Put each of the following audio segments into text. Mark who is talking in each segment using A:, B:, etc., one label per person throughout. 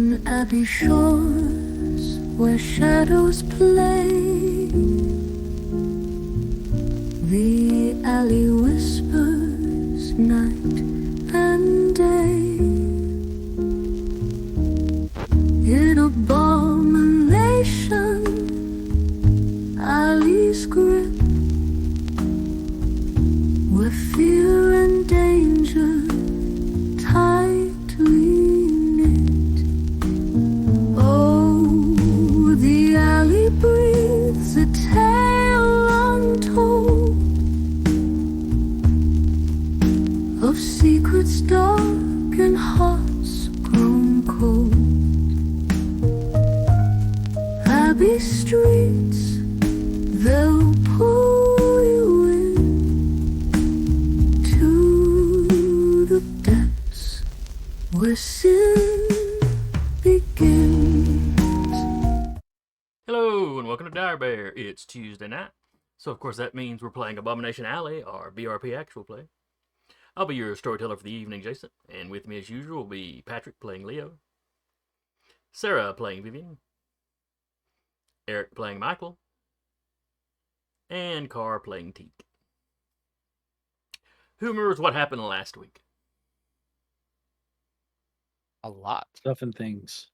A: On abbey shores where shadows play, the alley whispers night and day. In abomination, alley's grip, where fear and danger tightly knit. Oh, the alley breathes a tale untold of secrets dark and hearts grown cold. Abbey streets, they'll pull you in to the depths where sin begins.
B: Hello and welcome to Dire Bear. It's Tuesday night, so of course that means we're playing Abomination Alley, our BRP actual play. I'll be your storyteller for the evening, Jason, and with me as usual will be Patrick playing Leo, Sarah playing Viviane, Eric playing Michael, and Carr playing Teak. Who remembers what happened last week?
C: A lot.
D: Stuff and things.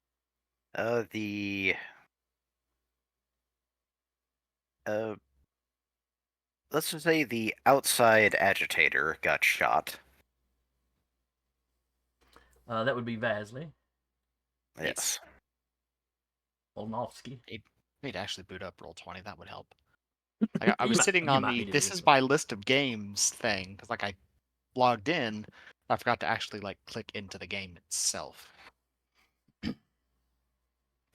E: Let's just say the outside agitator got shot.
B: That would be Vasley,
E: Yes.
B: Olnowski.
C: Maybe actually boot up Roll20. That would help. I was
B: might-
C: sitting
B: you
C: on
B: might
C: the
B: need to
C: "this
B: do
C: is
B: so.
C: my list of games" thing because, I logged in. I forgot to actually click into the game itself.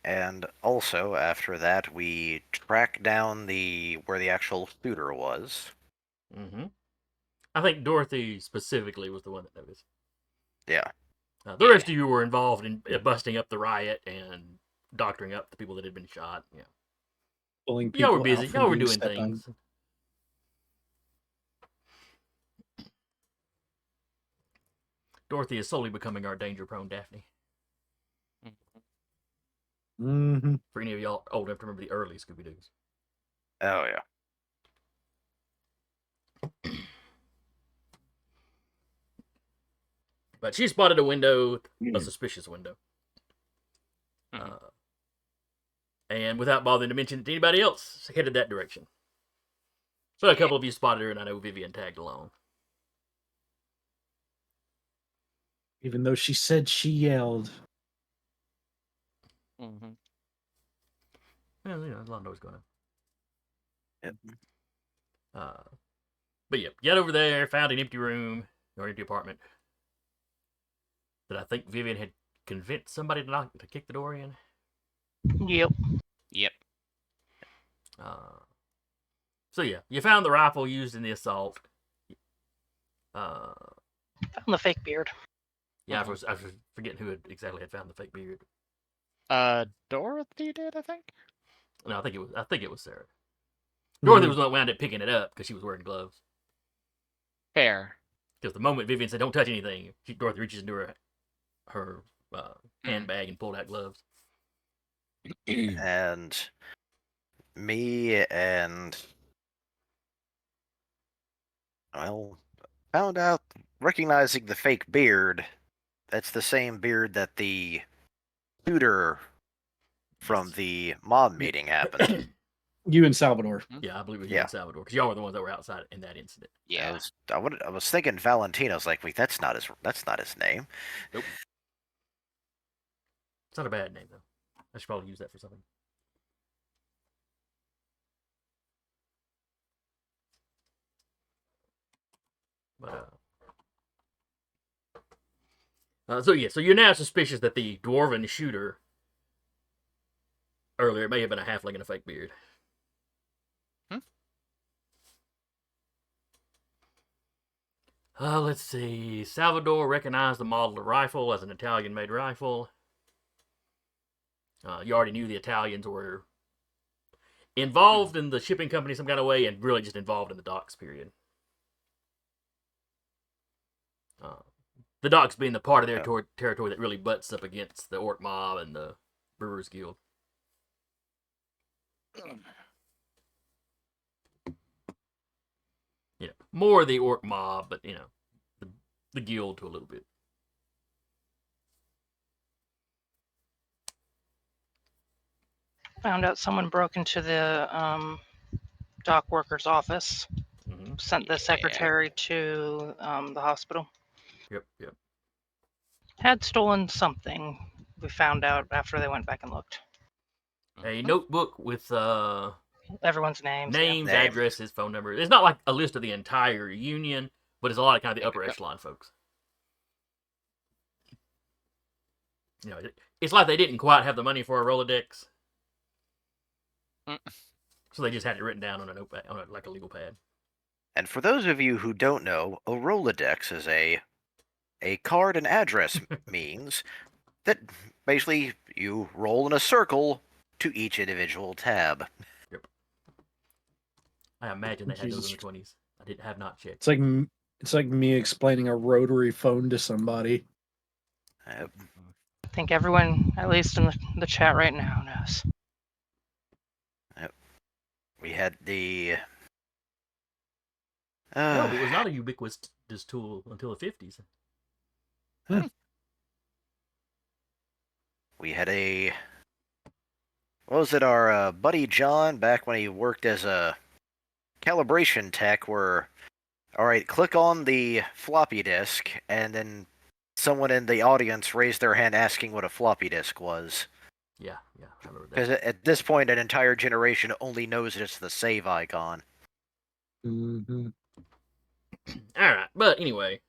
E: And also, after that, we tracked down where the actual shooter was.
B: Mm-hmm. I think Dorothy specifically was the one that noticed.
E: Yeah.
B: The rest of you were involved in busting up the riot and doctoring up the people that had been shot. Yeah.
D: Pulling
B: Y'all
D: people
B: were busy.
D: out from
B: Y'all were
D: being
B: doing
D: stepped on.
B: things. Dorothy is slowly becoming our danger-prone Daphne.
D: Mm-hmm.
B: For any of y'all old enough to remember the early Scooby-Doos.
E: Oh, yeah.
B: But she spotted a window, a suspicious window. And without bothering to mention it to anybody else, headed that direction. So a couple of you spotted her, and I know Viviane tagged along.
D: Even though she said she yelled.
C: Mm-hmm.
B: Yeah, there's a lot of noise going on.
E: Yep.
B: But yeah, get over there, found an empty room, or empty apartment. That I think Viviane had convinced somebody to kick the door in.
F: Yep.
B: So yeah, you found the rifle used in the assault.
F: Found the fake beard.
B: Yeah, I was forgetting who exactly had found the fake beard.
C: Dorothy did, I think.
B: No, I think it was Sarah. Dorothy was the one that wound up picking it up because she was wearing gloves.
C: Fair.
B: Because the moment Viviane said, "Don't touch anything," Dorothy reaches into her handbag and pulled out gloves.
E: And me and... Well, found out, recognizing the fake beard, that's the same beard that the shooter from the mob meeting happened.
D: You and Salvador.
B: Yeah, I believe it was you in Salvador because y'all were the ones that were outside in that incident.
C: Yeah.
E: I was thinking Valentino. I was like, wait, that's not his name.
B: Nope. It's not a bad name though. I should probably use that for something. But so you're now suspicious that the dwarven shooter earlier may have been a halfling and a fake beard. Let's see. Salvador recognized the model of the rifle as an Italian-made rifle. You already knew the Italians were involved in the shipping company some kind of way and really just involved in the docks period. The docks being the part of their
E: Oh.
B: territory that really butts up against the Orc Mob and the Brewers Guild. More the Orc Mob, but the Guild to a little bit.
F: Found out someone broke into the dock worker's office.
B: Mm-hmm.
F: Sent the secretary to the hospital.
B: Yep.
F: Had stolen something. We found out after they went back and looked.
B: A notebook with
F: Everyone's names.
B: names,
E: Yeah.
B: addresses, phone numbers. It's not like a list of the entire union, but it's a lot of kind of the upper echelon folks. It's like they didn't quite have the money for a Rolodex, so they just had it written down on a notepad, like a legal pad.
E: And for those of you who don't know, a Rolodex is a card and address means that basically you roll in a circle to each individual tab.
B: Yep. I imagine they had those in
D: Jesus.
B: the 20s. I have not checked.
D: It's like me explaining a rotary phone to somebody.
E: Uh,
F: I think everyone, at least in the chat right now, knows.
E: we had the.
B: No, it was not a ubiquitous tool until the 50s.
E: We had what was it, our buddy John, back when he worked as a calibration tech, where, alright, click on the floppy disk, and then someone in the audience raised their hand asking what a floppy disk was.
B: Yeah, I remember that.
E: Because at this point, an entire generation only knows it's the save icon.
D: Mm-hmm.
B: Alright, but anyway.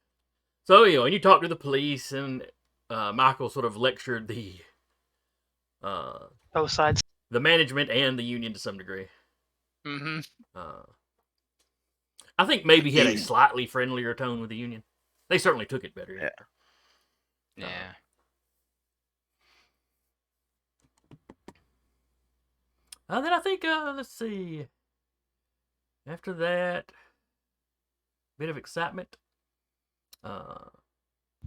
B: So, and you talked to the police, and Michael sort of lectured the
F: Both sides.
B: the management and the union to some degree.
C: Mm-hmm.
B: I think maybe he had a slightly friendlier tone with the union. They certainly took it better.
E: Yeah.
C: Yeah.
B: Then I think, let's see. After that, bit of excitement.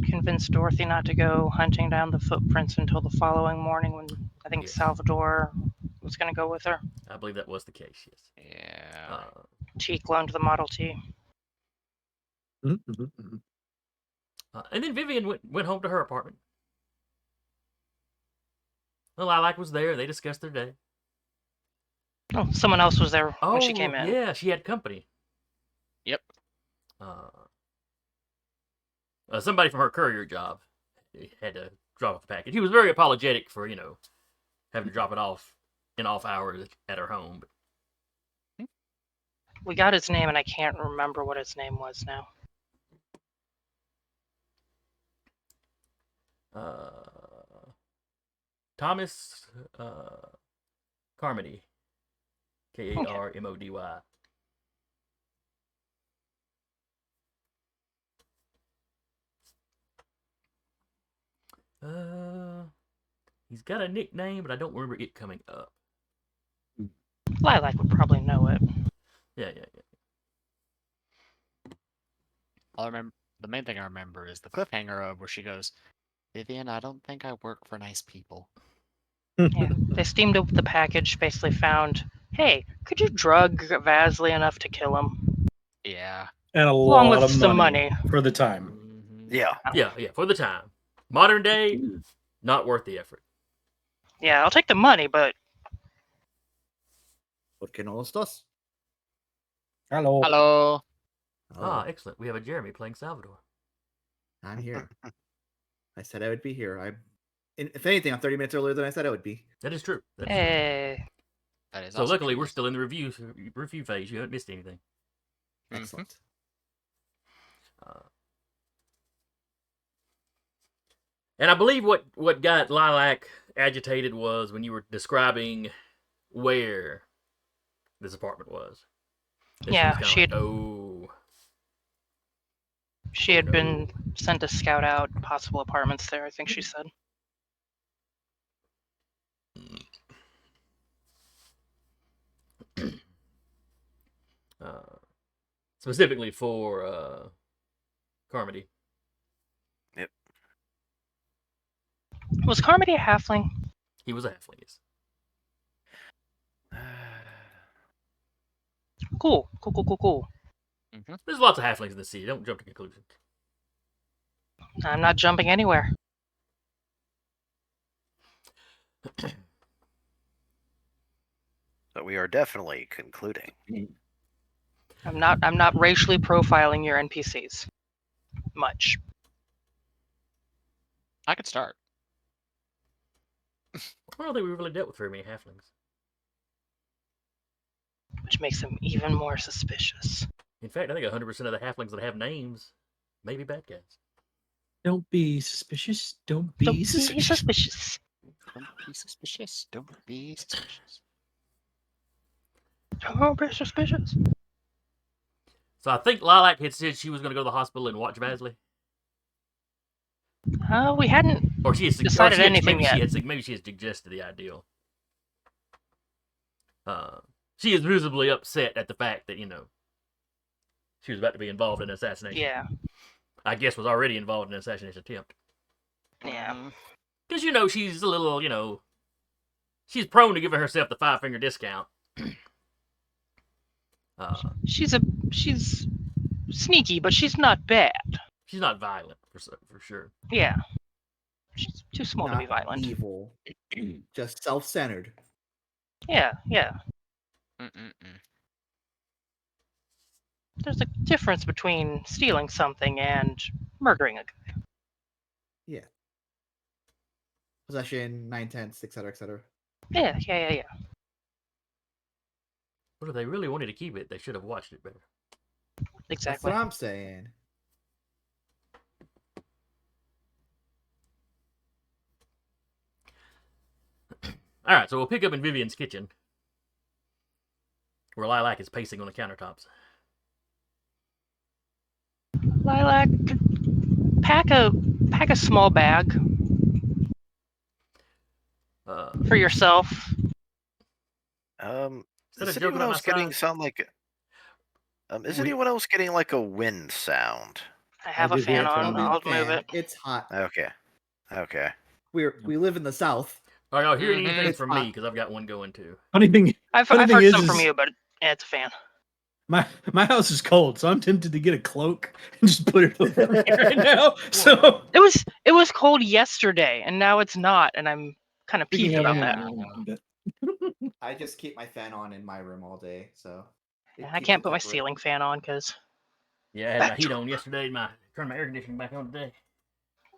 F: Convinced Dorothy not to go hunting down the footprints until the following morning when I think
B: Yes.
F: Salvador was going to go with her.
B: I believe that was the case, yes.
C: Yeah.
F: She cloned the Model T.
D: Mm-hmm.
B: And then Viviane went home to her apartment. Well, Lilac was there. They discussed their day.
F: Oh, someone else was there when she came in.
B: Yeah, she had company.
C: Yep.
B: Somebody from her courier job had to drop off the package. He was very apologetic for, having to drop it off in off hours at her home. But
F: We got his name, and I can't remember what his name was now.
B: Thomas Carmody. Karmody. He's got a nickname, but I don't remember it coming up.
F: Lilac would probably know it.
B: Yeah.
C: I'll remember. The main thing I remember is the cliffhanger of where she goes, "Viviane, I don't think I work for nice people."
F: Yeah. They steamed up the package, basically found, hey, could you drug Vasley enough to kill him?
C: Yeah.
D: And a
F: Along
D: lot
F: with
D: of
F: some
D: money
F: money.
D: for the time.
B: Mm-hmm.
E: Yeah.
B: Yeah, for the time. Modern day, not worth the effort.
F: Yeah, I'll take the money, but
G: ¿Por qué no los dos?
D: Hello.
C: Hello.
B: Oh, excellent. We have a Jeremy playing Salvador.
G: I'm here. I said I would be here. If anything, I'm 30 minutes earlier than I said I would be.
B: That is true. That is true.
F: hey.
C: That is
B: So
C: also
B: luckily,
C: true.
B: we're still in the review phase. You haven't missed anything.
G: Excellent.
B: And I believe what got Lilac agitated was when you were describing where this apartment was. And
F: Yeah,
B: was
F: she
B: kinda
F: had-
B: like, oh.
F: She had been sent to scout out possible apartments there, I think she said.
B: Specifically for Carmody.
E: Yep.
F: Was Carmody a halfling?
B: He was a halfling. Yes.
F: Cool.
B: There's lots of halflings in the city. Don't jump to conclusions.
F: I'm not jumping anywhere.
E: But we are definitely concluding.
F: I'm not racially profiling your NPCs. Much.
C: I could start.
B: I don't think we really dealt with very many halflings.
F: Which makes them even more suspicious.
B: In fact, I think 100% of the halflings that have names may be bad guys.
D: Don't be suspicious. Don't be suspicious.
F: suspicious.
C: Don't be suspicious. Don't be suspicious.
F: Don't be suspicious.
B: So I think Lilac had said she was going to go to the hospital and watch Vasley.
F: We hadn't
B: Or she had
F: decided anything
B: maybe
F: yet.
B: Maybe she had suggested the ideal. She is visibly upset at the fact that, she was about to be involved in an assassination.
F: Yeah.
B: I guess was already involved in an assassination attempt.
F: Yeah.
B: Because, she's a little, she's prone to giving herself the 5-finger discount.
F: She's sneaky, but she's not bad.
B: She's not violent, for sure.
F: Yeah. She's too small to be
G: Not
F: violent.
G: evil, just self-centered.
F: Yeah.
C: Mm-mm-mm.
F: There's a difference between stealing something and murdering a guy.
G: Yeah. Possession, 9/10, etc., etc.
F: Yeah.
B: But if they really wanted to keep it, they should have watched it better.
G: That's
F: Exactly.
G: what I'm saying.
B: All right, so we'll pick up in Viviane's kitchen, where Lilac is pacing on the countertops.
F: Lilac, pack a small bag for yourself.
E: Is anyone else getting sound like? Is anyone else getting like a wind sound?
F: I have a fan on. I'll
G: Fan.
F: move it.
G: It's hot.
E: Okay.
G: We live in the south.
B: Are y'all hearing anything
G: It's
B: from
G: hot.
B: me? Because I've got one going too.
D: Funny thing
F: I've
D: funny
F: heard
D: thing
F: some
D: is-
F: from you, but it's a fan.
D: my house is cold, so I'm tempted to get a cloak and just put it over me right now. So
F: It was cold yesterday, and now it's not, and I'm kind of peeved about that.
G: I just keep my fan on in my room all day, so. it
F: I
G: keeps
F: can't
G: it
F: put my
G: temperate.
F: ceiling fan on because
B: Yeah, I had my heat on yesterday, and turned my air conditioning back on today.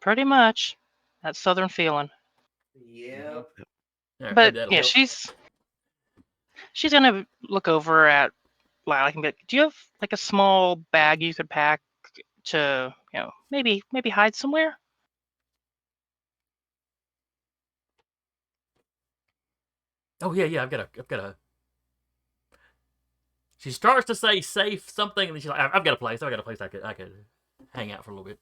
F: pretty much that southern feeling.
G: Yep.
B: All right,
F: But
B: that'll
F: yeah,
B: help.
F: she's gonna look over at Lilac and be like, "Do you have like a small bag you could pack to, maybe hide somewhere?"
B: Oh yeah, I've got a. She starts to say safe something, and then she's like, I've got a place I could hang out for a little bit.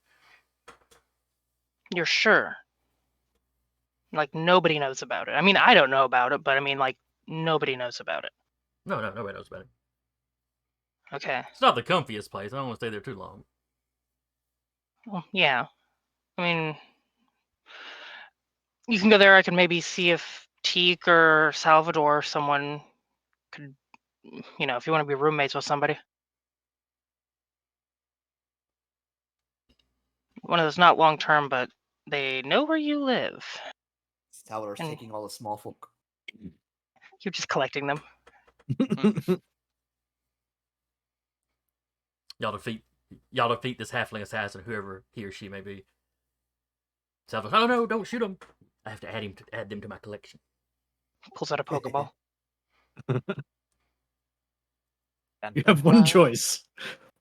F: You're sure? Like nobody knows about it. I mean, I don't know about it, but I mean, like nobody knows about it.
B: No, nobody knows about it.
F: Okay.
B: It's not the comfiest place. I don't want to stay there too long.
F: Well, yeah. I mean, you can go there. I can maybe see if Teak or Salvador or someone could, if you want to be roommates with somebody. One of those not long term, but they know where you live.
G: Salvador's
F: And-
G: taking all the small folk.
F: You're just collecting them.
B: Y'all defeat this halfling assassin, whoever he or she may be. Salvador, oh no, don't shoot him. I have to add them to my collection.
F: Pulls out a Pokeball.
D: you have one choice: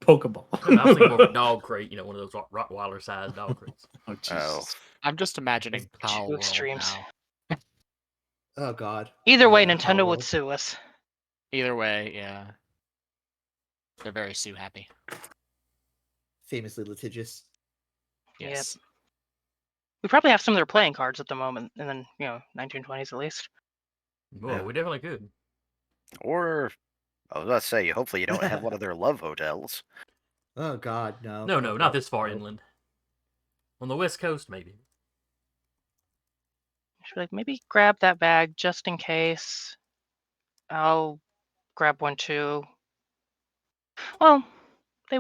D: Pokeball.
B: I was thinking more of a dog crate, one of those Rottweiler-sized dog crates.
D: Oh, Jesus.
C: I'm just imagining Power
F: Two
C: World
F: extremes.
C: now.
G: Oh God.
F: Either way,
G: Yeah,
F: Nintendo
G: Power
F: would
G: World.
F: sue us.
C: Either way, yeah. They're very Sue happy.
G: Famously litigious.
C: Yes.
F: We probably have some of their playing cards at the moment, and then 1920s at least.
B: Well,
E: Yeah.
B: we definitely could.
E: Or I was about to say, hopefully you don't have one of their love hotels.
G: Oh God, no.
B: No, not this far
G: no.
B: inland. On the west coast, maybe.
F: She'll be like, maybe grab that bag just in case. I'll grab one too. Well, they.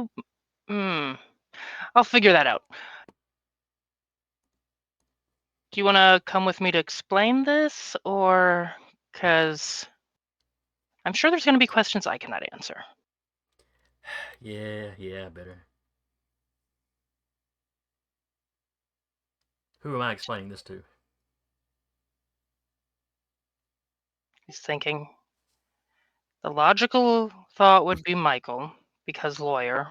F: I'll figure that out. Do you want to come with me to explain this, or because I'm sure there's going to be questions I cannot answer.
B: Yeah, better. Who am I explaining this to?
F: He's thinking. The logical thought would be Michael, because lawyer,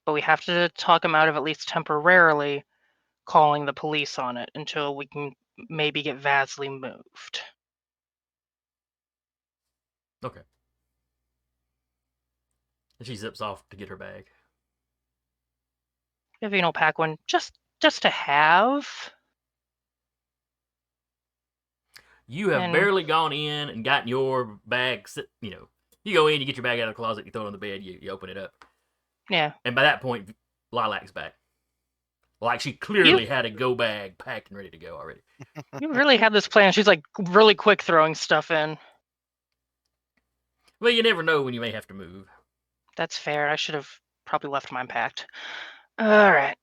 F: but we have to talk him out of at least temporarily calling the police on it until we can maybe get Vasley moved.
B: Okay. And she zips off to get her bag.
F: Viviane will pack one just to have.
B: You have
F: And-
B: barely gone in and gotten your bag. You go in, you get your bag out of the closet, you throw it on the bed, you open it up.
F: Yeah.
B: And by that point, Lilac's back. Like she clearly had a go bag packed and ready to go already.
F: You really had this plan. She's like really quick throwing stuff in.
B: Well, you never know when you may have to move.
F: That's fair. I should have probably left mine packed. All right.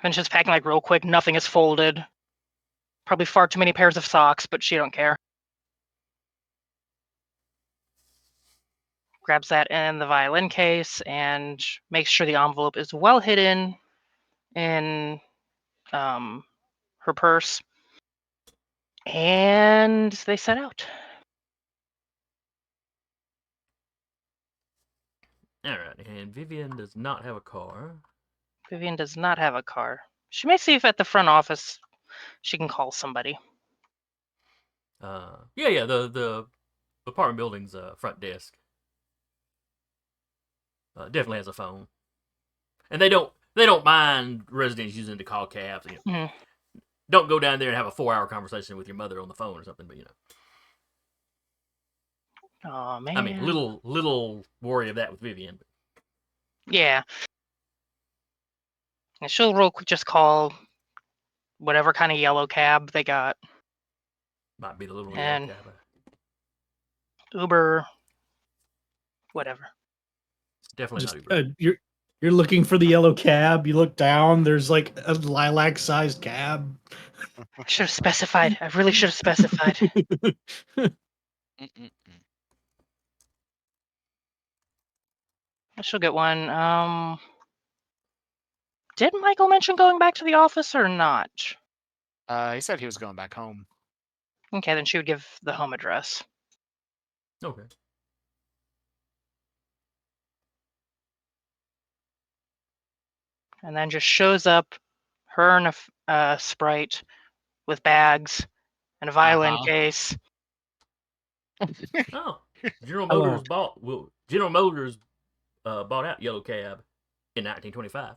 F: And she's packing like real quick. Nothing is folded. Probably far too many pairs of socks, but she don't care. Grabs that in the violin case and makes sure the envelope is well hidden in her purse. And they set out.
B: All right, and Viviane does not have a car.
F: Viviane does not have a car. She may see if at the front office she can call somebody.
B: Yeah, the apartment building's front desk definitely has a phone, and they don't mind residents using it to call cabs.
F: Mhm.
B: Don't go down there and have a 4-hour conversation with your mother on the phone or something. But
F: Oh man.
B: I mean, little worry of that with Viviane. But
F: Yeah. And she'll real quick just call whatever kind of yellow cab they got.
B: might be the little
F: And-
B: yellow cab.
F: Uber, whatever.
B: It's definitely
D: Just,
B: not Uber.
D: you're looking for the yellow cab. You look down. There's like a lilac-sized cab.
F: I should have specified. I really should have specified.
C: Mm-mm-mm.
F: She'll get one. Did Michael mention going back to the office or not?
C: He said he was going back home.
F: Okay, then she would give the home address.
B: Okay.
F: And then just shows up, her and a Sprite with bags and a violin
C: Uh-huh.
F: case.
B: Oh, General
D: Hello.
B: Motors bought out Yellow Cab in 1925,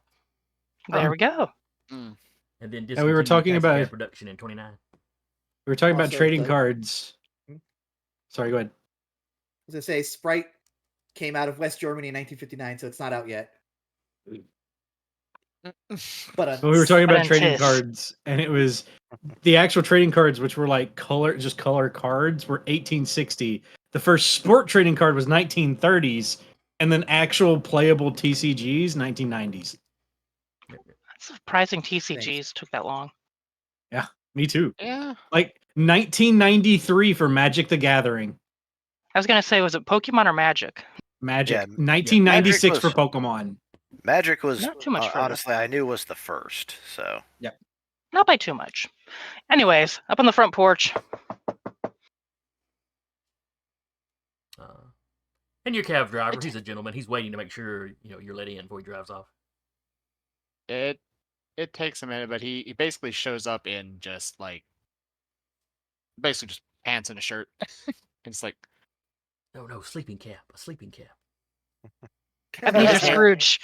F: There we go.
C: Mm.
B: and then
D: And we were
B: discontinued
D: talking
B: taxi
D: about-
B: cab production in 29.
D: We were talking about
G: Also,
D: trading
G: the-
D: cards.
G: Hmm?
D: Sorry, go ahead.
G: I was gonna say Sprite came out of West Germany in 1959, so it's not out yet. But
D: Well, we were talking about
F: But
D: trading
F: untis.
D: cards, and it was the actual trading cards, which were like color cards, were 1860. The first sport trading card was 1930s, and then actual playable TCGs 1990s.
F: It's surprising TCGs took that long.
D: Me too.
C: Yeah.
D: Like 1993 for Magic the Gathering.
F: I was gonna say, was it Pokemon or Magic?
D: Magic.
E: Yeah,
D: 1996
E: Magic
D: for Pokemon.
E: Magic was
F: Not too much further.
E: honestly, I knew was the first. So
F: Not by too much. Anyways, up on the front porch.
B: And your cab driver, he's a gentleman. He's waiting to make sure you're let in before he drives off.
C: It takes a minute, but he basically shows up in just like basically just pants and a shirt. It's like
B: No, a sleeping cap.
F: Ebenezer Scrooge.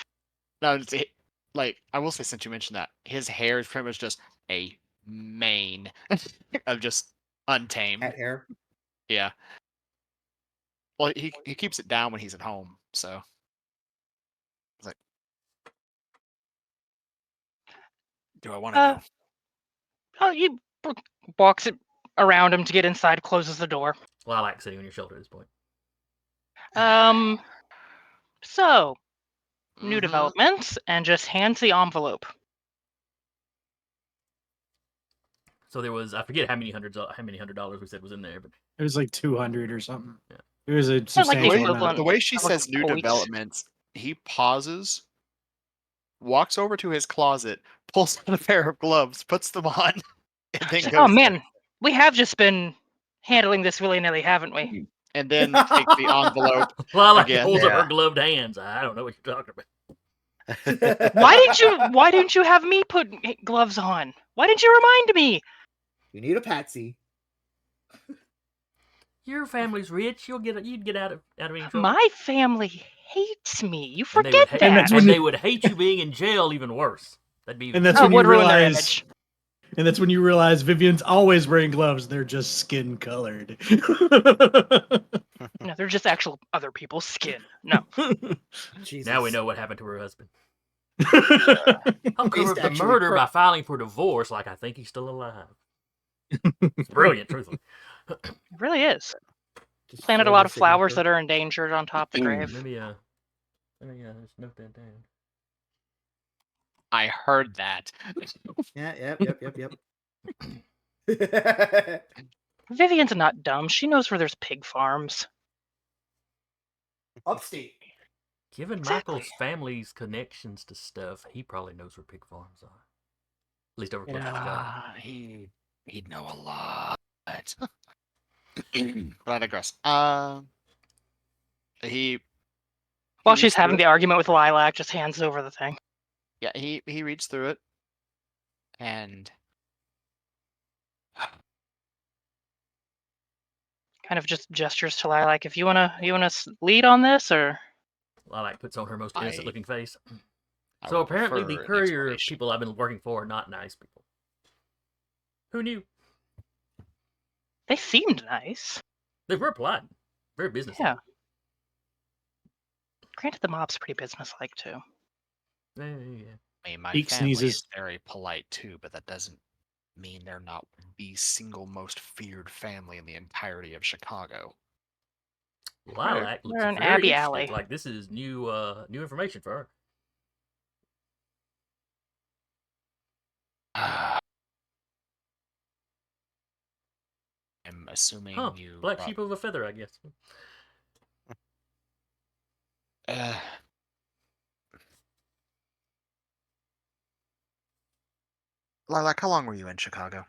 C: no, like I will say since you mentioned that his hair is pretty much just a mane of just untamed.
G: Cat hair.
C: Yeah. Well, he keeps it down when he's at home, so it's like, do I want to
F: Uh,
C: go?
F: Oh, you walks around him to get inside, closes the door.
B: Lilac sitting on your shoulder at this point.
F: So, new
C: Mhm.
F: developments, and just hands the envelope.
B: So there was, I forget how many hundred dollars we said was in there, but
D: It was like 200 or something.
B: Yeah.
D: It was a
F: like the
D: substantial amount.
F: equivalent.
C: The way she
F: of a
C: says new
F: point.
C: developments, he pauses, walks over to his closet, pulls out a pair of gloves, puts them on, and then
F: She's
C: goes.
F: like, oh man, we have just been handling this willy-nilly, haven't we?
C: And then takes the envelope.
B: Lilac
C: Again.
B: holds up her
E: Yeah.
B: gloved hands. I don't know what you're talking about.
F: Why didn't you have me put gloves on? Why didn't you remind me?
G: You need a patsy.
B: Your family's rich. You'd get out of any trouble.
F: My family hates me. You
B: And they
F: forget
B: would
F: that.
B: hate,
D: that's
B: and
D: when
B: they
D: you-
B: would hate you being in jail even worse. That'd be even
D: And that's
F: Oh,
D: when
F: it
D: you
F: would ruin their
D: realize.
F: image.
D: And that's when you realize Vivian's always wearing gloves. They're just skin colored.
F: No, they're just actual other people's skin. No.
G: Jesus.
B: Now we know what happened to her husband.
G: He's
B: I'll cover up the
G: actually
B: murder by filing for divorce like I think he's still alive. It's brilliant, truthfully.
F: It really is.
G: Just
F: Planted a
G: throw
F: lot
G: the
F: of flowers
G: signature.
F: that are endangered on top of the grave.
B: Let me just note that down.
C: I heard that.
G: Yeah, yep.
F: Vivian's not dumb. She knows where there's pig farms.
G: Upstate.
B: Given
F: Exactly.
B: Michael's family's connections to stuff, he probably knows where pig farms are. At least over close to Chicago.
C: He'd know a lot. But I digress. He
F: While
C: reads
F: she's having
C: through
F: the argument with Lilac, just hands over the thing.
C: Yeah, he reads through it, and
F: Kind of just gestures to Lilac. If you wanna lead on this, or
B: Lilac puts on her most innocent looking face.
C: I
B: So
C: would
B: apparently the
C: prefer an
B: courier
C: explanation.
B: people I've been working for are not nice people. Who knew?
F: they seemed nice.
B: They were polite. Very business.
F: Yeah. Granted, the mob's pretty businesslike too.
B: Yeah.
C: I mean, my
D: Beak
C: family
D: sneezes.
C: is very polite too, but that doesn't mean they're not the single most feared family in the entirety of Chicago.
B: Lilac looks
F: They're in
B: very
F: Abbey
B: interested.
F: Alley.
B: Like this is new information for her.
C: I'm assuming
B: Huh.
C: you
B: Black
C: brought-
B: sheep of a feather, I guess.
C: Lilac, how long were you in Chicago?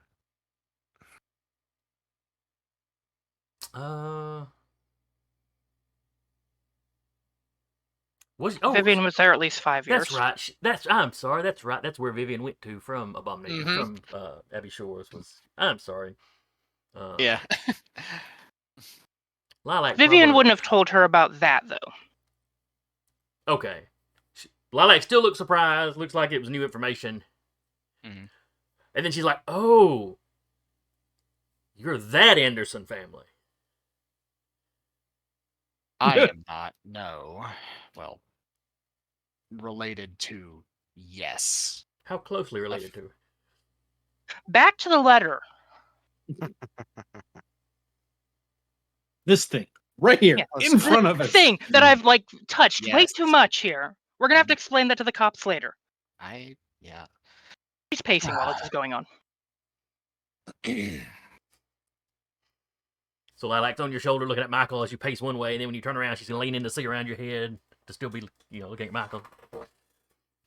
F: Vivian was there at least 5 years.
B: That's right. I'm sorry. That's right. That's where Vivian went to from Abomination,
C: Mhm.
B: from Abbey Shores. I'm sorry.
C: Yeah.
B: Lilac.
F: Vivian
B: probably-
F: wouldn't have told her about that though.
B: Okay. Lilac still looks surprised. Looks like it was new information.
C: Mhm.
B: And then she's like, "Oh, you're that Anderson family."
C: I am not, no. Well, related to yes.
B: How closely related to her?
F: Back to the letter.
D: This thing right here
F: Yeah.
D: in front of
F: The
D: us.
F: thing that I've like touched way
C: Yes.
F: too much here. We're gonna have to explain that to the cops later.
C: Yeah.
F: She's pacing while this is going on.
B: So Lilac's on your shoulder looking at Michael as you pace one way, and then when you turn around, she's going to lean in to see around your head to still be, looking at Michael.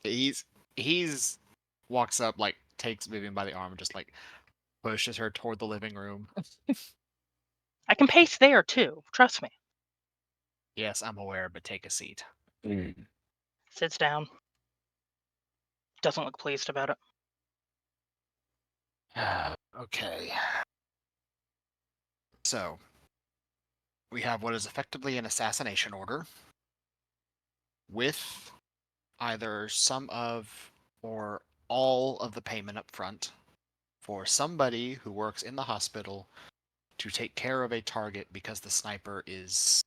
C: He's walks up, like, takes Vivian by the arm and just, like, pushes her toward the living room.
F: I can pace there too. Trust me.
C: Yes, I'm aware, but take a seat.
F: Sits down. Doesn't look pleased about it.
C: Okay. So, we have what is effectively an assassination order with either some of or all of the payment up front for somebody who works in the hospital to take care of a target because the sniper is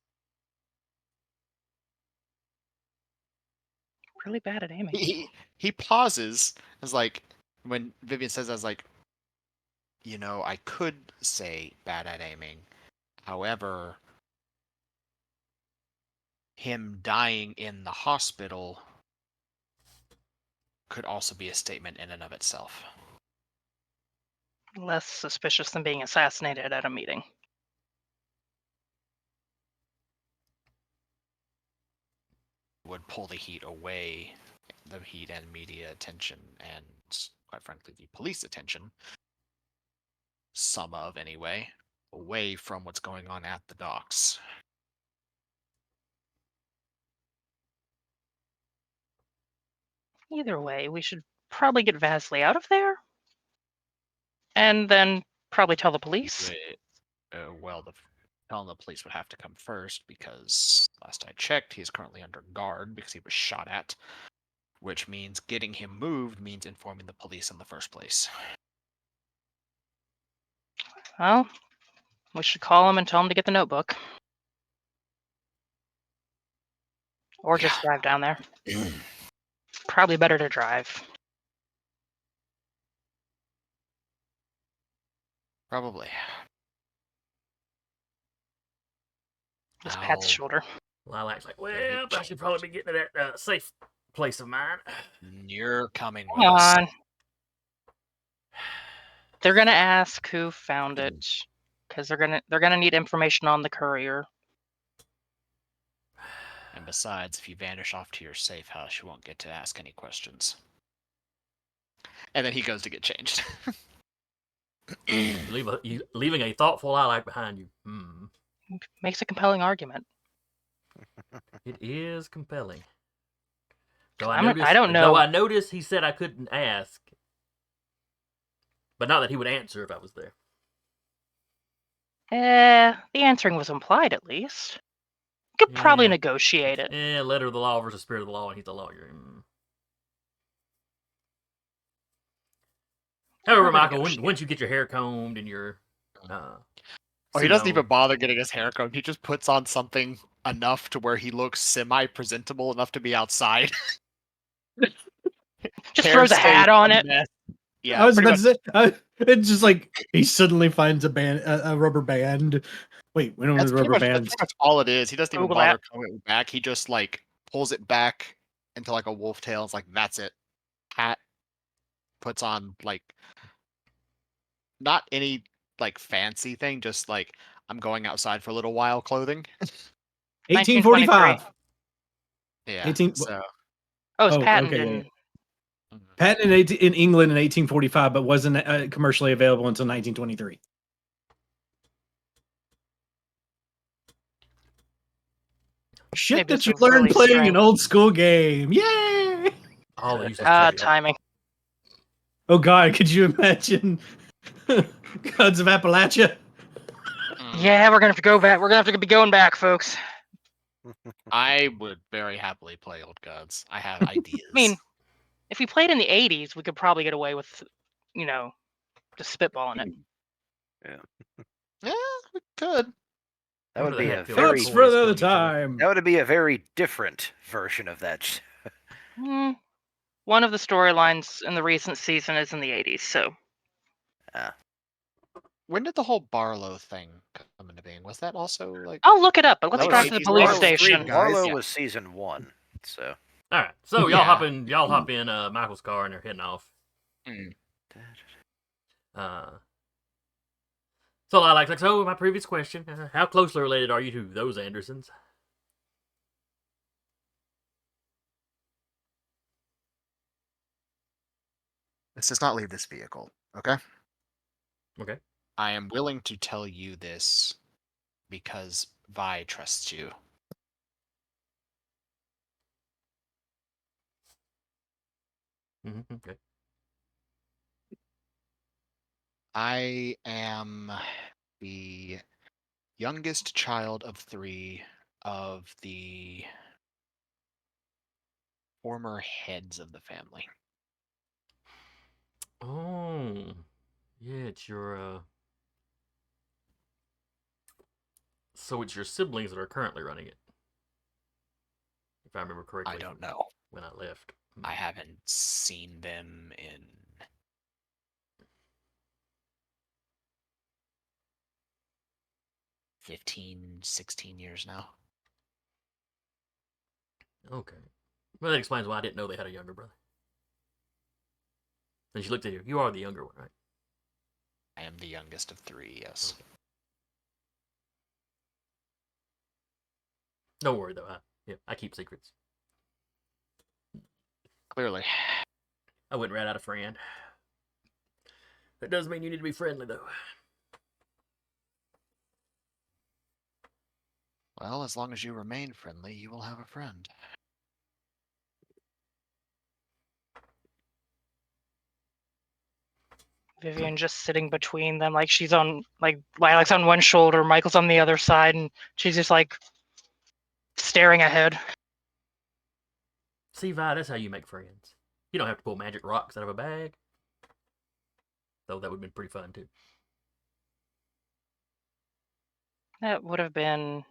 F: Really bad at aiming.
C: he pauses as like when Vivian says as like I could say bad at aiming. However, him dying in the hospital could also be a statement in and of itself.
F: Less suspicious than being assassinated at a meeting.
C: Would pull the heat away, the heat and media attention, and quite frankly, the police attention, some of anyway, away from what's going on at the docks.
F: Either way, we should probably get Vasley out of there. And then probably tell the police.
C: Well, telling the police would have to come first because last I checked, he's currently under guard because he was shot at, which means getting him moved means informing the police in the first place.
F: Well, we should call him and tell him to get the notebook. Or just drive down there. Probably better to drive.
C: Probably.
F: Just pat the
C: Now,
F: shoulder.
B: Lilac's like,
C: Gonna
B: well,
C: be
B: I should probably be getting to that safe place of mine.
C: you're coming
F: Come
C: with us.
F: on. They're gonna ask who found it, because they're gonna need information on the courier.
C: And besides, if you vanish off to your safe house, you won't get to ask any questions. And then he goes to get changed.
B: Leaving a thoughtful Lilac behind you.
F: Makes a compelling argument.
B: It is compelling. Though
F: I don't know.
B: Though I noticed he said I couldn't ask, but not that he would answer if I was there.
F: The answering was implied at least. Could probably
B: Yeah.
F: negotiate it.
B: Letter of the law versus spirit of the law, and he's a lawyer. However, Michael, once you get your hair combed and your
C: He doesn't even bother getting his hair combed. He just puts on something enough to where he looks semi-presentable enough to be outside.
F: Just throws a hat on it.
C: Yeah,
D: I was
C: pretty
D: about to say, it's just like he suddenly finds a rubber band. Wait, when was rubber
C: that's
D: bands?
C: pretty much all it is. He doesn't even
F: Google
C: bother
F: that.
C: combing it back. He just like pulls it back into like a wolf tail. It's like that's it. Hat, puts on like not any like fancy thing, just like I'm going outside for a little while clothing.
D: 1845.
C: Yeah.
D: 18
C: So
F: Oh, it's
D: Oh,
F: patented
D: okay, yeah,
F: in
D: Patented in England in 1845, but wasn't commercially available until 1923. Shit
F: Maybe
D: that you
F: it's a
D: learn
F: really
D: playing
F: strange-
D: an old school game. Yay!
B: all the useless trivia.
F: timing.
D: Oh God, could you imagine Gods of Appalachia?
F: Yeah, we're gonna have to go back. We're gonna have to be going back, folks.
C: I would very happily play Old Gods. I have ideas.
F: I mean, if we played in the 80s, we could probably get away with, just spitballing it.
C: yeah, we could.
E: That would
B: Under the
E: be a
B: Hatfield
E: very
D: Thoughts for another
B: killing each other.
D: time.
E: that would be a very different version of that.
F: One of the storylines in the recent season is in the 80s, so
C: When did the whole Barlow thing come into being? Was that also like?
F: I'll look it up. But let's
E: That
F: drive
E: was-
F: to the
C: 80s
F: police
C: Barlow Street
F: station.
G: guy.
E: Marlowe
G: Yeah.
E: was season 1, so
B: All right, so
C: Yeah.
B: y'all hop in Michael's car and they're heading off.
C: Mm.
B: So Lilac's like, my previous question, how closely related are you to those Andersons?
C: This does not leave this vehicle. Okay.
B: Okay.
C: I am willing to tell you this because Vi trusts you.
B: Okay.
C: I am the youngest child of 3 of the former heads of the family.
B: Oh, yeah, it's your so it's your siblings that are currently running it, if I remember correctly.
C: I don't know.
B: When I left.
C: I haven't seen them in 15, 16 years now.
B: Okay. Well, that explains why I didn't know they had a younger brother. And she looked at you. You are the younger one, right?
C: I am the youngest of 3, yes.
B: Don't worry, though. I keep secrets.
C: Clearly.
B: I wouldn't rat out a friend. That doesn't mean you need to be friendly, though.
C: Well, as long as you remain friendly, you will have a friend.
F: Vivian just sitting between them, like she's on, like Lilac's on one shoulder, Michael's on the other side, and she's just like staring ahead.
B: See, Vi, that's how you make friends. You don't have to pull magic rocks out of a bag. Though that would have been pretty fun, too.
F: That would have been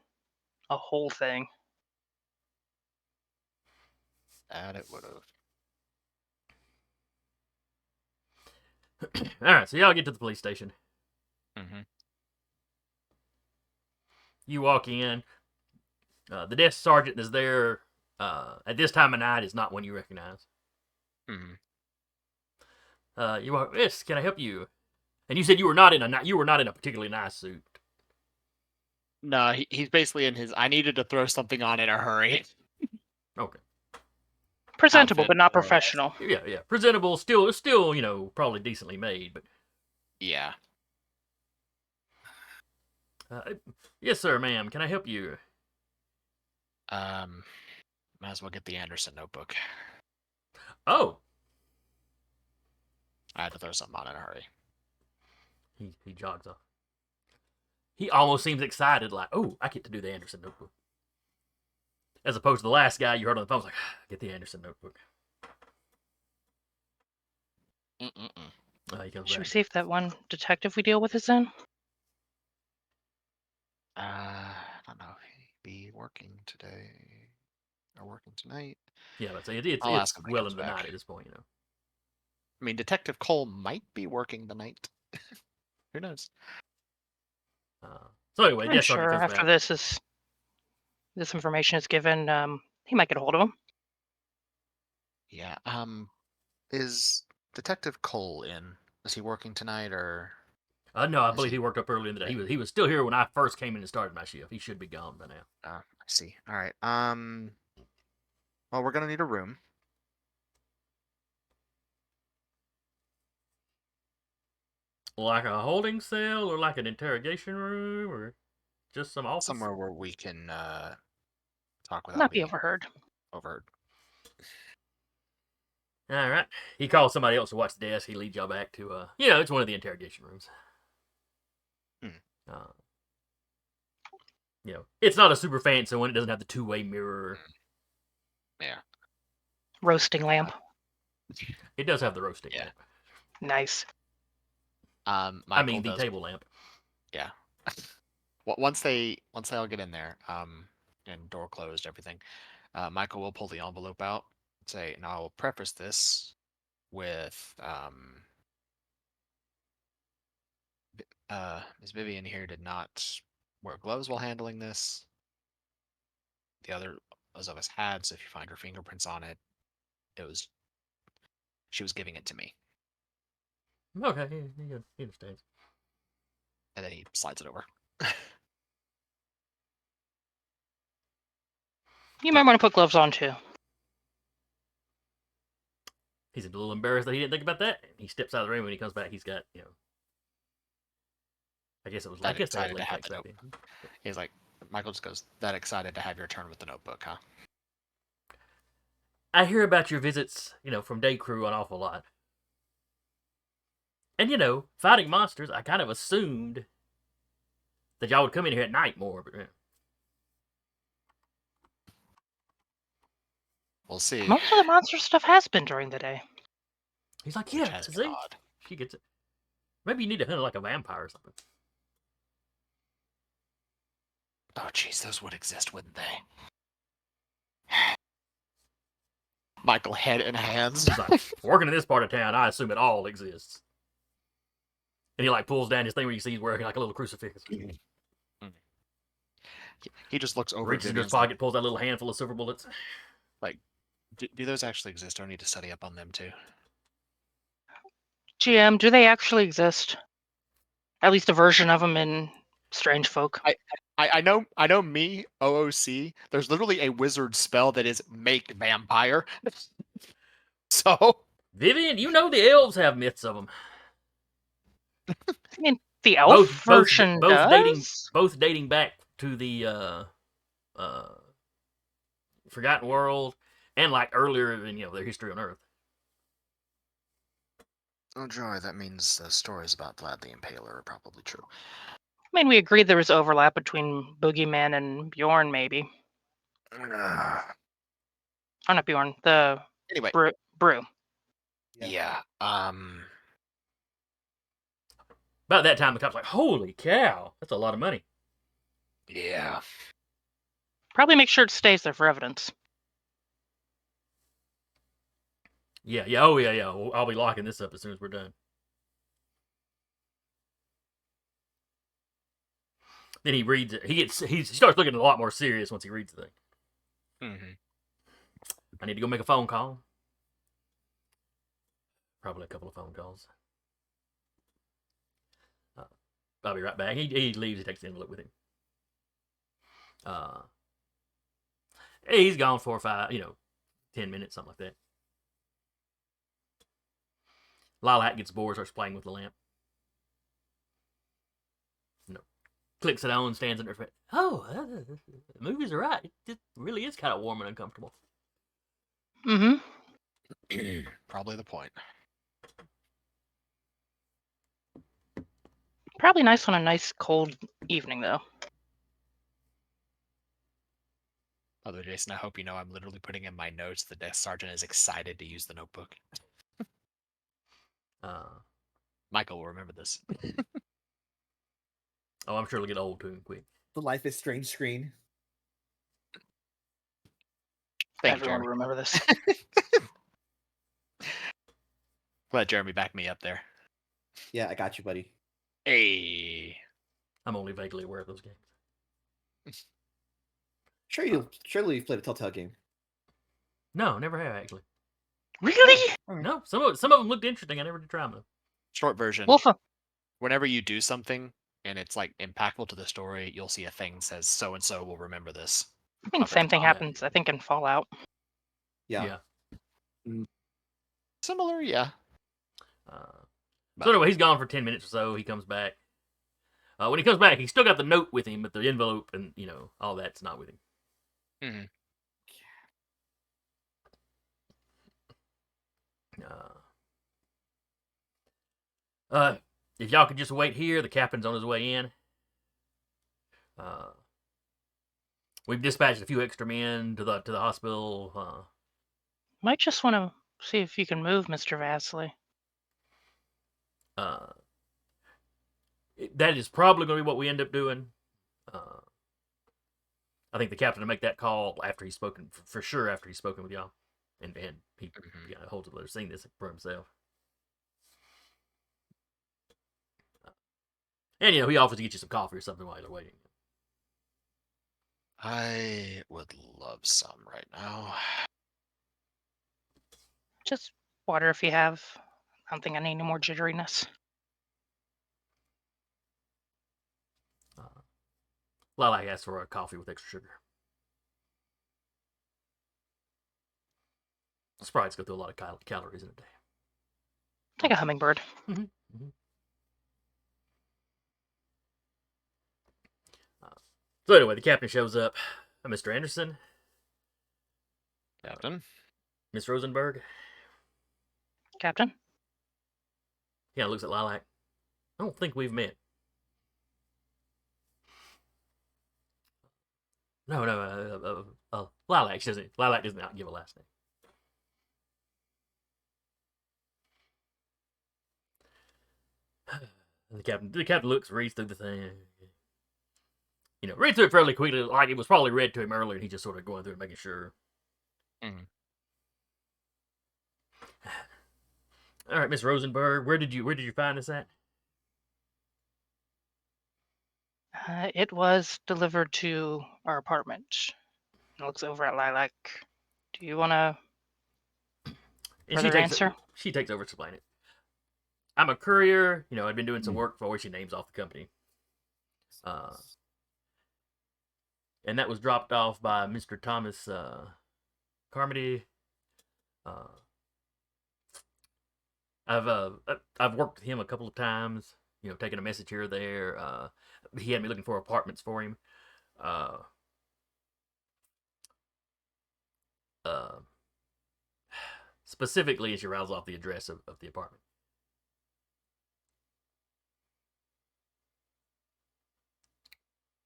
F: a whole thing.
C: That it would have.
B: Alright, so y'all get to the police station.
C: Mm-hmm.
B: You walk in. The desk sergeant is there. At this time of night is not one you recognize.
C: Mm-hmm.
B: You walk. Yes, can I help you? And you said you were not in a particularly nice suit.
C: No, he's basically in his. I needed to throw something on in a hurry.
B: Okay.
F: Presentable,
C: Outfit,
F: but not
C: more or less.
F: professional.
B: Yeah. Presentable. Still, probably decently made, but.
C: Yeah.
B: Yes, sir, ma'am. Can I help you?
C: Might as well get the Anderson notebook.
B: Oh.
C: I had to throw something on in a hurry.
B: He jogs off. He almost seems excited, like, oh, I get to do the Anderson notebook. As opposed to the last guy you heard on the phone was like, get the Anderson notebook. He comes
F: Should we
B: back.
F: see if that one detective we deal with is in?
C: I don't know if he'd be working today or working tonight.
B: Yeah, but it's
C: I'll ask him when he
B: well
C: comes
B: into the
C: back.
B: night at this point,
C: I mean, Detective Cole might be working tonight. Who knows?
B: So anyway,
F: I'm
B: desk sergeant
F: sure
B: comes
F: after
B: back.
F: this information is given, he might get a hold of him.
C: Yeah. Is Detective Cole in? Is he working tonight or?
B: No, I
C: Is
B: believe
C: he-
B: he worked up early in the day. He was still here when I first came in and started my shift. He should be gone by now.
C: I see. All right. Well, we're gonna need a room.
B: Like a holding cell or like an interrogation room or just some office?
C: Somewhere where we can talk without
F: Not be
C: being
F: overheard.
C: overheard.
B: All right. He calls somebody else to watch the desk. He leads y'all back to, it's one of the interrogation rooms. It's not a super fancy one. It doesn't have the two-way mirror.
C: Yeah.
F: Roasting lamp.
B: It does have the roasting
C: Yeah.
B: lamp.
F: Nice.
C: Michael
B: I mean, the
C: does-
B: table lamp.
C: Yeah. Once they all get in there, and door closed, everything, Michael will pull the envelope out and say, "Now I will preface this with Ms. Vivian here did not wear gloves while handling this. The others of us had, so if you find her fingerprints on it, she was giving it to me."
B: Okay, he understands.
C: And then he slides it over.
F: You might want to put gloves on too.
B: He's a little embarrassed that he didn't think about that. He steps out of the room when he comes back. He's got, I guess it was. I
C: That
B: guess they had
C: excited to have
B: latex
C: the
B: back
C: notebook.
B: then.
C: He's like, Michael just goes, "That excited to have your turn with the notebook, huh?"
B: I hear about your visits, from day crew an awful lot. And, fighting monsters, I kind of assumed that y'all would come in here at night more. But
C: We'll see.
F: Most of the monster stuff has been during the day.
B: he's like,
C: Which
B: yeah,
C: has been
B: see?
C: odd.
B: She gets it. Maybe you need to hunt like a vampire or something.
C: Oh, jeez, those would exist, wouldn't they? Michael, head in hands.
B: He's like, working in this part of town, I assume it all exists. And he pulls down his thing where you see he's wearing like a little crucifix.
C: He just looks over at
B: Reaches into his
C: Viviane's like,
B: pocket, pulls out a little handful of silver bullets.
C: do those actually exist? I need to study up on them too.
F: GM, do they actually exist? At least a version of them in Strange Folk.
C: I know me, OOC, there's literally a wizard spell that is make vampire. So
B: Vivian, you know the elves have myths of them.
F: I mean, the elf version
B: dating
F: does.
B: both dating back to the Forgotten World and like earlier in their history on Earth.
C: Oh joy, that means the stories about Vlad the Impaler are probably true.
F: I mean, we agreed there was overlap between Boogeyman and Bjorn, maybe. Or not Bjorn, the
C: Anyway,
F: Brew.
C: yeah.
B: About that time, the cop's like, "Holy cow, that's a lot of money."
C: Yeah.
F: Probably make sure it stays there for evidence.
B: Yeah. Oh yeah. I'll be locking this up as soon as we're done. Then he reads it. He starts looking a lot more serious once he reads the thing.
C: Mm-hmm.
B: I need to go make a phone call. Probably a couple of phone calls. I'll be right back. He leaves. He takes the envelope with him. He's gone 4 or 5, 10 minutes, something like that. Lilac gets bored, starts playing with the lamp. Clicks it on, stands under it. Oh, the movies are right. It really is kind of warm and uncomfortable.
F: Mm-hmm.
C: Probably the point.
F: Probably nice on a nice cold evening, though.
C: By the way, Jason, I hope you know I'm literally putting in my notes the desk sergeant is excited to use the notebook. Michael will remember this.
B: Oh, I'm sure it'll get old too quick.
G: The Life is Strange screen.
C: Thank you,
F: Everyone
C: Jeremy.
F: will remember this.
C: Let Jeremy back me up there.
G: Yeah, I got you, buddy.
C: Hey.
B: I'm only vaguely aware of those games.
G: Surely you've played a Telltale game.
B: No, never have actually.
F: Really?
B: No, some of them looked interesting. I never did try them.
C: Short version.
F: Wolf.
C: Whenever you do something and it's like impactful to the story, you'll see a thing that says so and so will remember this.
F: I mean,
C: Up at
F: same
C: the
F: thing
C: top.
F: happens, I think, in Fallout.
G: Yeah.
C: Similar, yeah.
B: So anyway, he's gone for 10 minutes or so. He comes back. When he comes back, he's still got the note with him, but the envelope and all that's not with him.
C: Mm-hmm.
B: If y'all could just wait here, the captain's on his way in. We've dispatched a few extra men to the hospital.
F: Might just want to see if you can move, Mr. Vasily.
B: That is probably going to be what we end up doing. I think the captain will make that call after he's spoken, for sure after he's spoken with y'all. And he holds it, seeing this for himself. And he offers to get you some coffee or something while you're waiting.
C: I would love some right now.
F: Just water if you have. I don't think I need any more jitteriness.
B: Lilac asks for a coffee with extra sugar. Sprites go through a lot of calories in a day.
F: Like a hummingbird.
B: So anyway, the captain shows up. Mr. Anderson.
C: Captain?
B: Miss Rosenberg.
F: Captain?
B: He kind of looks at Lilac. I don't think we've met. No. Lilac doesn't. Lilac does not give a last name. The captain reads through the thing. Reads through it fairly quickly, like it was probably read to him earlier, and he's just sort of going through it, making sure.
C: Mm-hmm.
B: All right, Miss Rosenberg, where did you find this at?
F: It was delivered to our apartment. It looks over at Lilac. Do you want to
B: And she
F: further
B: takes
F: answer?
B: she takes over to explain it. I'm a courier. You know, I've been doing some work before she names off the company. And that was dropped off by Mr. Thomas Carmody. I've worked with him a couple of times. You know, taking a message here or there. He had me looking for apartments for him. Uh, specifically, she rattles off the address of the apartment.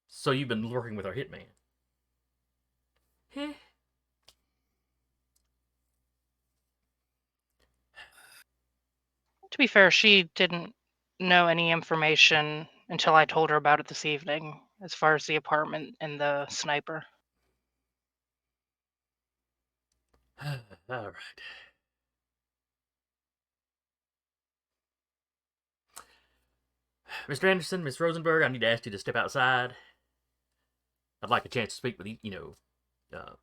B: So you've been working with our hitman. Heh.
F: To be fair, she didn't know any information until I told her about it this evening, as far as the apartment and the sniper.
B: All right. Mr. Anderson, Miss Rosenberg, I need to ask you to step outside. I'd like a chance to speak with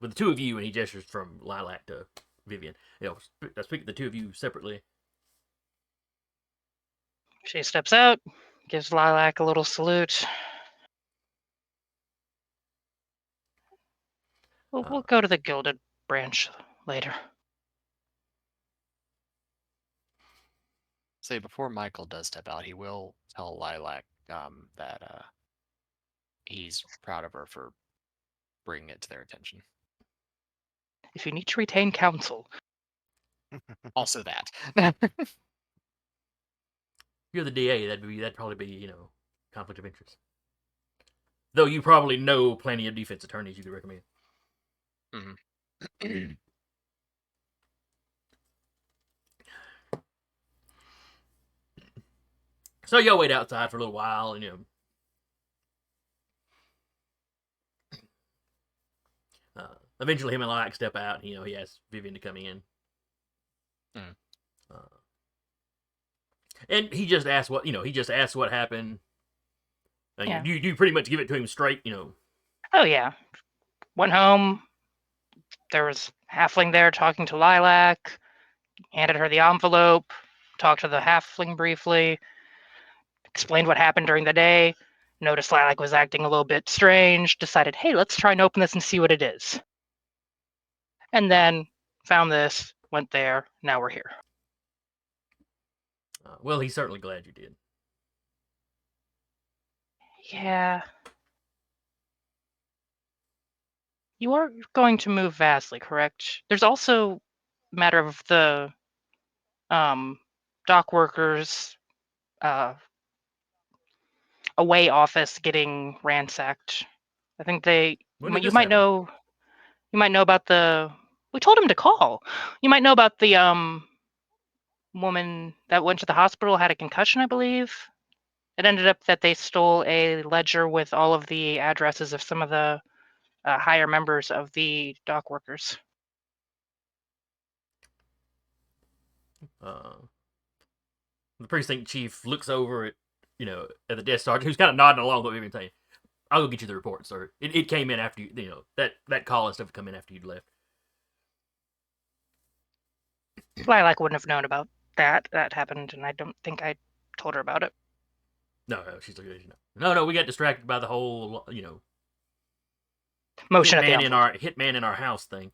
B: with the two of you, and he gestures from Lilac to Viviane. You know, speak to the two of you separately.
F: She steps out, gives Lilac a little salute. We'll go to the Gilded Branch later.
C: Say before Michael does step out, he will tell Lilac that he's proud of her for bringing it to their attention.
F: If you need to retain counsel.
C: Also that.
B: You're the DA. That'd probably be conflict of interest. Though you probably know plenty of defense attorneys you could recommend.
C: Mm-hmm.
B: So y'all wait outside for a little while, and eventually him and Lilac step out. And, he asks Viviane to come in. And he just asks what happened.
F: Yeah.
B: You pretty much give it to him straight,
F: Oh, yeah. Went home. There was halfling there talking to Lilac. Handed her the envelope. Talked to the halfling briefly. Explained what happened during the day. Noticed Lilac was acting a little bit strange. Decided, hey, let's try and open this and see what it is. And then found this, went there, now we're here.
B: Well, he's certainly glad you did.
F: Yeah. You are going to move vastly, correct? There's also a matter of the dock workers away office getting ransacked. I think you might know about the we told him to call. You might know about the woman that went to the hospital, had a concussion, I believe. It ended up that they stole a ledger with all of the addresses of some of the higher members of the dock workers.
B: The precinct chief looks over at the desk sergeant, who's kind of nodding along what we've been saying. I'll go get you the report, sir. It came in after that call and stuff come in after you'd left.
F: Lilac wouldn't have known about that. That happened, and I don't think I told her about it.
B: No, she's like, no. We got distracted by the whole,
F: Motion
B: hitman in our house thing.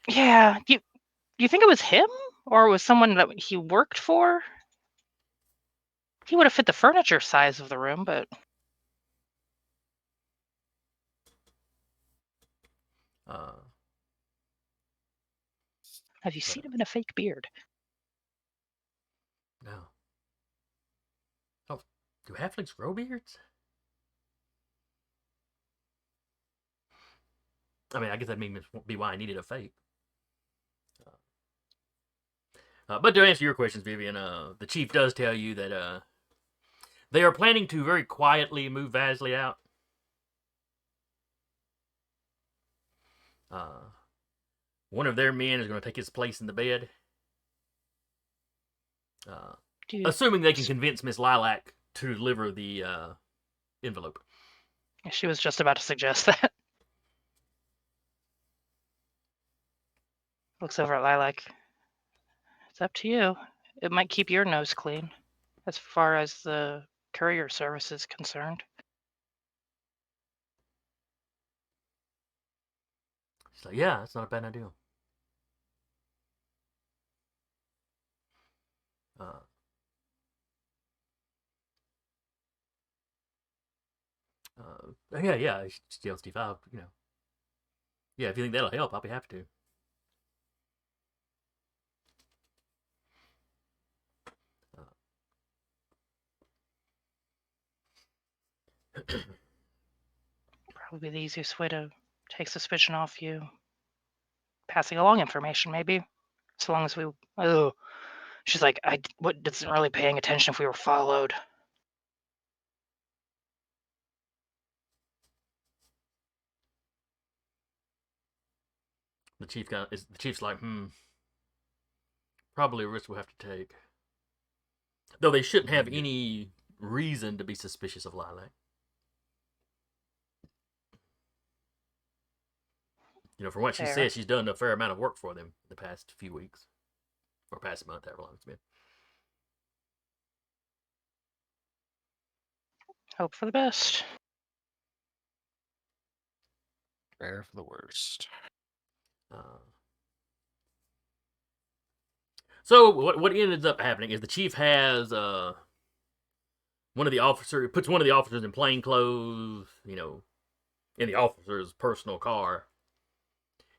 F: Yeah, you think it was him, or it was someone that he worked for? He would have fit the furniture size of the room, but have you seen him in a fake beard?
B: No. Oh, do halflings grow beards? I mean, I guess that may be why I needed a fake. But to answer your questions, Viviane, the chief does tell you that they are planning to very quietly move Vasley out. One of their men is going to take his place in the bed. Assuming they can convince Miss Lilac to deliver the envelope.
F: She was just about to suggest that. Looks over at Lilac. It's up to you. It might keep your nose clean, as far as the courier service is concerned.
B: She's like, yeah, that's not a bad idea. Yeah, GLT5, you know. Yeah, if you think that'll help, I'll be happy to.
F: Probably the easiest way to take suspicion off you. Passing along information, maybe. As long as we. Oh. She's like, I wasn't really paying attention if we were followed.
B: The chief's like, probably a risk we'll have to take. Though they shouldn't have any reason to be suspicious of Lilac. You know, from what she
F: Fair.
B: says, she's done a fair amount of work for them the past few weeks. Or past month, however long it's been.
F: Hope for the best.
C: Prepare for the worst.
B: So what ends up happening is the chief has one of the officers puts one of the officers in plain clothes, you know, in the officer's personal car,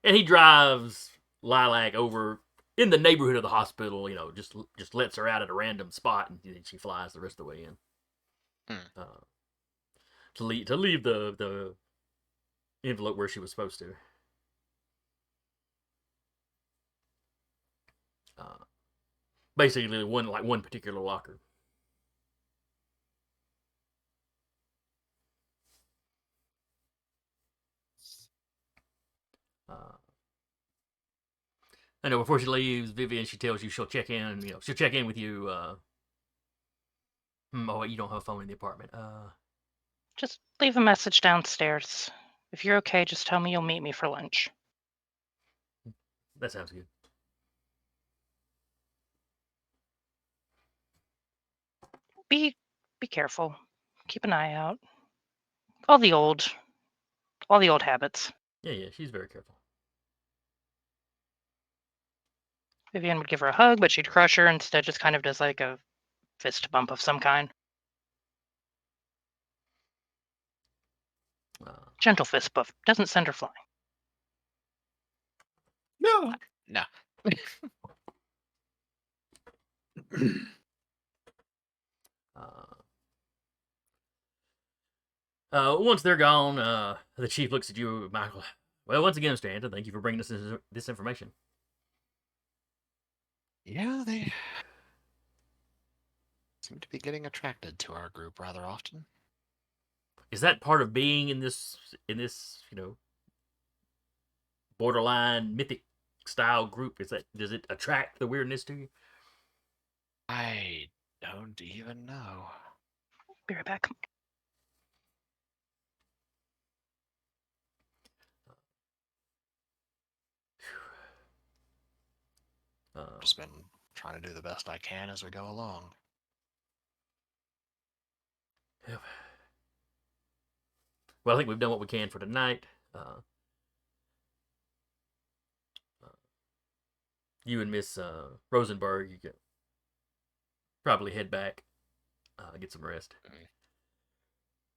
B: and he drives Lilac over in the neighborhood of the hospital. You know, just lets her out at a random spot, and then she flies the rest of the way in. To leave the envelope where she was supposed to. Basically, one particular locker. I know before she leaves, Viviane, she tells you she'll check in. You know, she'll check in with you. Oh wait, you don't have a phone in the apartment.
F: Just leave a message downstairs. If you're okay, just tell me you'll meet me for lunch.
B: That sounds good.
F: Be careful. Keep an eye out. All the old habits.
B: Yeah, she's very careful.
F: Viviane would give her a hug, but she'd crush her instead. Just kind of does like a fist bump of some kind. Gentle fist bump. Doesn't send her flying.
C: No.
B: Once they're gone, the chief looks at you, Michael. Well, once again, Stanton, thank you for bringing us this information.
C: Yeah, they seem to be getting attracted to our group rather often.
B: Is that part of being in this, you know, borderline mythic style group? Does it attract the weirdness to you?
C: I don't even know.
F: Be right back.
C: Just been trying to do the best I can as we go along.
B: Yep. Well, I think we've done what we can for tonight. You and Miss Rosenberg, you can probably head back, get some rest.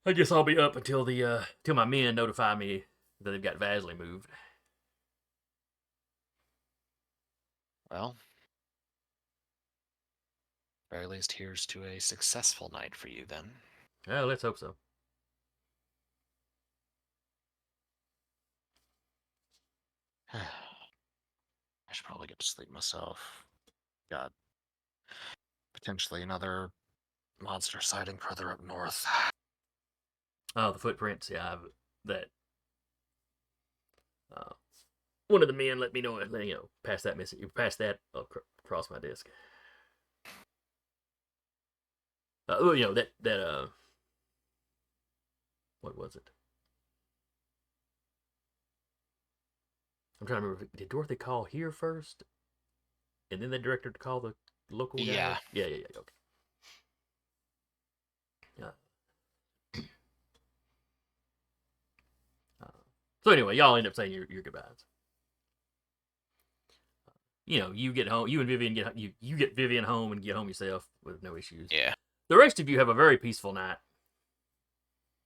B: I guess I'll be up until till my men notify me that they've got Vasley moved.
C: Well, very least here's to a successful night for you then.
B: Well, let's hope so.
C: I should probably get to sleep myself. Got potentially another monster sighting further up north.
B: Oh, the footprints. Yeah, that. One of the men let me know. You know, pass that message. You pass that across my desk. You know that. What was it? I'm trying to remember. Did Dorothy call here first, and then they directed her to call the local guy?
C: Yeah.
B: Yeah. Okay. So anyway, y'all end up saying your goodbyes. You get home. You and Vivian you get Vivian home and get home yourself with no issues.
C: Yeah.
B: The rest of you have a very peaceful night.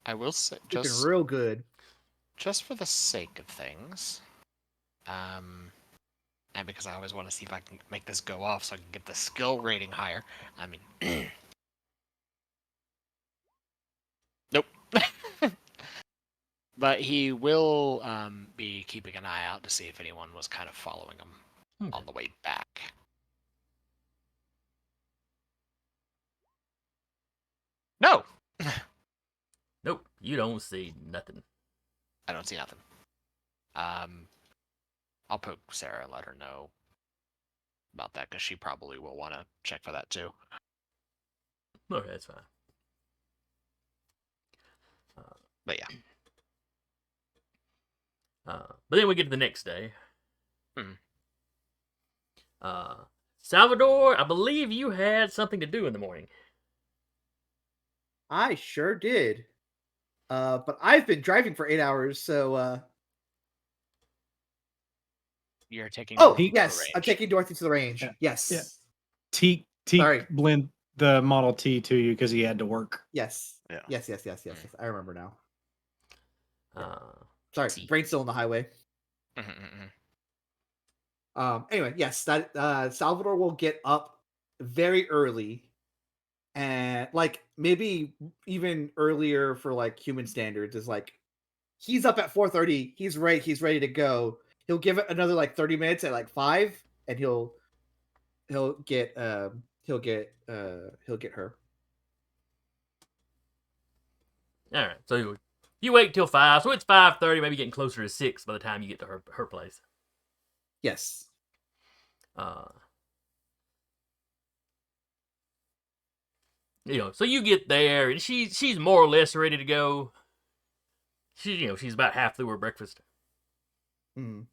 C: I will say,
G: Looking real good.
C: just for the sake of things, and because I always want to see if I can make this go off so I can get the skill rating higher. I mean, nope. But he will be keeping an eye out to see if anyone was kind of following him on the way back. No,
B: Nope, you don't see nothing.
C: I don't see nothing. I'll poke Sarah and let her know about that because she probably will want to check for that too.
B: Okay, that's fine.
C: But yeah.
B: But then we get to the next day.
C: Mhm.
B: Salvador, I believe you had something to do in the morning.
G: I sure did. But I've been driving for 8 hours, so
C: You're taking.
G: oh
C: Dorothy to the
G: yes, I'm
C: range.
G: taking Dorothy to the range.
D: Yeah.
G: Yes.
D: Yeah. Teak
G: Sorry.
D: blend the Model T to you because he had to work.
G: Yes.
E: Yeah.
G: Yes. I remember now. Sorry,
C: T.
G: brain's still on the highway. Anyway, yes, that Salvador will get up very early, and like maybe even earlier for like human standards. Is like he's up at 4:30. He's ready to go. He'll give it another like 30 minutes at like 5, and he'll get her.
B: All right, so you wait till 5, so it's 5:30, maybe getting closer to 6 by the time you get to her place.
G: Yes.
B: So you get there, and she's more or less ready to go. She's about half through her breakfast.
G: Mm.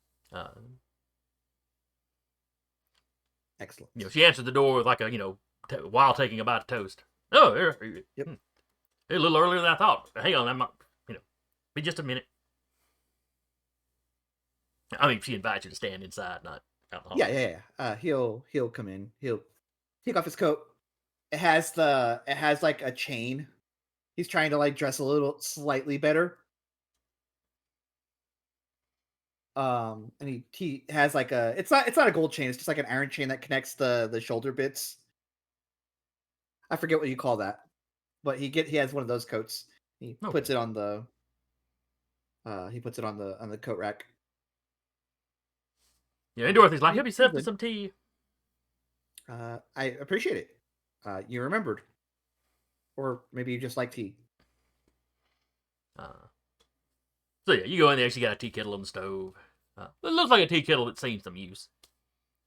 G: Excellent.
B: She answered the door with like a while taking a bite of toast. Oh, here.
G: Yep.
B: A little earlier than I thought. Hang on, I'm not. Be just a minute. I mean, she invites you to stand inside, not out in the hall.
G: Yeah. He'll come in. He'll take off his coat. It has like a chain. He's trying to like dress a little slightly better. And he has like it's not a gold chain. It's just like an iron chain that connects the shoulder bits. I forget what you call that, but he has one of those coats. He puts it on the coat rack.
B: And Dorothy's like, help yourself to some tea.
G: I appreciate it. You remembered, or maybe you just like tea.
B: So yeah, you go in there. She got a tea kettle on the stove. It looks like a tea kettle that's seen some use.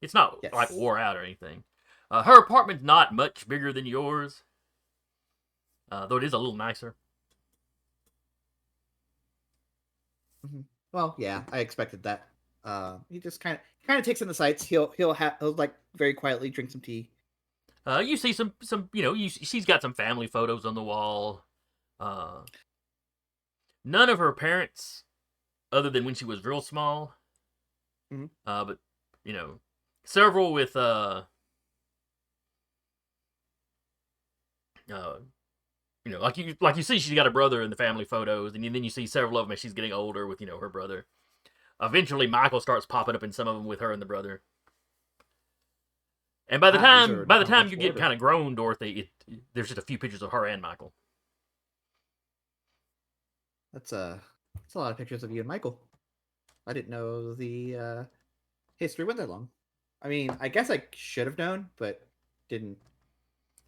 B: It's not like wore out or anything. Her apartment's not much bigger than yours, though it is a little nicer.
G: Mm-hmm. Well, yeah, I expected that. He just kind of takes in the sights. He'll like very quietly drink some tea.
B: You see some she's got some family photos on the wall. None of her parents, other than when she was real small.
G: Mm-hmm.
B: But several with like you see, she's got a brother in the family photos, and then you see several of them as she's getting older with her brother. Eventually, Michael starts popping up in some of them with her and the brother. And by the time you get kind of grown, Dorothy, there's just a few pictures of her and Michael.
G: That's a lot of pictures of you and Michael. I didn't know the history went that long. I mean, I guess I should have known, but didn't.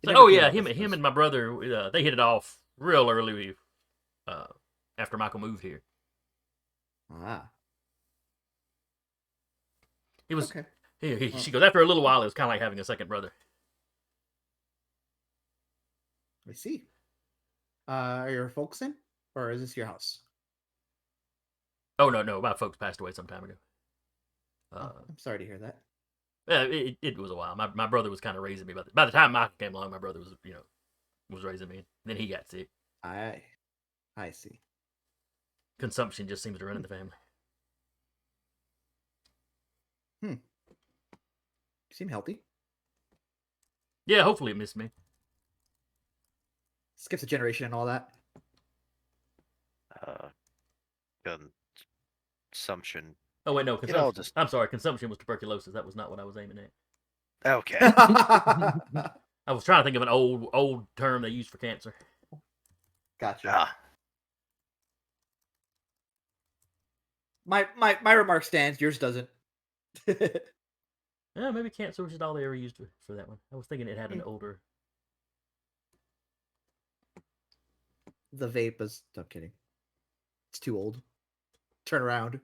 B: Him and my brother, they hit it off real early after Michael moved here.
G: Ah.
B: It was
G: okay.
B: She goes, after a little while, it was kind of like having a second brother.
G: I see. Are your folks in? or is this your house?
B: Oh no, my folks passed away some time ago.
G: Oh, I'm sorry to hear that.
B: It was a while. My brother was kind of raising me, by the time Michael came along, my brother was raising me. Then he got sick.
G: I see.
B: Consumption just seems to run in the family.
G: You seem healthy.
B: Yeah, hopefully it missed me.
G: Skips a generation and all that.
E: Consumption.
B: Oh wait, no,
E: It all
B: consumption.
E: just
B: I'm sorry, consumption was tuberculosis. That was not what I was aiming at.
E: okay.
G: Gotcha.
B: I was trying to think of an old term they use for cancer.
E: Ah,
G: My remark stands. Yours doesn't.
B: Yeah, maybe cancer was just all they ever used for that one. I was thinking it had an older.
G: The vape is. I'm kidding. It's too old. Turn around.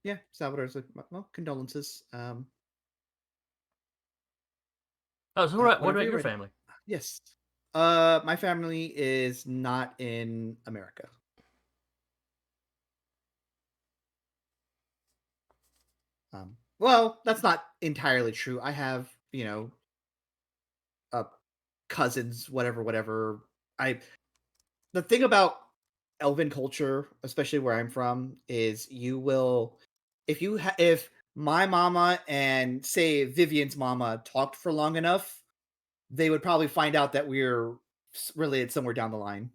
G: Yeah, Salvador's like, well, condolences.
B: Oh, so what
G: Whenever
B: about
G: you're
B: your
G: ready.
B: family?
G: Yes. My family is not in America. Well, that's not entirely true. I have, cousins, whatever. The thing about Elven culture, especially where I'm from, is if my mama and say Vivian's mama talked for long enough, they would probably find out that we're related somewhere down the line.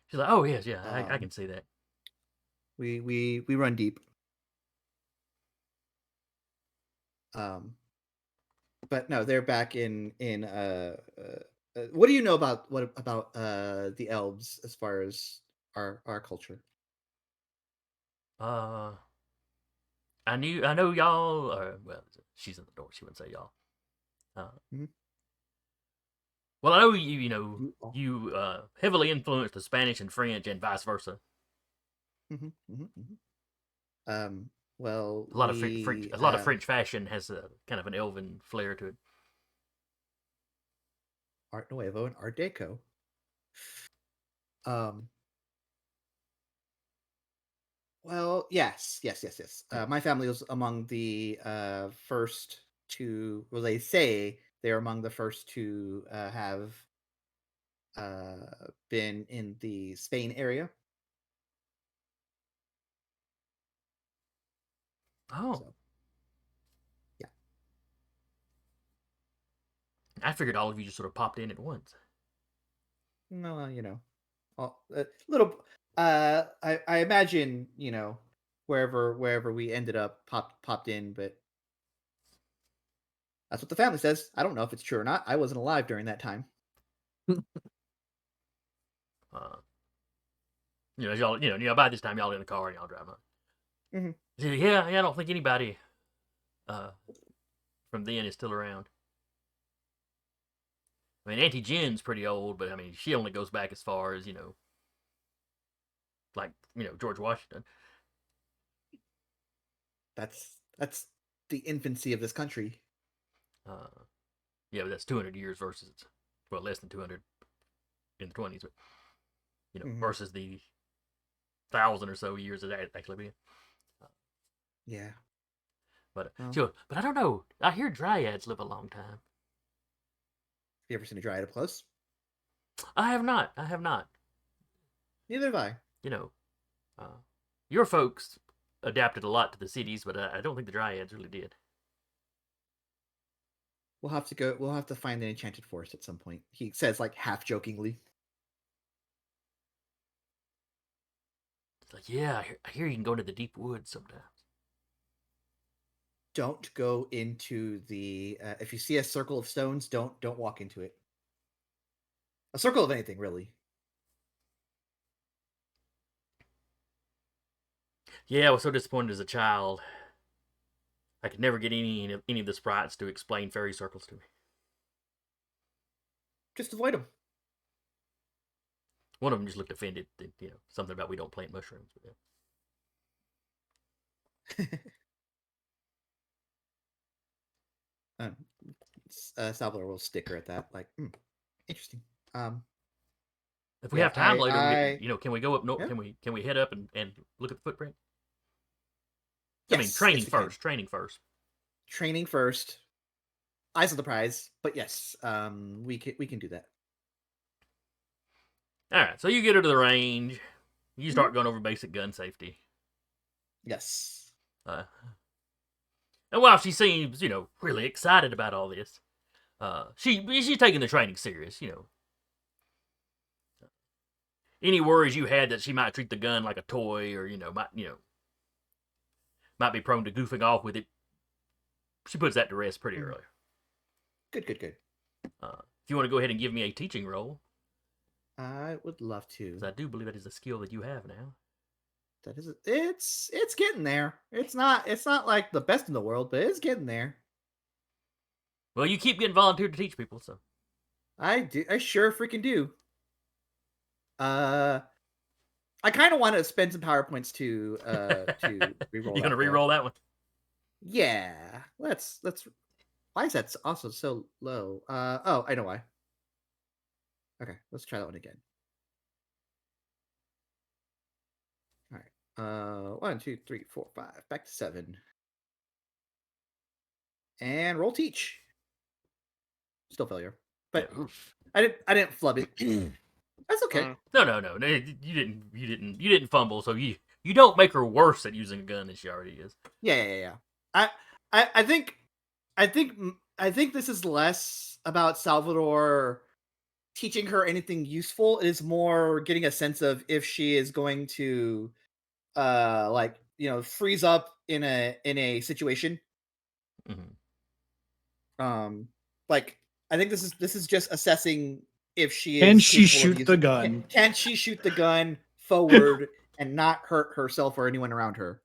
B: She's like, oh yes, yeah, I
G: Um,
B: can see that.
G: we run deep. But no, they're back in what do you know about the elves as far as our culture?
B: I know y'all. Well, she's in the door. She wouldn't say y'all.
G: Mhm.
B: Well, I know you
G: You all.
B: you heavily influenced the Spanish and French and vice versa.
G: Mhm, mhm, mhm. Well,
B: A lot of French,
G: we
B: a lot of French fashion has a kind of an elven flair to it.
G: Art Nouveau and Art Deco. Um, well, yes. My family was among the first to. Well, they say they're among the first to have been in the Spain area.
B: Oh,
G: So yeah,
B: I figured all of you just sort of popped in at once.
G: no, a little. I imagine wherever we ended up popped in, but that's what the family says. I don't know if it's true or not. I wasn't alive during that time.
B: Uh, y'all, by this time y'all in the car and y'all driving on.
G: Mhm.
B: Yeah, I don't think anybody uh, from then is still around. I mean, Auntie Jen's pretty old, but I mean, she only goes back as far as like George Washington.
G: That's the infancy of this country.
B: Uh, yeah, but that's 200 years versus less than 200 in the 20s, but
G: Mhm.
B: versus the 1,000 or so years it actually been.
G: Yeah.
B: But
G: Well,
B: but I don't know. I hear dryads live a long time.
G: you ever seen a dryad up close?
B: I have not. I have not.
G: Neither have I.
B: You know, uh, your folks adapted a lot to the cities, but I don't think the dryads really did.
G: We'll have to go. We'll have to find an enchanted forest at some point. He says, like half jokingly.
B: It's like, yeah, I hear you can go into the deep woods sometimes.
G: Don't go into the. If you see a circle of stones, don't walk into it. A circle of anything, really.
B: Yeah, I was so disappointed as a child. I could never get any of the sprites to explain fairy circles to me.
G: Just avoid them.
B: One of them just looked offended. That, something about we don't plant mushrooms. But,
G: Um, Salvador will sticker at that. Like, interesting.
B: If we
G: Yeah,
B: have time later,
G: I-
B: can we go up north?
G: Yeah.
B: Can we head up and look at the footprint?
G: Yes,
B: I mean, training
G: yes, we can.
B: first. Training first.
G: Training first. Eyes on the prize. But yes, we can do that.
B: All right. So you get her to the range. You start going over basic gun safety.
G: Yes.
B: And while she seems, really excited about all this, she's taking the training serious. Any worries you had that she might treat the gun like a toy, or might be prone to goofing off with it, she puts that to rest pretty early.
G: Good.
B: If you want to go ahead and give me a teaching roll,
G: I would love to.
B: because I do believe that is a skill that you have now.
G: That is, it's getting there. It's not like the best in the world, but it's getting there.
B: Well, you keep getting volunteered to teach people, so
G: I do. I sure freaking do. I kind of want to spend some PowerPoints to re-roll.
B: You gonna re-roll that one?
G: Yeah. Let's. Why is that also so low? Oh, I know why. Okay, let's try that one again. All right. 1, 2, 3, 4, 5. Back to 7. And roll teach. Still failure, but
B: Yeah.
G: I didn't flub it. That's okay.
B: No. You didn't fumble, so you don't make her worse at using a gun than she already is.
G: Yeah. I think this is less about Salvador teaching her anything useful. It is more getting a sense of if she is going to freeze up in a situation.
B: Mm-hmm.
G: Like, I think this is just assessing if she is.
D: Can she
G: capable of
D: shoot
G: using-
D: the gun?
G: Can she shoot the gun forward and not hurt herself or anyone around her?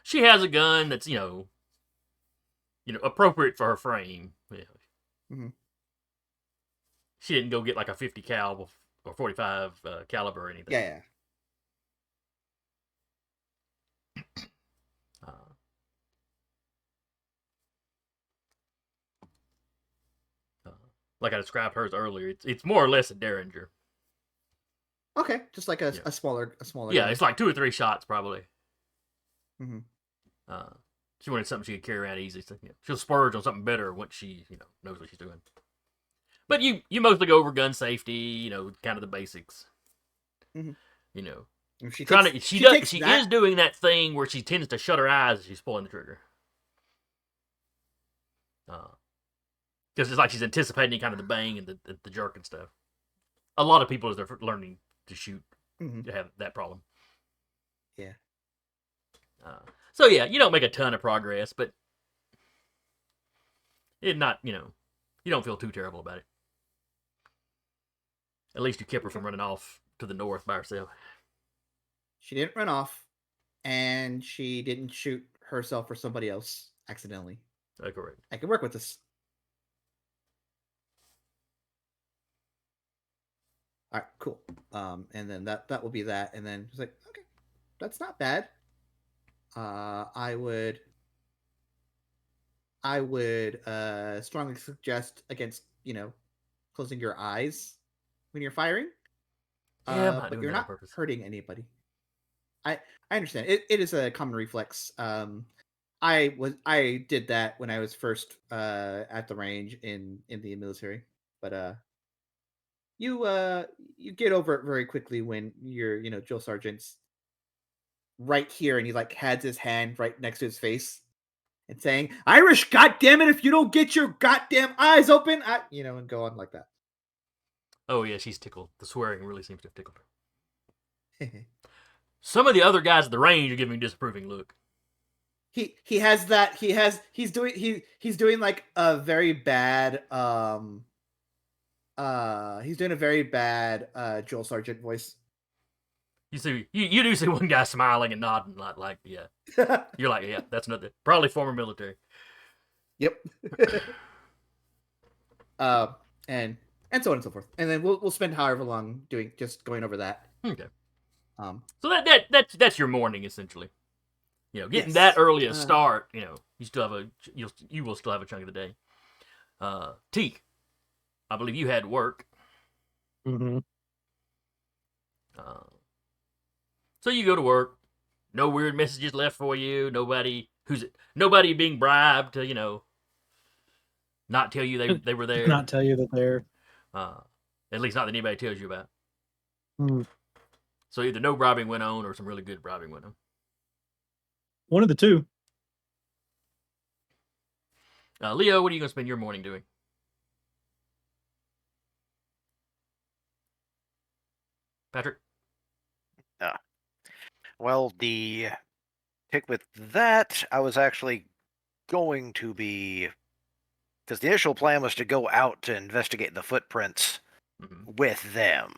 B: She has a gun that's appropriate for her frame. Yeah.
G: Mm-hmm.
B: She didn't go get like a 50 cal or 45 caliber or anything.
G: Yeah.
B: Like I described hers earlier, it's more or less a Derringer.
G: Okay, just like a smaller.
B: Yeah,
G: gun.
B: it's like 2 or 3 shots probably.
G: Mm-hmm.
B: She wanted something she could carry around easy. So, she'll splurge on something better once she knows what she's doing. But you mostly go over gun safety, kind of the basics.
G: Mm-hmm. If she
B: is doing that thing where she tends to shut her eyes as she's pulling the trigger. Because it's like she's anticipating kind of the bang and the jerk and stuff. A lot of people, as they're learning to shoot, have that problem.
G: Yeah.
B: So yeah, you don't make a ton of progress, but you don't feel too terrible about it. At least you kept her from running off to the north by herself.
G: She didn't run off, and she didn't shoot herself or somebody else accidentally.
B: Correct.
G: I can work with this. All right, cool. And then that will be that. And then it's like, okay, that's not bad. I would strongly suggest against closing your eyes when you're firing.
B: Yeah,
G: but you're not hurting anybody. I understand. It is a common reflex. I did that when I was first at the range in the military, but you get over it very quickly when you're drill sergeant's right here and he like has his hand right next to his face and saying, "Irish, goddamn it! If you don't get your goddamn eyes open," and go on like that.
B: Oh yeah, she's tickled. The swearing really seems to have tickled her. Some of the other guys at the range are giving a disapproving look.
G: He has that. He's doing like a very bad he's doing a very bad drill sergeant voice.
B: You do see one guy smiling and nodding like yeah. You're like, yeah, that's another probably former military.
G: Yep. And so on and so forth. And then we'll spend however long going over that.
B: Okay.
G: So
B: that's your morning essentially. Getting
G: Yes.
B: that early a start, you still have you will still have a chunk of the day. Teak, I believe you had work.
D: Mm-hmm.
B: So you go to work. No weird messages left for you. Nobody being bribed to not tell you they were there.
D: Not tell you that they're.
B: At least not that anybody tells you about.
D: Mm.
B: So either no bribing went on or some really good bribing went on.
D: One of the two.
B: Leo, what are you going to spend your morning doing? Patrick?
E: Well, the pick with that, I was actually going to be, because the initial plan was to go out to investigate the footprints with them.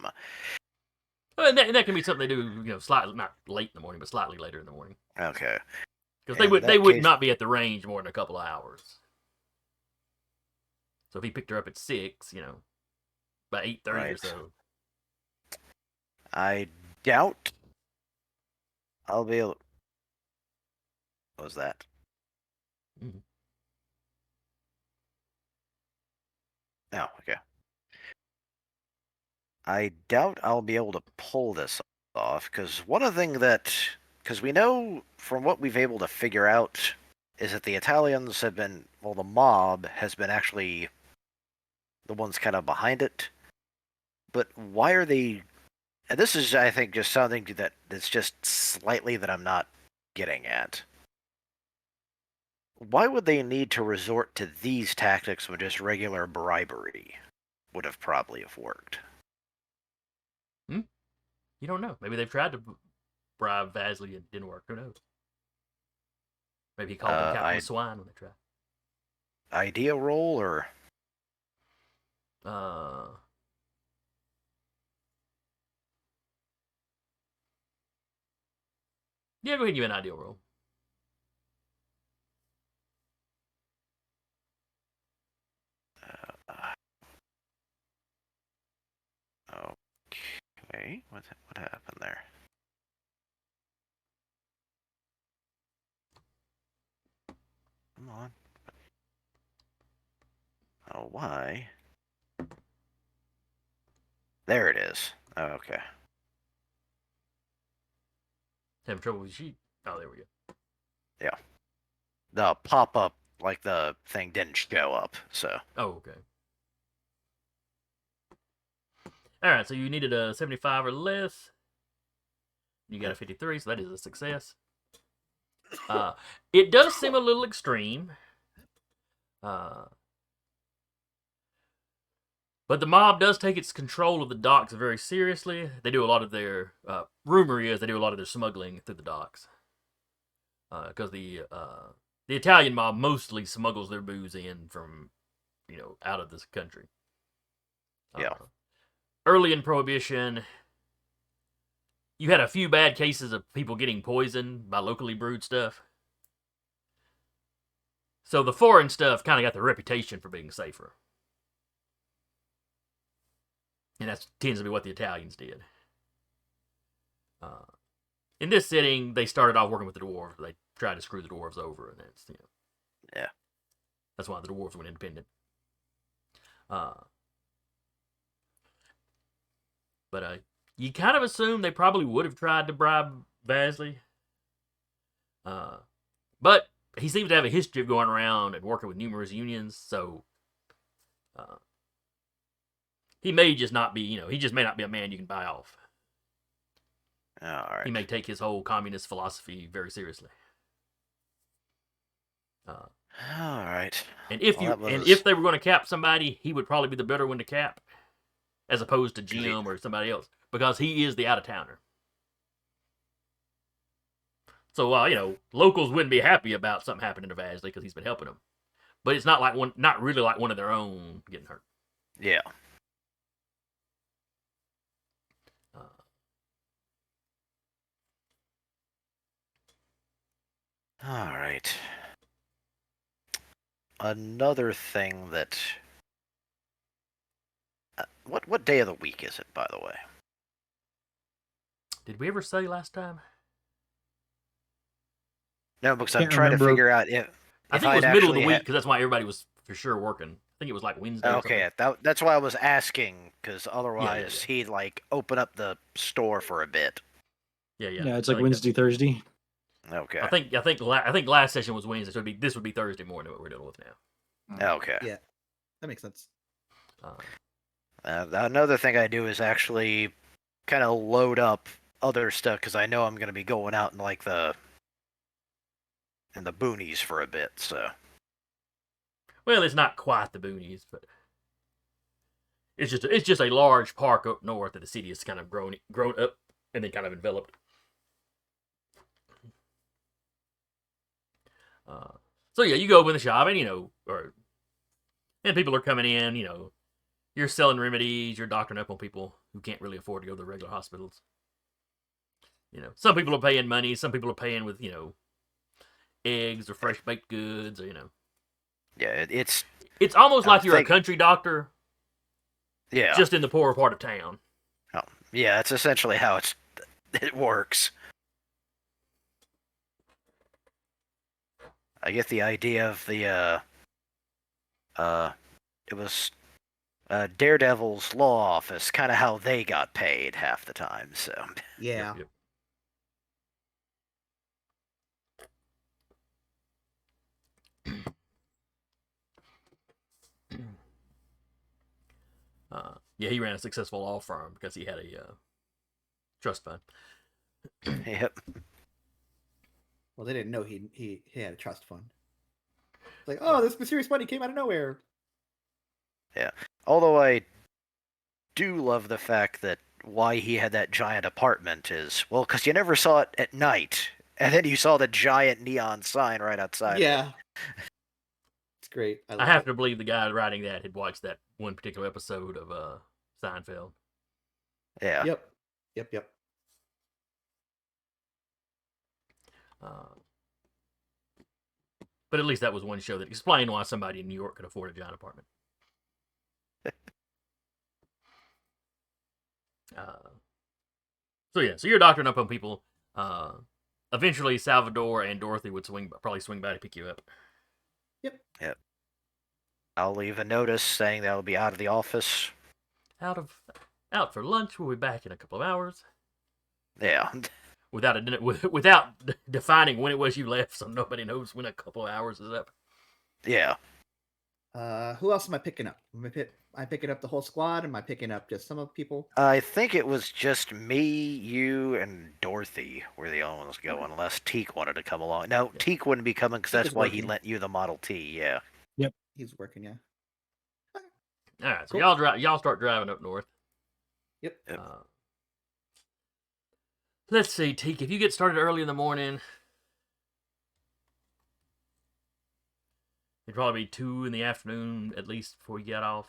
B: And that can be something they do, slightly, not late in the morning, but slightly later in the morning.
E: Okay.
B: Because
E: In
B: they
E: that
B: would
E: case-
B: not be at the range more than a couple of hours. So if he picked her up at 6, by 8:30 or
E: Right.
B: so.
E: I doubt I'll be able. What was that?
B: Mhm.
E: Oh, okay. I doubt I'll be able to pull this off, because one of the things because we know from what we've able to figure out is that the Italians have been, well, the mob has been actually the ones kind of behind it. But why are they? And this is, I think, just something that's just slightly that I'm not getting at. Why would they need to resort to these tactics when just regular bribery would have probably have worked?
B: You don't know. Maybe they've tried to bribe Vasley and it didn't work. Who knows? Maybe he called them Captain Swine when they tried.
E: Idea roll or?
B: Yeah, go ahead and give me an ideal roll.
E: Okay, what happened there? Come on. Oh, why? There it is. Oh, okay.
B: Having trouble with the sheet? Oh, there we go.
E: Yeah. The pop-up, like the thing didn't show up, so.
B: Oh, okay. Alright, so you needed a 75 or less. You got a 53, so that is a success. It does seem a little extreme. But the mob does take its control of the docks very seriously. They do a lot of their rumor is they do a lot of their smuggling through the docks. Because the Italian mob mostly smuggles their booze in from out of this country.
E: Yeah.
B: Early in Prohibition, you had a few bad cases of people getting poisoned by locally brewed stuff. So the foreign stuff kind of got the reputation for being safer. And that tends to be what the Italians did. In this setting, they started off working with the dwarves. They tried to screw the dwarves over, and that's
E: Yeah.
B: That's why the dwarves went independent. But you kind of assume they probably would have tried to bribe Vasley. But he seems to have a history of going around and working with numerous unions, so he may just not be, he just may not be a man you can buy off.
E: All right.
B: He may take his whole communist philosophy very seriously.
E: All right.
B: And if they were going to cap somebody, he would probably be the better one to cap, as opposed to Jim or somebody else, because he is the out of towner. So locals wouldn't be happy about something happening to Vasley because he's been helping them, but it's not really like one of their own getting hurt.
E: Yeah. All right. Another thing that. What day of the week is it, by the way?
B: Did we ever say last time?
E: No, because
D: Can't
E: I'm trying to
D: remember.
E: figure out if
B: I think it was middle of the week because that's why everybody was for sure working. I think it was like Wednesday. Or
E: Okay,
B: something.
E: that's why I was asking, because otherwise he'd like open up the store for a bit.
B: Yeah.
D: Yeah, it's
B: I
D: like
B: think
D: Wednesday, Thursday.
E: Okay.
B: I think last session was Wednesday, so this would be Thursday morning. What we're dealing with now.
E: Okay.
G: Yeah, that makes sense.
E: Another thing I do is actually kind of load up other stuff because I know I'm going to be going out in like the boonies for a bit. So.
B: Well, it's not quite the boonies, but it's just a large park up north that the city has kind of grown up and then kind of enveloped. So yeah, you go in the shop and and people are coming in. You're selling remedies. You're doctoring up on people who can't really afford to go to the regular hospitals. Some people are paying money. Some people are paying with eggs or fresh baked goods or.
E: Yeah, it's
B: almost like you're a country doctor.
E: Yeah.
B: Just in the poorer part of town.
E: Oh, yeah, that's essentially how it works. I get the idea of the it was Daredevil's law office, kind of how they got paid half the time. So.
G: Yeah.
B: Yep. Yeah, he ran a successful law firm because he had a trust fund.
E: Yep.
G: Well, they didn't know he had a trust fund. It's like, oh, this mysterious money came out of nowhere.
E: Yeah. Although I do love the fact that why he had that giant apartment is, well, because you never saw it at night. And then you saw the giant neon sign right outside.
G: Yeah. It's great.
B: I have to believe the guy writing that had watched that one particular episode of Seinfeld.
E: Yeah.
G: Yep.
B: But at least that was one show that explained why somebody in New York could afford a giant apartment. So you're doctoring up on people. Eventually, Salvador and Dorothy would probably swing by to pick you up.
G: Yep.
E: I'll leave a notice saying that I'll be out of the office.
B: Out for lunch. We'll be back in a couple of hours.
E: Yeah.
B: Without defining when it was you left, so nobody knows when a couple of hours is up.
E: Yeah.
G: Who else am I picking up? Am I picking up the whole squad? Am I picking up just some of people?
E: I think it was just me, you, and Dorothy were the only ones going, unless Teak wanted to come along. No, Teak wouldn't be coming because that's why he lent you the Model T. Yeah.
D: Yep.
G: He's working. Yeah.
B: All right, so
G: Cool.
B: y'all start driving up north.
G: Yep.
B: Let's see, Teak. If you get started early in the morning, it'd probably be 2 in the afternoon at least before you get off.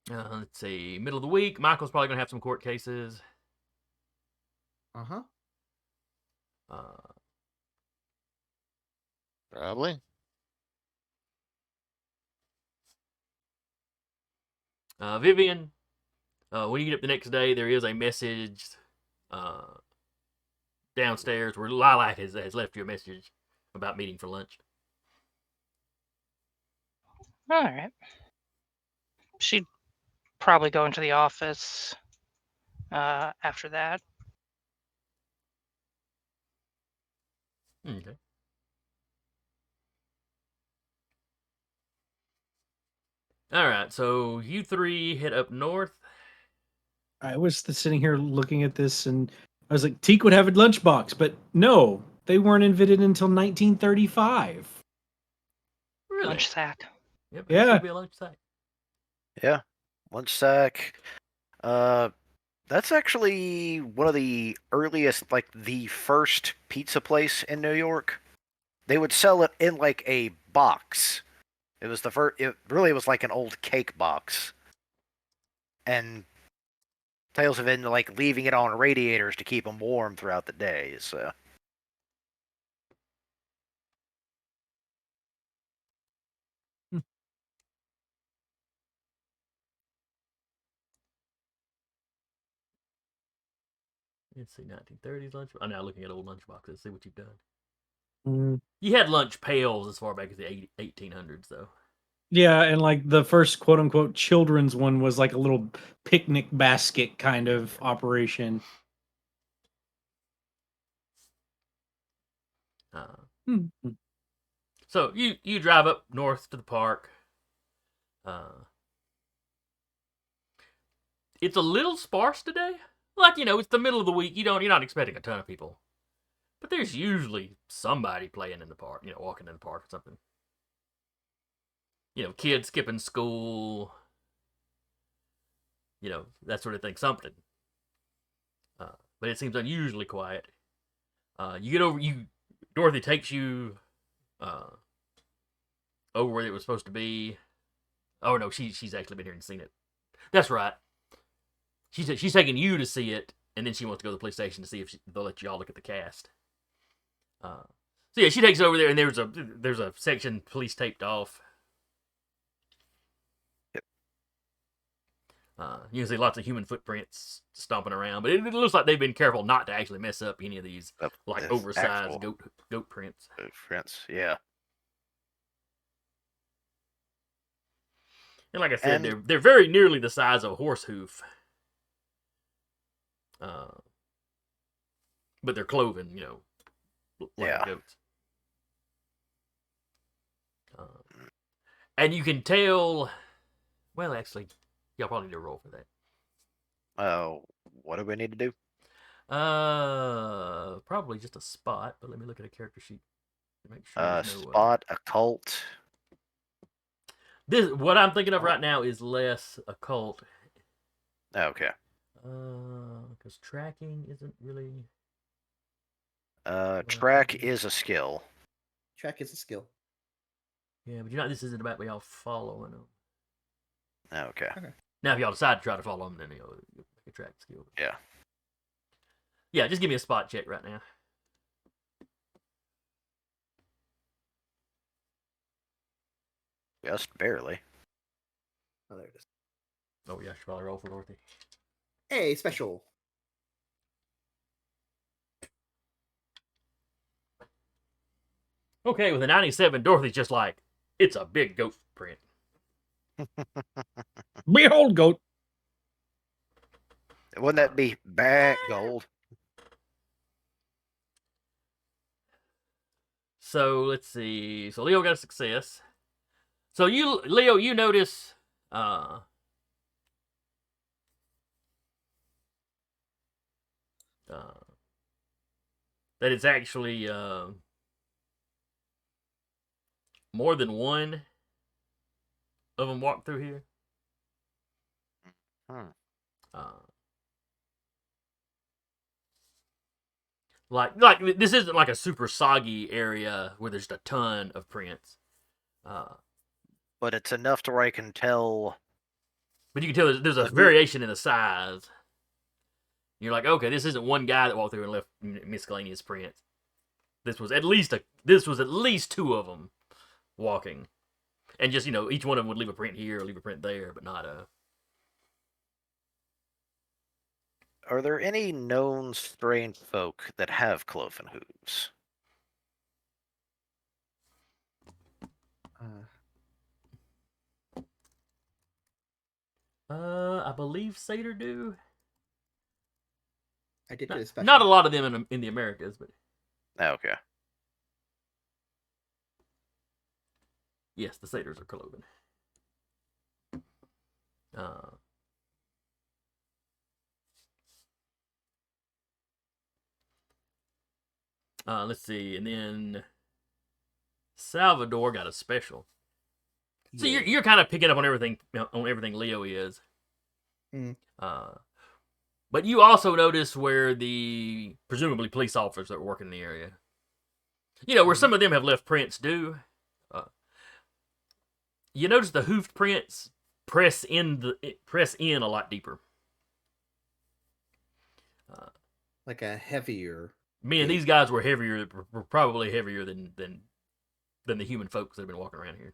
B: Let's see, middle of the week, Michael's probably gonna have some court cases.
C: Probably.
B: Viviane, when you get up the next day, there is a message downstairs where Lilac has left you a message about meeting for lunch.
F: All right. She'd probably go into the office after that.
B: Okay. All right, so you three head up north.
D: I was sitting here looking at this, and I was like, Teak would have a lunchbox, but no, they weren't invented until 1935.
B: Really?
F: Lunch sack.
B: Yep,
D: Yeah.
B: It should be a lunch sack.
E: Yeah. Lunch sack. That's actually one of the earliest, like the first pizza place in New York. They would sell it in like a box. It was the first. It really was like an old cake box. And tales of it like leaving it on radiators to keep them warm throughout the day. So.
B: Let's see, 1930s lunch. I'm now looking at old lunchboxes. See what you've done.
D: Mm,
B: You had lunch pails as far back as the 1800s, though.
D: yeah, and like the first quote unquote children's one was like a little picnic basket kind of operation. Hmm.
B: So you drive up north to the park. It's a little sparse today. Like, it's the middle of the week. You're not expecting a ton of people. But there's usually somebody playing in the park, walking in the park or something. Kids skipping school, that sort of thing, something. But it seems unusually quiet. Dorothy takes you over where it was supposed to be. Oh no, she's actually been here and seen it. That's right. She's taking you to see it, and then she wants to go to the police station to see if they'll let y'all look at the cast. So yeah, she takes it over there, and there's a section police taped off.
E: Yep.
B: You can see lots of human footprints stomping around, but it looks like they've been careful not to actually mess up any of these like oversized goat prints.
E: Prints, yeah.
B: And like I said, they're very nearly the size of a horse hoof. But they're cloven, like goats. And you can tell. Well, actually, y'all probably need to roll for that.
E: What do we need to do?
B: Probably just a spot. But let me look at a character sheet to make sure.
E: Spot, occult.
B: What I'm thinking of right now is less occult.
E: Okay.
B: Because tracking isn't really.
E: Track is a skill.
G: Track is a skill.
B: Yeah, but this isn't about y'all following them.
E: Okay.
B: Now, if y'all decide to try to follow them, then make a track skill.
E: Yeah.
B: Yeah, just give me a spot check right now.
E: Just barely.
G: Oh, there it is.
B: Oh yeah, I should probably roll for Dorothy.
G: Hey, special.
B: Okay, with a 97, Dorothy's just like, it's a big goat print.
D: Behold, goat.
E: Wouldn't that be bad gold?
B: So let's see. So Leo got a success. So Leo, you notice that it's actually more than one of them walk through here. Like this isn't like a super soggy area where there's a ton of prints.
E: But it's enough to where I can tell.
B: But you can tell there's a variation in the size. You're like, okay, this isn't one guy that walked through and left miscellaneous prints. This was at least two of them walking, and just each one of them would leave a print here or leave a print there, but not a.
E: Are there any known strange folk that have cloven hooves?
B: I believe Satyr do.
G: I did do a special.
B: Not a lot of them in the Americas, but.
E: Okay.
B: Yes, the Satyrs are cloven. Let's see, and then Salvador got a special. So you're kind of picking up on everything Leo is.
G: Mm.
B: But you also notice where the presumably police officers that were working in the area. Where some of them have left prints do. You notice the hoofed prints press in a lot deeper.
G: Like a heavier.
B: Man, these guys were heavier. Were probably heavier than the human folks that have been walking around here.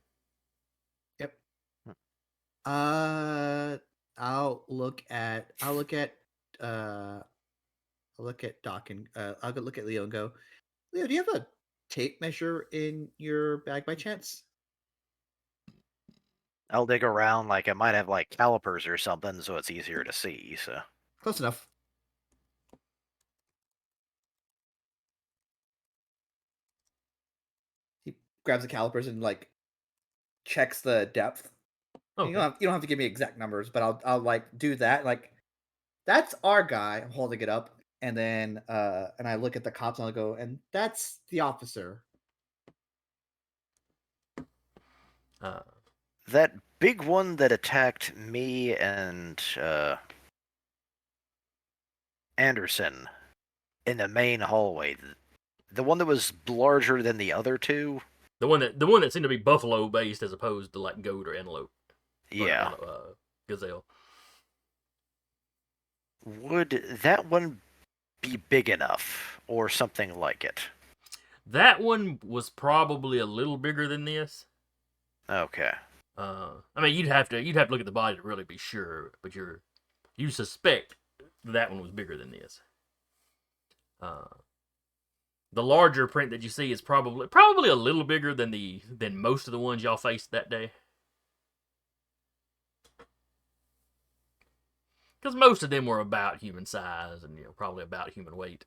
G: Yep. I'll look at look at Doc and I'll go look at Leo and go, Leo, do you have a tape measure in your bag by chance?
E: I'll dig around, like it might have like calipers or something, so it's easier to see. So
G: Close enough. He grabs the calipers and like checks the depth.
B: Okay.
G: You don't have to give me exact numbers, but I'll like do that. Like that's our guy. I'm holding it up, and then and I look at the cops and I go, and that's the officer.
B: Uh,
E: that big one that attacked me and Anderson in the main hallway, the one that was larger than the other two.
B: the one that seemed to be buffalo based as opposed to like goat or antelope. Or not
E: Yeah.
B: antelope, gazelle.
E: Would that one be big enough, or something like it?
B: That one was probably a little bigger than this.
E: Okay.
B: I mean, you'd have to look at the body to really be sure, but you suspect that one was bigger than this. The larger print that you see is probably a little bigger than most of the ones y'all faced that day. Because most of them were about human size and probably about human weight.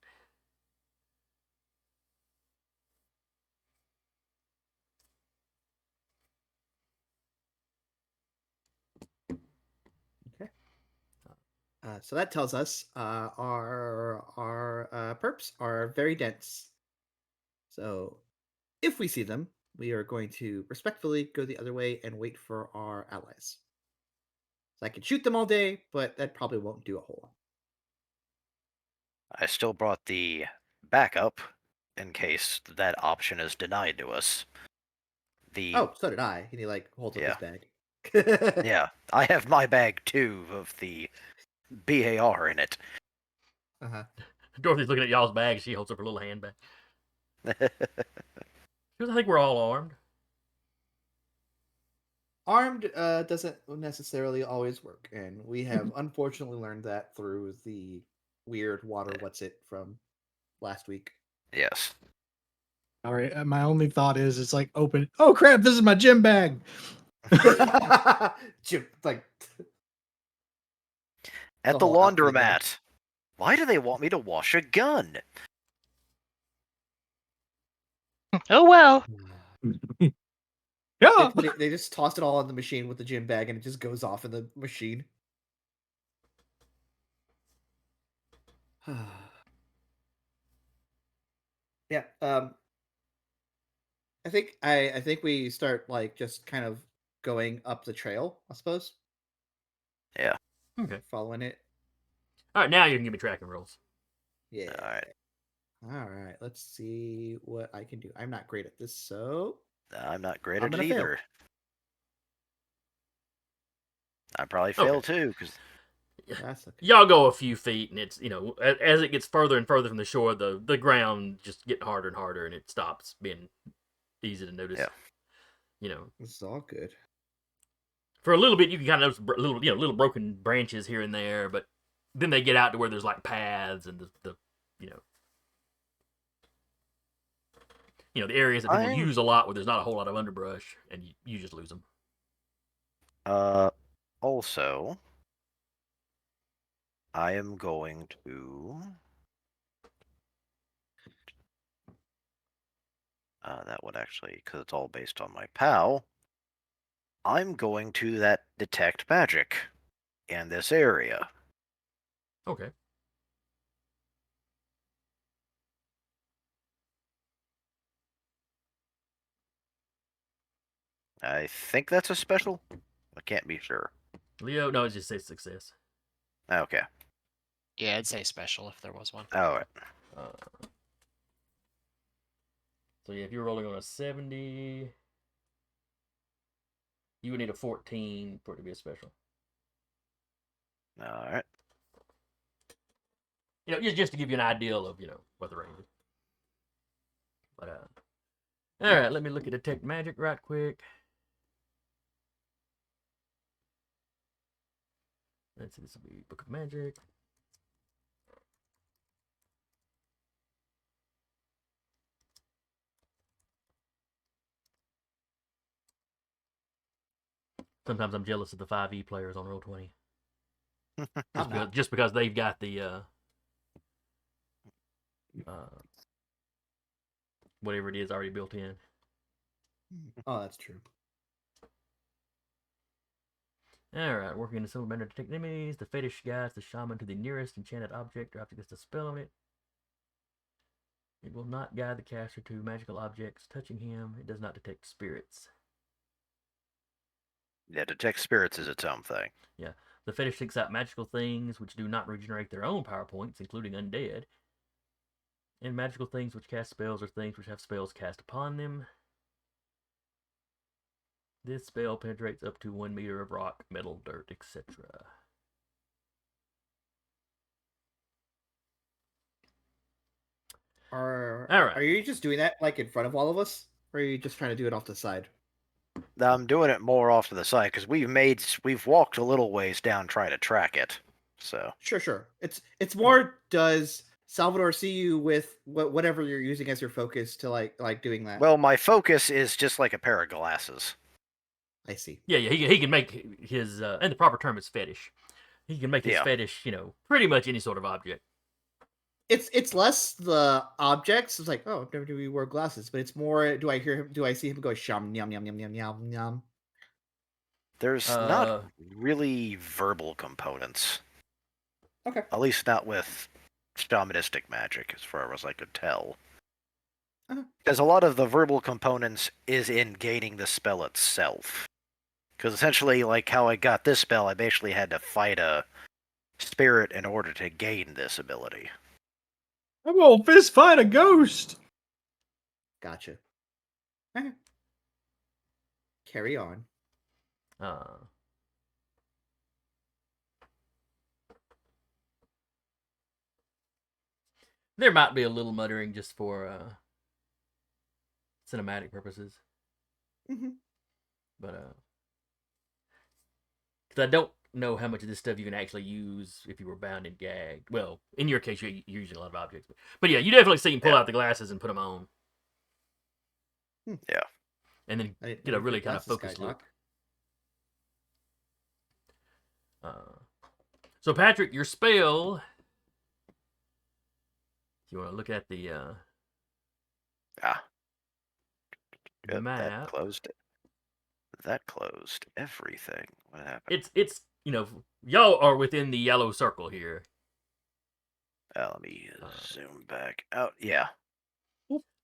G: Okay. So that tells us our perps are very dense. So if we see them, we are going to respectfully go the other way and wait for our allies. So I can shoot them all day, but that probably won't do a whole lot.
E: I still brought the backup in case that option is denied to us.
G: Oh, so did I. And he like holds up his
E: Yeah.
G: bag.
E: Yeah, I have my bag too of the BAR in it.
G: Uh-huh.
B: Dorothy's looking at y'all's bag. She holds up her little handbag. Because I think we're all armed.
G: Armed doesn't necessarily always work, and we have unfortunately learned that through the weird water what's it from last week.
E: Yes.
D: All right. My only thought is it's like open. Oh crap! This is my gym bag.
G: Like
E: At the
G: whole outfit bag.
E: laundromat. Why do they want me to wash a gun?
F: Oh well.
D: Yeah.
G: They just tossed it all in the machine with the gym bag, and it just goes off in the machine. Yeah. I think we start like just kind of going up the trail, I suppose.
E: Yeah.
B: Okay.
G: Following it.
B: All right, now you can give me tracking rolls.
G: Yeah.
E: Alright.
G: All right. Let's see what I can do. I'm not great at this, so
E: I'm not great
G: I'm
E: at it
G: gonna fail.
E: either. I probably
B: Okay.
E: fail too, because
G: That's okay.
B: Y'all go a few feet, and it's as it gets further and further from the shore, the ground just getting harder and harder, and it stops being easy to notice.
E: Yeah.
G: This is all good.
B: For a little bit, you can kind of notice little broken branches here and there, but then they get out to where there's like paths and the the areas that people
E: I'm-
B: use a lot where there's not a whole lot of underbrush, and you just lose them.
E: Also, I am going to. That would actually, because it's all based on my POW. I'm going to that detect magic in this area.
B: Okay.
E: I think that's a special. I can't be sure.
B: Leo, no, it just says success.
E: Okay.
C: Yeah, I'd say special if there was one.
E: All right.
B: So yeah, if you're rolling on a 70, you would need a 14 for it to be a special.
E: All right.
B: Just to give you an idea of what the range is. But all right, let me look at detect magic right quick. Let's see, this will be Book of Magic. Sometimes I'm jealous of the 5e players on Roll20.
G: I'm not.
B: Just because they've got the whatever it is already built in.
G: Oh, that's true.
B: Alright, working in a similar manner to detect enemies. The fetish guides the shaman to the nearest enchanted object or object that's a spell on it. It will not guide the caster to magical objects touching him. It does not detect spirits.
E: Yeah, detect spirits is its own thing.
B: Yeah. The fetish seeks out magical things which do not regenerate their own power points, including undead. And magical things which cast spells or things which have spells cast upon them. This spell penetrates up to 1 meter of rock, metal, dirt, etc. Alright.
G: Are you just doing that like in front of all of us, or are you just trying to do it off the side?
E: I'm doing it more off to the side because we've walked a little ways down trying to track it. So
G: Sure. It's more. Does Salvador see you with whatever you're using as your focus to like doing that?
E: well, my focus is just like a pair of glasses.
G: I see.
B: Yeah, he can make his, and the proper term is fetish. He can make his
E: Yeah.
B: fetish, pretty much any sort of object.
G: It's less the objects. It's like, oh, WWE wore glasses, but it's more. Do I hear him? Do I see him go shum yum yum yum yum yum yum?
E: There's not really verbal components.
G: Okay.
E: At least not with shamanistic magic, as far as I could tell.
G: Uh-huh.
E: Because a lot of the verbal components is in gaining the spell itself. Because essentially, like how I got this spell, I basically had to fight a spirit in order to gain this ability.
D: I'm gonna fist fight a ghost.
G: Gotcha. Okay. Carry on.
B: There might be a little muttering just for cinematic purposes.
G: Mm-hmm.
B: But because I don't know how much of this stuff you can actually use if you were bound and gagged. Well, in your case, you're using a lot of objects. But yeah, you definitely see him pull out the glasses and put them on.
E: Yeah.
B: And then get a really kind of focused look. So Patrick, your spell. If you want to look at the map,
E: that closed everything. What happened?
B: It's y'all are within the yellow circle here.
E: Let me zoom back out. Yeah.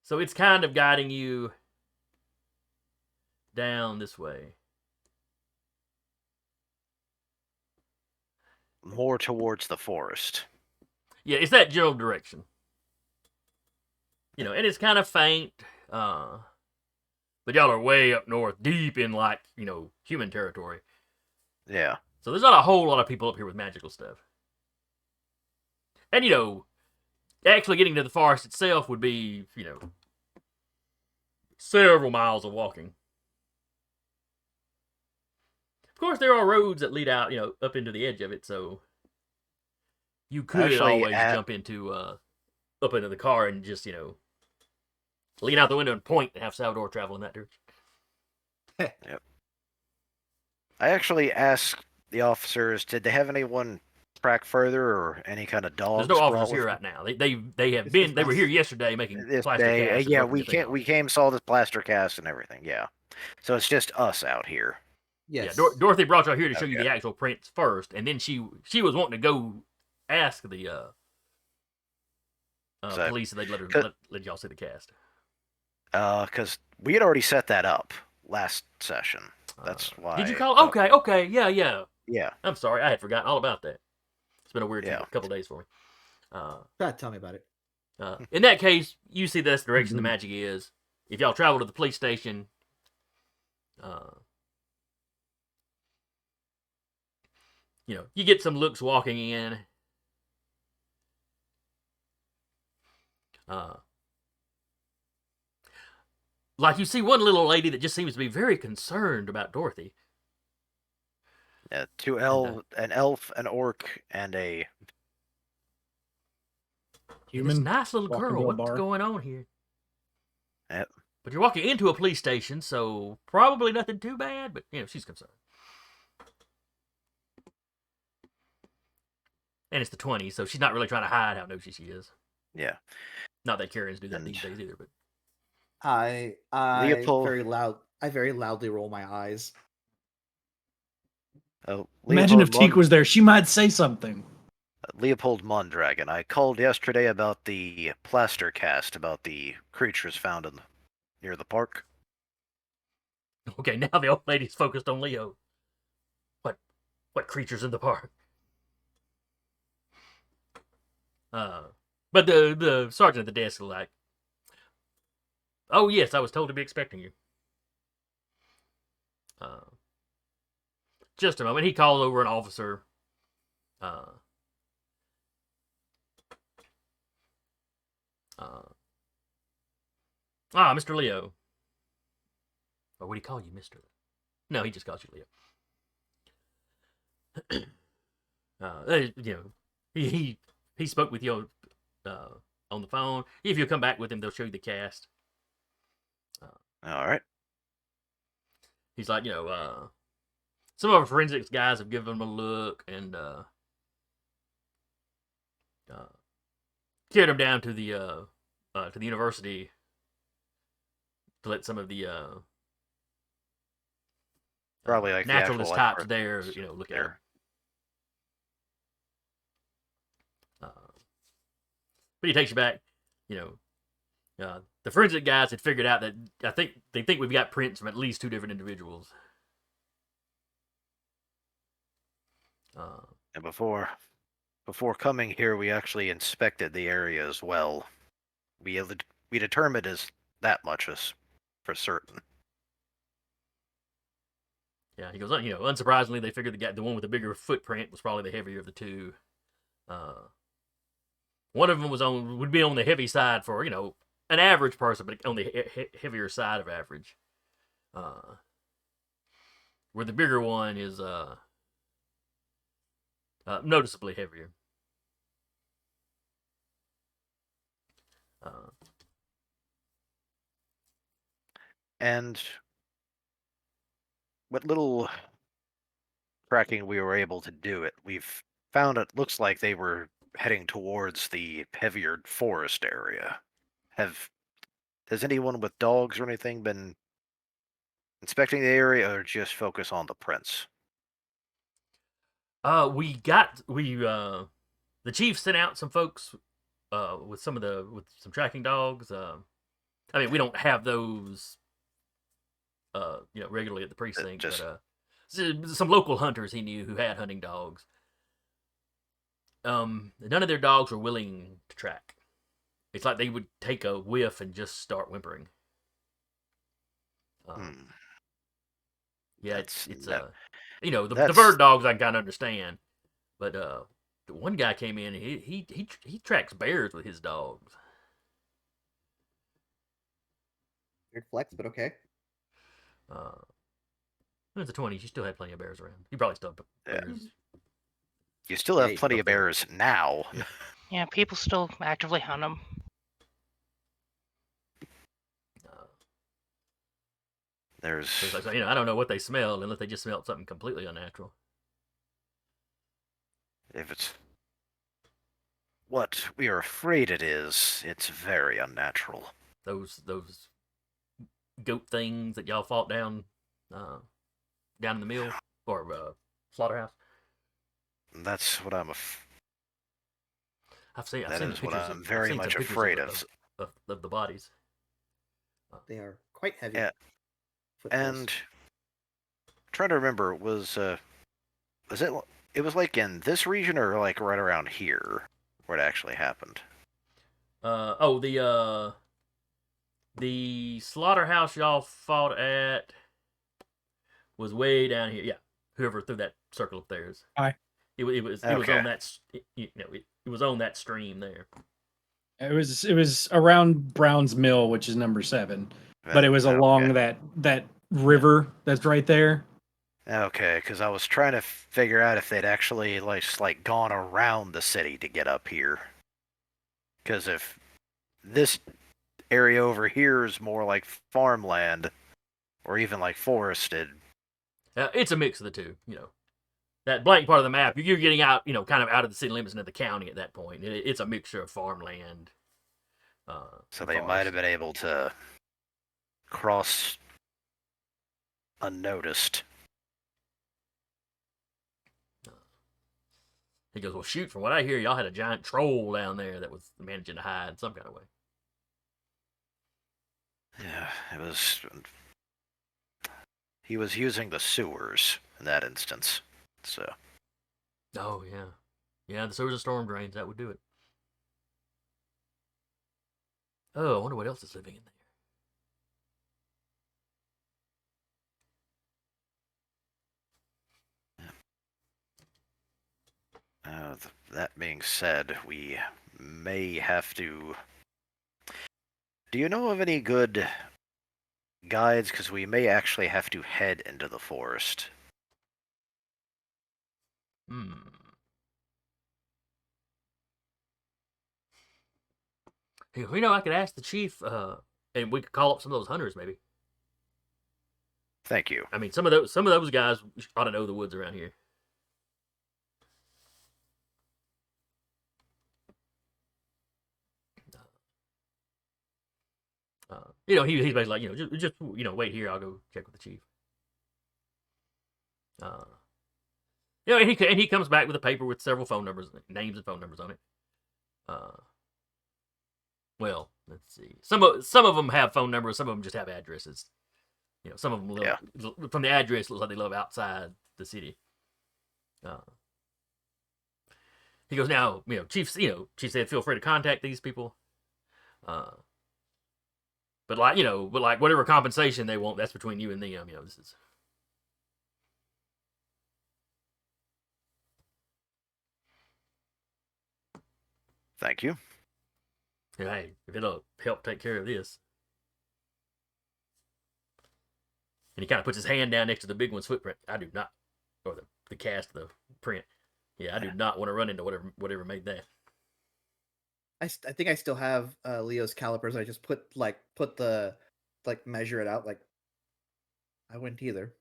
B: So it's kind of guiding you down this way.
E: More towards the forest.
B: Yeah, it's that general direction. And it's kind of faint. But y'all are way up north, deep in human territory.
E: Yeah.
B: So there's not a whole lot of people up here with magical stuff. And actually getting to the forest itself would be, several miles of walking. Of course, there are roads that lead out, up into the edge of it, so you could always jump into up into the car and just, lean out the window and point and have Salvador travel in that direction.
E: Yep. I actually asked the officers, did they have anyone track further or any kind of dogs?
B: There's no officers here right now. They have been. They were here yesterday making plaster casts.
E: Yeah, we came, saw this plaster cast and everything. Yeah, so it's just us out here.
G: Yes.
B: Yeah, Dorothy brought y'all here to show you the actual prints first, and then she was wanting to go ask the police if they'd let y'all see the cast.
E: Because we had already set that up last session. That's why.
B: Did you call? Okay, yeah.
E: Yeah.
B: I'm sorry, I had forgotten all about that. It's been a weird couple days for me.
G: Tell me about it.
B: In that case, you see that's the direction the magic is. If y'all travel to the police station, you get some looks walking in. Like you see one little lady that just seems to be very concerned about Dorothy.
E: Yeah, an elf, an orc, and a
B: human. This nice little girl. What's going on here?
E: Yep.
B: But you're walking into a police station, so probably nothing too bad. But she's concerned. And it's the 20s, so she's not really trying to hide how nosy she is.
E: Yeah.
B: Not that Karens do that
E: And
B: these days either, but
G: I
E: Leopold.
G: very loudly roll my eyes.
D: Imagine if
E: Leopold
D: Teak was there. She might say something.
E: Leopold Mondragon. I called yesterday about the plaster cast about the creatures found near the park.
B: okay, now the old lady's focused on Leo. What creatures in the park? But the sergeant at the desk is like, "Oh yes, I was told to be expecting you." Just a moment. He calls over an officer. Mr. Leo. Or what do he call you, Mister? No, he just calls you Leo. He spoke with you on the phone. If you come back with him, they'll show you the cast.
E: All right.
B: He's like, some of our forensics guys have given him a look and carried him down to the university to let some of the
E: Probably like
B: naturalist
E: the actual
B: types there, look at him. But he takes you back, the forensic guys had figured out that they think we've got prints from at least 2 different individuals.
E: And before coming here, we actually inspected the area as well. We determined as that much as for certain.
B: Yeah, he goes, unsurprisingly, they figured the one with the bigger footprint was probably the heavier of the 2. One of them would be on the heavy side for, an average person, but on the heavier side of average. Where the bigger one is noticeably heavier.
E: And what little tracking we were able to do we've found it looks like they were heading towards the heavier forest area. Has anyone with dogs or anything been inspecting the area, or just focus on the prints?
B: The chief sent out some folks with some tracking dogs. I mean, we don't have those regularly at the precinct, but some local hunters he knew who had hunting dogs. None of their dogs were willing to track. It's like they would take a whiff and just start whimpering. Yeah, the bird dogs I can kind of understand, but the one guy came in and he tracks bears with his dogs.
G: Weird flex, but okay.
B: In the 20s, you still had plenty of bears around. You probably still have bears.
E: You still have plenty of bears now.
F: Yeah, people still actively hunt them.
B: It's like, I don't know what they smell unless they just smelled something completely unnatural.
E: If it's what we are afraid it is, it's very unnatural.
B: Those goat things that y'all fought down in the mill or slaughterhouse.
E: That's what
B: I've seen
E: that
B: the
E: is
B: pictures.
E: what I'm very much afraid of.
B: Of the bodies.
G: They are quite heavy.
E: Yeah. And trying to remember, was it was like in this region or like right around here where it actually happened?
B: The slaughterhouse y'all fought at was way down here. Yeah, whoever threw that circle up there is. It was on that it was on that stream there.
D: It was around Brown's Mill, which is number 7. But it was along that river that's right there.
E: Okay, because I was trying to figure out if they'd actually like gone around the city to get up here. Because if this area over here is more like farmland, or even like forested,
B: It's a mix of the two. that blank part of the map, you're getting out, kind of out of the city limits into the county at that point. It's a mixture of farmland.
E: So
B: and
E: they might
B: forest.
E: have been able to cross unnoticed.
B: He goes, well, shoot, from what I hear, y'all had a giant troll down there that was managing to hide in some kind of way.
E: Yeah, it was. He was using the sewers in that instance. So.
B: Oh, yeah. Yeah, the sewers and storm drains, that would do it. Oh, I wonder what else is living in there.
E: That being said, we may have to. Do you know of any good guides? Because we may actually have to head into the forest.
B: Hey, I could ask the chief, and we could call up some of those hunters, maybe.
E: Thank you.
B: I mean, some of those guys ought to know the woods around here. He's basically like, just wait here. I'll go check with the chief. And he comes back with a paper with several phone numbers, names and phone numbers on it. Well, let's see. Some of them have phone numbers. Some of them just have addresses. Some of them live, from the address looks like they live outside the city. He goes, now, Chief said feel free to contact these people. But whatever compensation they want, that's between you and them. This is.
E: Thank you.
B: Hey, if it'll help take care of this. And he kind of puts his hand down next to the big one's footprint. I do not, or the cast of the print. Yeah, I do not want to run into whatever made that.
G: I think I still have Leo's calipers. I just put the measure it out. Like, I wouldn't either.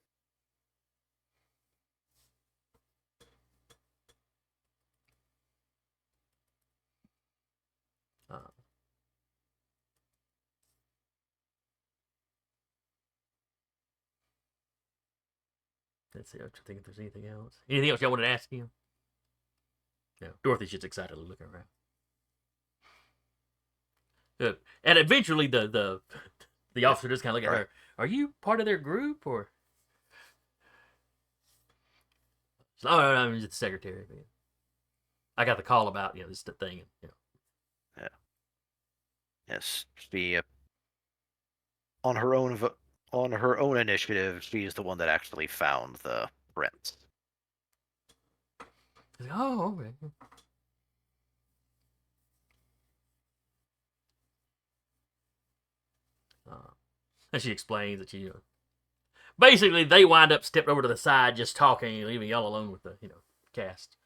B: Let's see. I'm thinking if there's anything else. Anything else y'all wanted to ask him? No. Dorothy's just excitedly looking around. And eventually, the officer just kind of look at her. Are you part of their group, or? Oh, no, I'm just the secretary. I got the call about this thing.
E: Yeah. Yes, she on her own initiative, she's the one that actually found the prints.
B: Oh, okay. And she explains that basically they wind up stepped over to the side just talking, leaving y'all alone with the cast.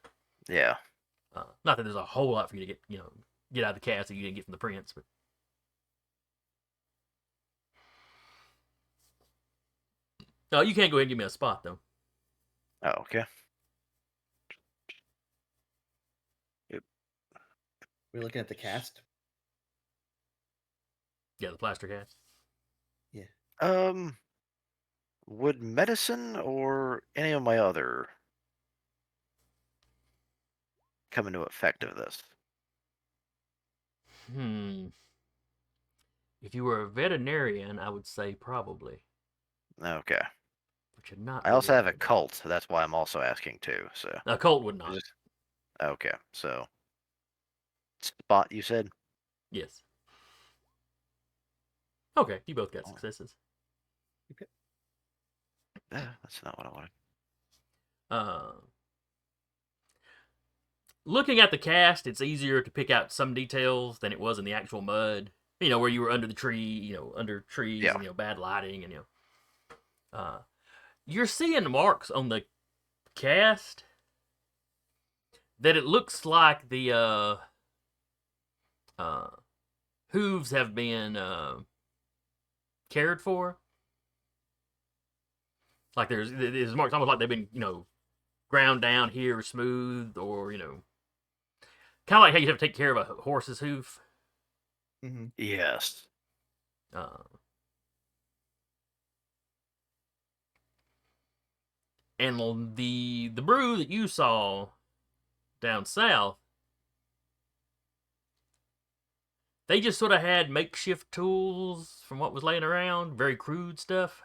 E: Yeah.
B: Not that there's a whole lot for you to get out of the cast that you didn't get from the prints, but. No, you can't go ahead and give me a spot though.
E: Oh, okay.
G: We're looking at the cast.
B: Yeah, the plaster cast.
G: Yeah.
E: Would medicine or any of my other come into effect of this?
B: If you were a veterinarian, I would say probably.
E: Okay.
B: But you're not.
E: I also have a cult, so that's why I'm also asking too. So
B: a cult would not.
E: Okay, so spot you said?
B: Yes. Okay, you both got successes.
G: Okay.
E: That's not what I wanted.
B: Looking at the cast, it's easier to pick out some details than it was in the actual mud. Where you were under the tree, under trees, and, bad lighting, and you're seeing marks on the cast that it looks like the hooves have been cared for. Like there's marks almost like they've been, ground down here or smooth, or kind of like how you have to take care of a horse's hoof.
G: Mm-hmm.
E: Yes.
B: And the brew that you saw down south, they just sort of had makeshift tools from what was laying around, very crude stuff.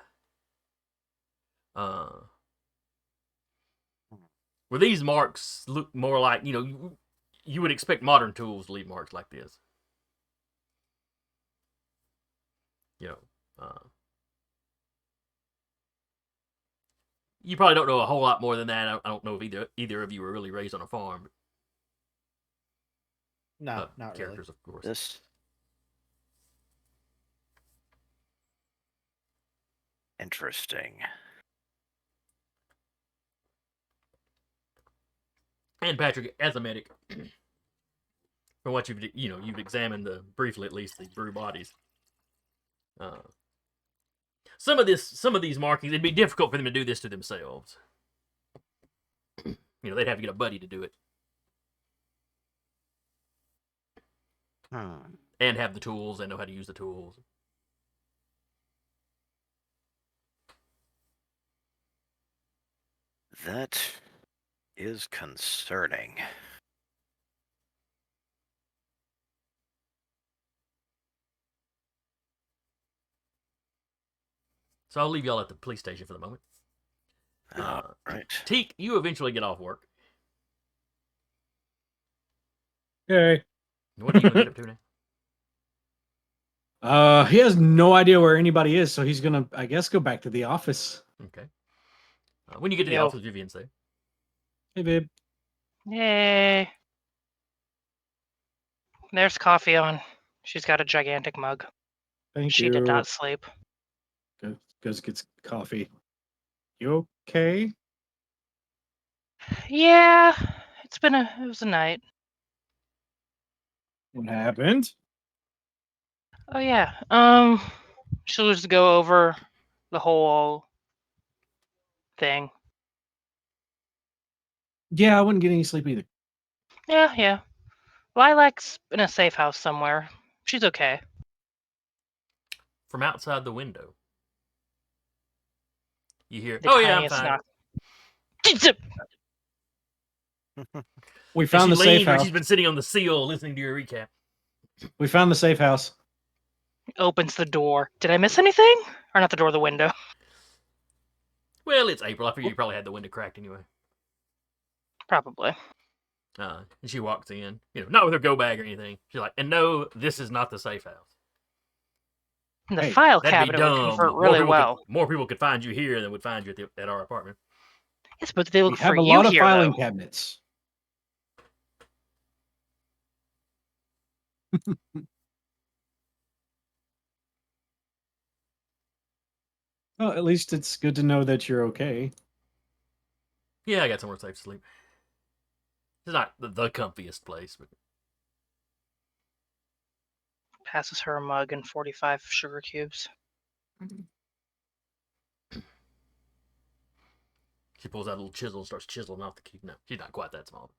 B: Where these marks look more like, you would expect modern tools to leave marks like this. You probably don't know a whole lot more than that. I don't know if either of you were really raised on a farm.
G: No, not
B: characters,
G: really.
B: of course.
E: This interesting.
B: And Patrick, as a medic, from what you've examined briefly at least the brew bodies. Some of these markings, it'd be difficult for them to do this to themselves. They'd have to get a buddy to do it. And have the tools and know how to use the tools.
E: That is concerning.
B: So I'll leave y'all at the police station for the moment.
E: Right.
B: Teak, you eventually get off work.
D: Okay.
B: What are you going to get up to now?
D: He has no idea where anybody is, so he's gonna, I guess, go back to the office.
B: Okay. When you get to the
F: Yo.
B: office, Viviane say,
D: Hey, babe.
F: Yay. There's coffee on. She's got a gigantic mug.
D: Thank
F: She
D: you.
F: did not sleep.
D: Goes gets coffee. You okay?
F: Yeah, it was a night.
D: What happened?
F: Oh yeah. She'll just go over the whole thing.
D: Yeah, I wouldn't get any sleep either.
F: Yeah. Lilac's in a safe house somewhere. She's okay.
B: from outside the window, you hear,
F: The
B: "Oh yeah, I'm
F: tiniest
B: fine."
F: knock.
D: We
B: And
D: found
B: she
D: the safe
B: leans where
D: house.
B: she's been sitting on the sill listening to your recap.
D: We found the safe house.
F: Opens the door. Did I miss anything? Or not the door, the window?
B: Well, it's April. I figure you probably had the window cracked anyway.
F: Probably.
B: And she walks in, not with her go bag or anything. She's like, "And no, this is not the safe house.
F: And the
D: Hey,
F: file
B: That'd be
F: cabinet would
B: dumb.
F: convert really well.
B: More people could find you here than would find you at our apartment."
F: Yes, but they
D: We
F: look
D: have
F: for
D: a
F: you
D: lot of
F: here,
D: filing
F: though.
D: cabinets. Well, at least it's good to know that you're okay.
B: Yeah, I got somewhere safe to sleep. It's not the comfiest place, but
F: Passes her a mug and 45 sugar cubes.
B: she pulls out a little chisel and starts chiseling off the cube. No, she's not quite that small.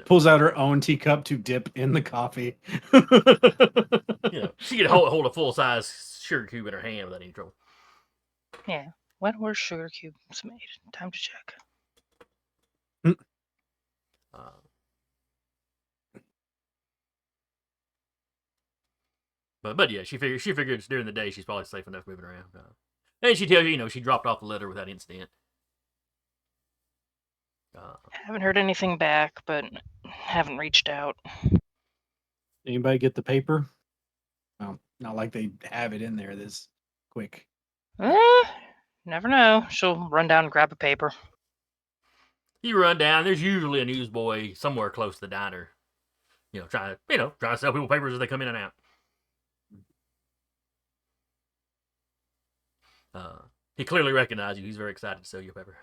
D: Pulls out her own teacup to dip in the coffee.
B: She could hold a full size sugar cube in her hand without any trouble.
F: Yeah. When were sugar cubes made? Time to check.
B: But yeah, she figures during the day she's probably safe enough moving around. And she tells you, she dropped off the letter without incident.
F: Haven't heard anything back, but haven't reached out.
D: Anybody get the paper? Well, not like they have it in there this quick.
F: Never know. She'll run down and grab a paper.
B: You run down. There's usually a newsboy somewhere close to the diner. Trying to sell people papers as they come in and out. He clearly recognizes you. He's very excited to sell you a paper.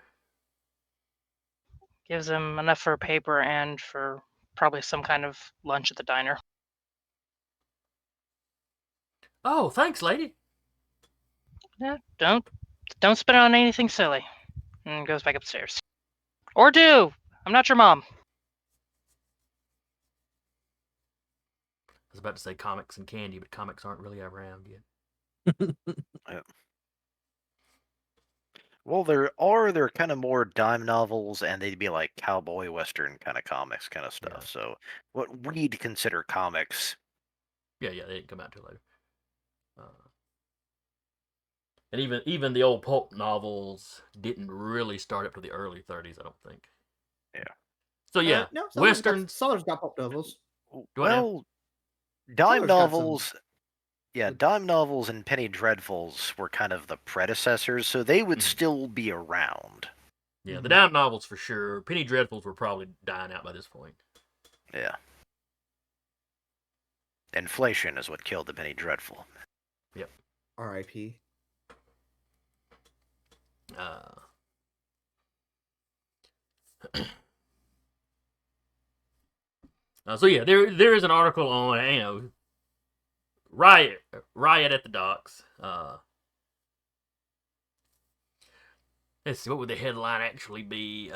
F: Gives him enough for a paper and for probably some kind of lunch at the diner.
B: Oh, thanks, lady.
F: Yeah, don't spend it on anything silly. and goes back upstairs. Or do. I'm not your mom.
B: I was about to say comics and candy, but comics aren't really around yet.
E: Well, they're kind of more dime novels, and they'd be like cowboy western kind of comics, kind of stuff.
B: Yeah.
E: So what we'd consider comics.
B: Yeah, they didn't come out till later. And even the old pulp novels didn't really start up to the early 30s, I don't think.
E: Yeah.
B: So yeah,
G: No,
B: westerns.
G: Sellers got pulp novels.
E: Well, dime
G: Sellers got some-
E: novels. Yeah, dime novels and penny dreadfuls were kind of the predecessors, so they would still be around.
B: Yeah, the dime novels for sure. Penny dreadfuls were probably dying out by this point.
E: Yeah. Inflation is what killed the penny dreadful.
B: Yep.
G: R.I.P.
B: So yeah, there is an article on riot at the docks. Let's see, what would the headline actually be?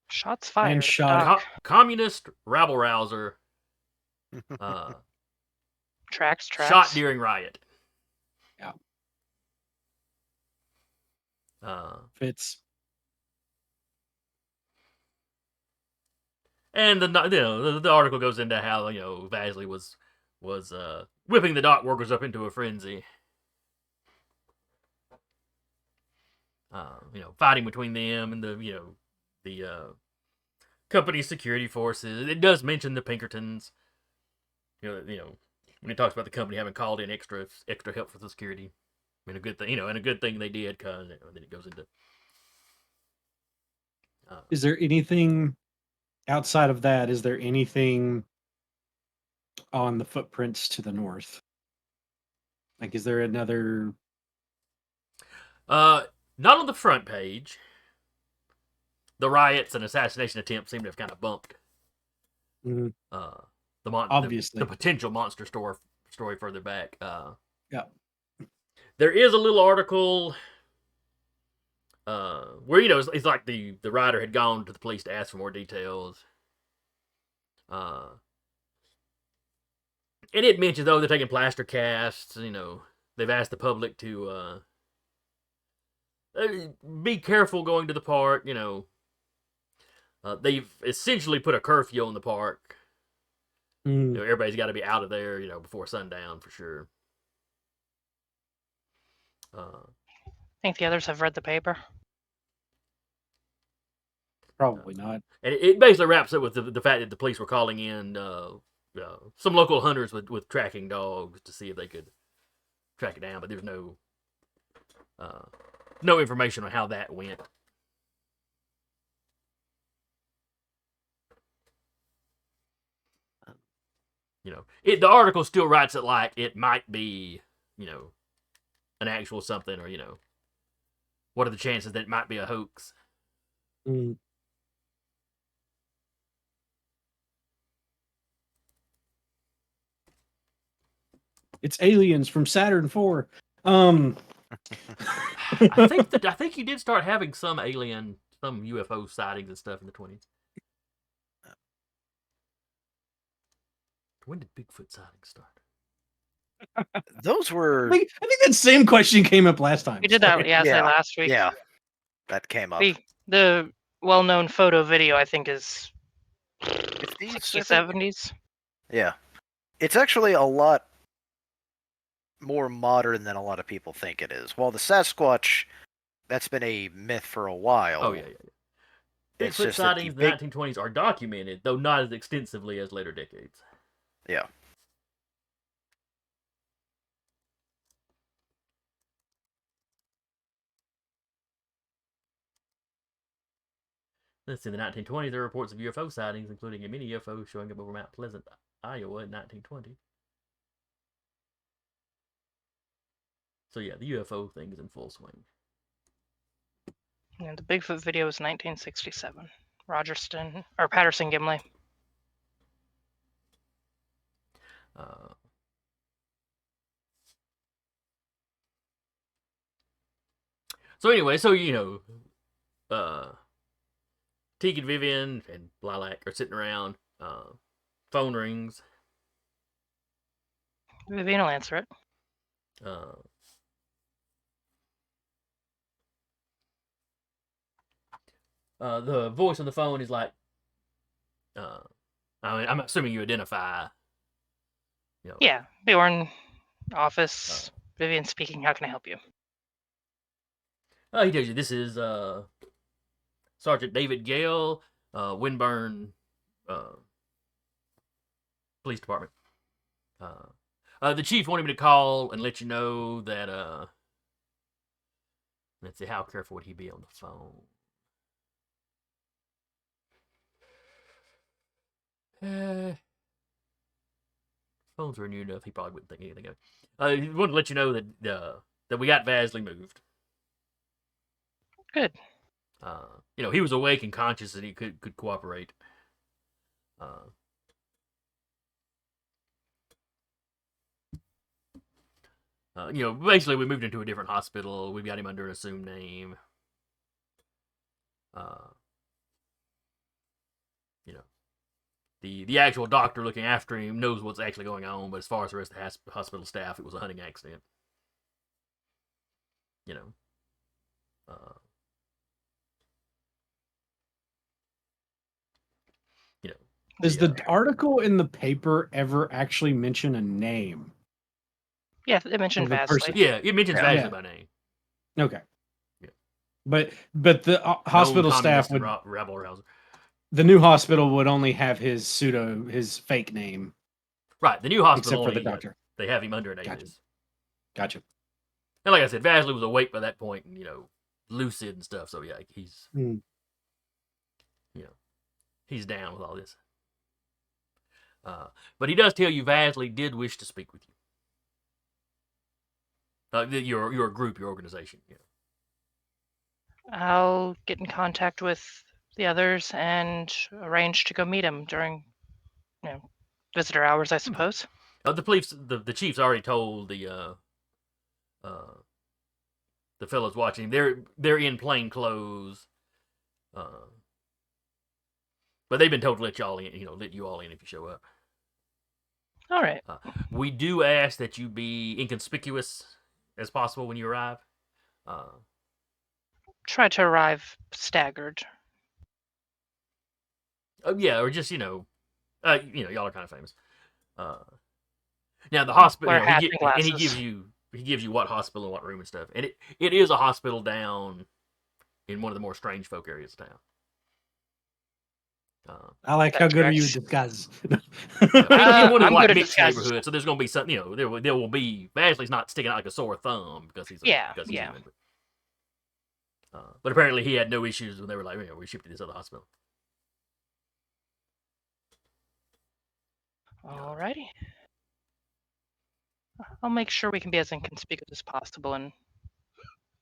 F: Shots fired.
D: And shot.
B: Communist rabble rouser.
F: Tracks.
B: Shot during riot.
D: Yeah.
B: Fits. And the article goes into how Vasley was whipping the dock workers up into a frenzy. Fighting between them and the company security forces. It does mention the Pinkertons. When it talks about the company having called in extra help for the security. I mean, a good thing, and a good thing they did, because then it goes into.
D: Is there anything outside of that? Is there anything on the footprints to the north? Like, is there another?
B: Not on the front page. The riots and assassination attempts seem to have kind of bumped.
D: Mm-hmm.
B: Obviously, the potential monster story further back.
D: Yeah.
B: There is a little article where it's like the writer had gone to the police to ask for more details. And it mentions they're taking plaster casts. They've asked the public to be careful going to the park. They've essentially put a curfew on the park. Everybody's got to be out of there, before sundown for sure.
F: Think the others have read the paper?
D: Probably not.
B: And it basically wraps up with the fact that the police were calling in some local hunters with tracking dogs to see if they could track it down, but there's no information on how that went. The article still writes it like it might be, an actual something, or what are the chances that it might be a hoax?
D: It's aliens from Saturn IV.
B: I think you did start having some UFO sightings and stuff in the 20s. When did Bigfoot sightings start?
E: Those were.
D: I think that same question came up last time.
F: We did that, last week.
E: Yeah, that came up.
F: The well-known photo video, I think, is
E: 50s,
F: 60s, 70s.
E: Yeah, it's actually a lot more modern than a lot of people think it is. While the Sasquatch, that's been a myth for a while.
B: Oh yeah. Bigfoot sightings in the 1920s are documented, though not as extensively as later decades.
E: Yeah.
B: Let's see, in the 1920s, there are reports of UFO sightings, including a mini UFO showing up over Mount Pleasant, Iowa in 1920. So yeah, the UFO thing is in full swing.
F: And the Bigfoot video was 1967. Patterson Gimley.
B: So anyway, Teague and Vivian and Lilac are sitting around. Phone rings.
F: Viviane will answer it.
B: The voice on the phone is like, I'm assuming you identify.
F: Yeah, Bjorn, office. Vivian speaking. How can I help you?
B: He tells you this is Sergeant David Gale, Winburn Police Department. The chief wanted me to call and let you know that let's see, how careful would he be on the phone? Phones were new enough, he probably wouldn't think anything of it. He wanted to let you know that we got Vasley moved.
F: Good.
B: He was awake and conscious and he could cooperate. Basically we moved into a different hospital. We've got him under an assumed name. The actual doctor looking after him knows what's actually going on, but as far as the rest of the hospital staff, it was a hunting accident.
D: Does the article in the paper ever actually mention a name?
F: Yeah, it mentioned
D: Of the
F: Vasley.
D: person.
B: Yeah, it mentions
D: Yeah.
B: Vasley by name.
D: Okay.
B: Yeah.
D: But the hospital
B: Known
D: staff
B: communist
D: would.
B: and rabble rouser.
D: The new hospital would only have his fake name,
B: Right, the new hospital
D: except for the
B: only,
D: doctor.
B: they have him under an
D: Gotcha.
B: alias.
D: Gotcha.
B: And like I said, Vasley was awake by that point, and, lucid and stuff. So yeah, he's he's down with all this. But he does tell you Vasley did wish to speak with you. Your group, your organization. Yeah.
F: I'll get in contact with the others and arrange to go meet him during, visitor hours, I suppose.
B: The chief's already told the fellows watching. They're in plain clothes. But they've been told to let y'all in. Let you all in if you show up.
F: All right.
B: We do ask that you be inconspicuous as possible when you arrive.
F: Try to arrive staggered.
B: Yeah, or just y'all are kind of famous. Now the hospital,
F: Wear hats and
B: and he
F: glasses.
B: gives you what hospital and what room and stuff, and it is a hospital down in one of the more strange folk areas of town.
D: I like how
F: That's
D: good are you at
F: correct.
D: disguises.
B: In one of
F: I'm
B: the
F: good at
B: mixed
F: disguises.
B: neighborhoods, so there's going to be some. There will be. Vasley's not sticking out like a sore thumb because he's
F: Yeah.
B: human. But apparently he had no issues when they were like, we shipped to this other hospital.
F: Alrighty. I'll make sure we can be as inconspicuous as possible and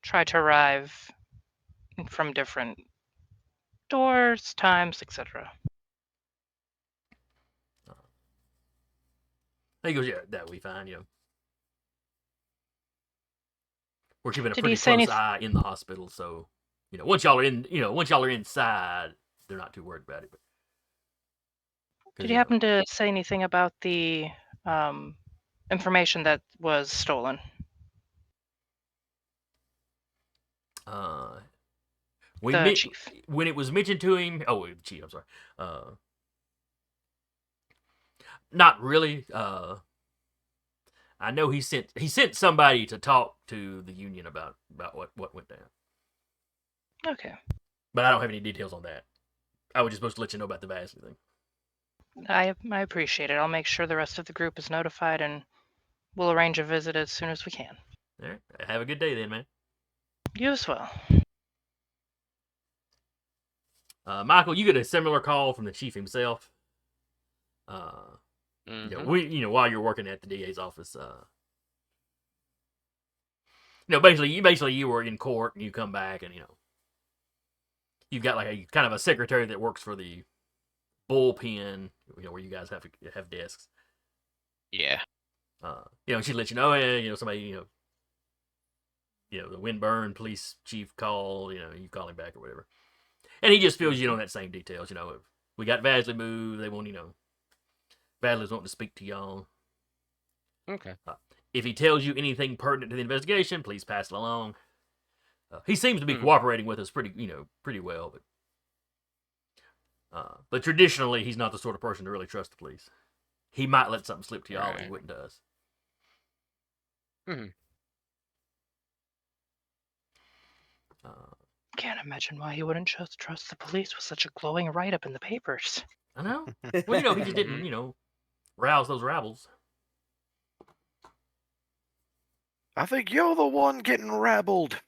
F: try to arrive from different doors, times, etc.
B: He goes, yeah, that'll be fine. We're keeping a
F: Did
B: pretty
F: he say
B: close
F: anyth-
B: eye in the hospital, so once y'all are inside, they're not too worried about it. But,
F: Did you happen to say anything about the information that was stolen? The chief.
B: When it was mentioned to him, the chief. I'm sorry. Not really. I know he sent somebody to talk to the union about what went down.
F: Okay.
B: But I don't have any details on that. I was just supposed to let you know about the Vasley thing.
F: I appreciate it. I'll make sure the rest of the group is notified, and we'll arrange a visit as soon as we can.
B: All right. Have a good day then, man.
F: You as well.
B: Michael, you get a similar call from the chief himself. While you're working at the DA's office, basically you were in court and you come back and you've got like a kind of a secretary that works for the bullpen, where you guys have desks.
C: Yeah.
B: She let you know, somebody, the Windburn police chief call, you call him back or whatever. And he just fills you in on that same details. If we got Vasley moved, they want, Vasley's wanting to speak to y'all.
C: Okay.
B: If he tells you anything pertinent to the investigation, please pass it along. He seems to be cooperating with us pretty well, but traditionally he's not the sort of person to really trust the police. He might let something slip to y'all, but he wouldn't to us.
F: Can't imagine why he wouldn't just trust the police with such a glowing write-up in the papers.
B: I know. Well, he just didn't, rouse those rabbles.
E: I think you're the one getting rabbled.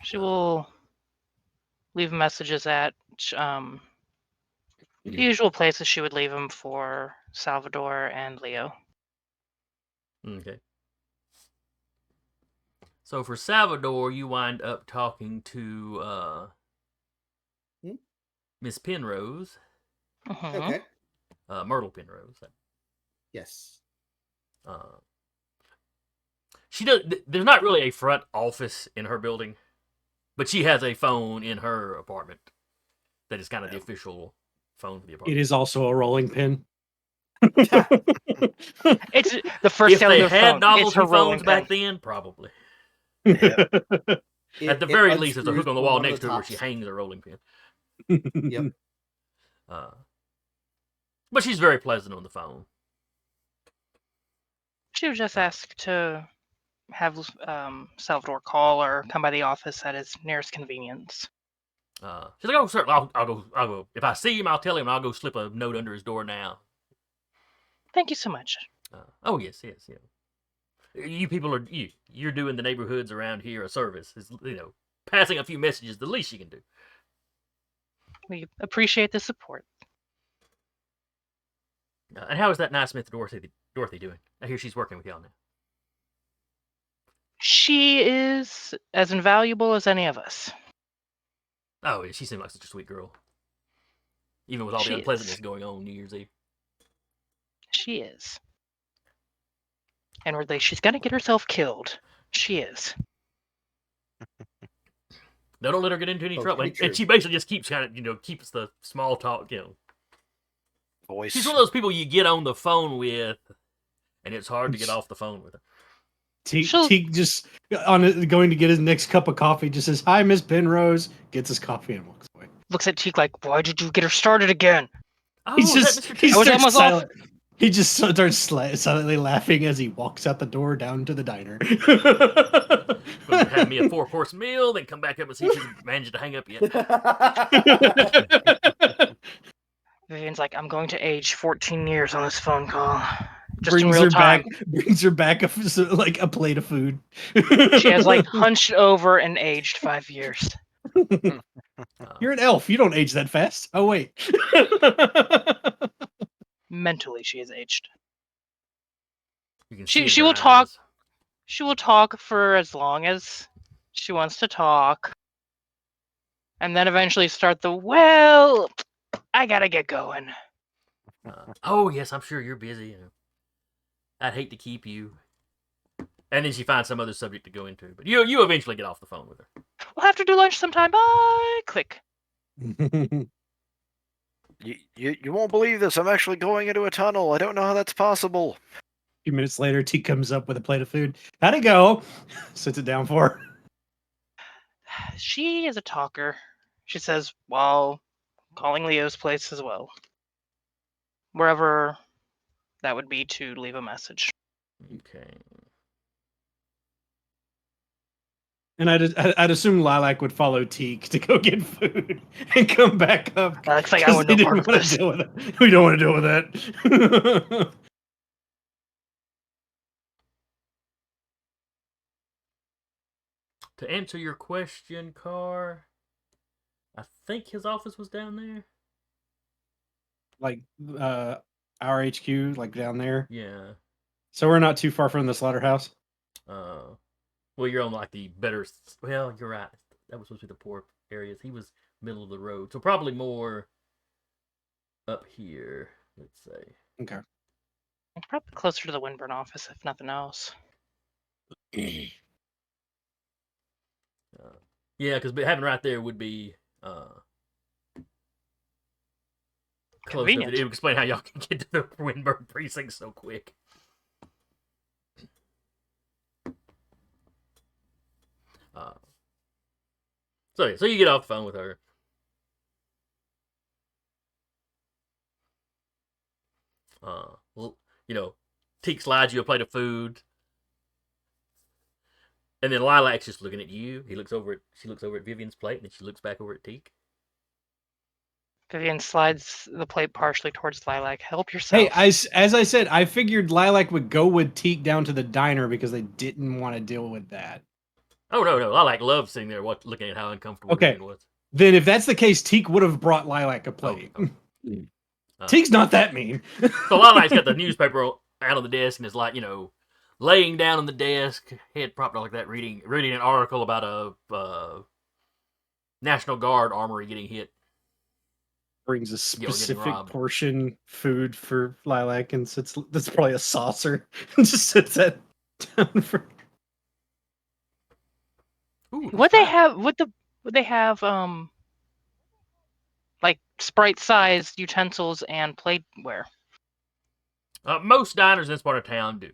F: She will leave messages at the usual places she would leave them for Salvador and Leo.
B: Okay. So for Salvador, you wind up talking to Miss Penrose.
G: Okay.
B: Myrtle Penrose.
G: Yes.
B: She does. There's not really a front office in her building, but she has a phone in her apartment that is kind of the official phone for the apartment.
D: It is also a rolling pin.
F: It's the first
B: If
F: sound
B: they
F: of their
B: had
F: phone.
B: novelty
F: It's her rolling
B: phones back
F: pin.
B: then, probably.
E: Yep.
B: At the very least, there's a
G: unscrews
B: hook on the
G: from
B: wall
G: one of
B: next
G: the
B: to her where she
G: tops.
B: hangs a rolling pin.
G: Yep.
B: But she's very pleasant on the phone.
F: She was just asked to have Salvador call or come by the office at his nearest convenience.
B: She's like, "Oh, sir, I'll go. If I see him, I'll tell him. I'll go slip a note under his door now."
F: Thank you so much.
B: Oh yes. You people you're doing the neighborhoods around here a service. Is passing a few messages the least you can do.
F: We appreciate the support.
B: And how is that nice Smith Dorothy doing? I hear she's working with y'all now.
F: She is as invaluable as any of us.
B: Oh, yeah, she seems like such a sweet girl. Even with all
F: She
B: the
F: is.
B: unpleasantness going on New Year's Eve.
F: She is. And she's gonna get herself killed. She is.
B: No, don't let her get into any
G: Oh,
B: trouble.
G: pretty true.
B: And she basically just keeps keeps the small talk,
E: Voice.
B: She's one of those people you get on the phone with, and it's hard to get off the phone with her.
D: Teak just going to get his next cup of coffee just says, "Hi, Miss Penrose," gets his coffee and walks away.
F: Looks at Teak like, why did you get her started again?
B: Oh,
D: He's
B: is
D: just
B: that Mr.
D: he
B: T?
F: I was
D: starts
F: almost off.
D: silent. He just starts silently laughing as he walks out the door down to the diner.
B: Going to have me a 4-course meal, then come back up and see if she's managed to hang up yet.
F: Vivian's like, I'm going to age 14 years on this phone call. Just in
D: brings
F: real
D: her
F: time.
D: brings her back like a plate of food.
F: She has like hunched over and aged 5 years.
D: You're an elf. You don't age that fast. Oh wait.
F: Mentally, she is aged.
B: You can see it in
F: She
B: her
F: will talk.
B: eyes.
F: She will talk for as long as she wants to talk, and then eventually start I gotta get going.
B: Oh yes, I'm sure you're busy. I'd hate to keep you. And then she finds some other subject to go into, but you eventually get off the phone with her.
F: We'll have to do lunch sometime. Bye. Click.
E: You won't believe this. I'm actually going into a tunnel. I don't know how that's possible.
D: A few minutes later, T comes up with a plate of food. How'd it go? Sits it down for her.
F: She is a talker. She says, while calling Leo's place as well. Wherever that would be to leave a message.
B: Okay.
D: And I'd assume Lilac would follow Teak to go get food and come back up.
F: Lilac's like, I want no part of this.
D: Deal with it. We don't want to deal with that.
B: To answer your question, Carr, I think his office was down there.
D: Like our HQ, like down there.
B: Yeah.
D: So we're not too far from the slaughterhouse.
B: Well, you're on like the better. Well, you're right. That was supposed to be the poor areas. He was middle of the road, so probably more up here. Let's say.
D: Okay.
F: Probably closer to the Windburn office, if nothing else.
B: Yeah, because having right there would be close enough.
F: Convenient.
B: It would explain how y'all can get to the Windburn precinct so quick. So you get off the phone with her. Teak slides you a plate of food, and then Lilac's just looking at you. She looks over at Vivian's plate, and then she looks back over at Teak.
F: Vivian slides the plate partially towards Lilac. Help yourself.
D: Hey, as I said, I figured Lilac would go with Teak down to the diner because they didn't want to deal with that.
B: Oh no, Lilac loves sitting there looking at how uncomfortable
D: Okay.
B: Vivian was.
D: Then if that's the case, Teak would have brought Lilac a plate. Teak's not that mean.
B: So Lilac's got the newspaper out on the desk and is like, laying down on the desk, head propped up like that, reading an article about a National Guard armory getting hit.
D: Brings a
B: getting
D: specific
B: robbed.
D: portion food for Lilac and sits. That's probably a saucer. And just sits that down for.
B: Ooh,
F: Would they have like Sprite-sized utensils and plateware?
B: Most diners in this part of town do.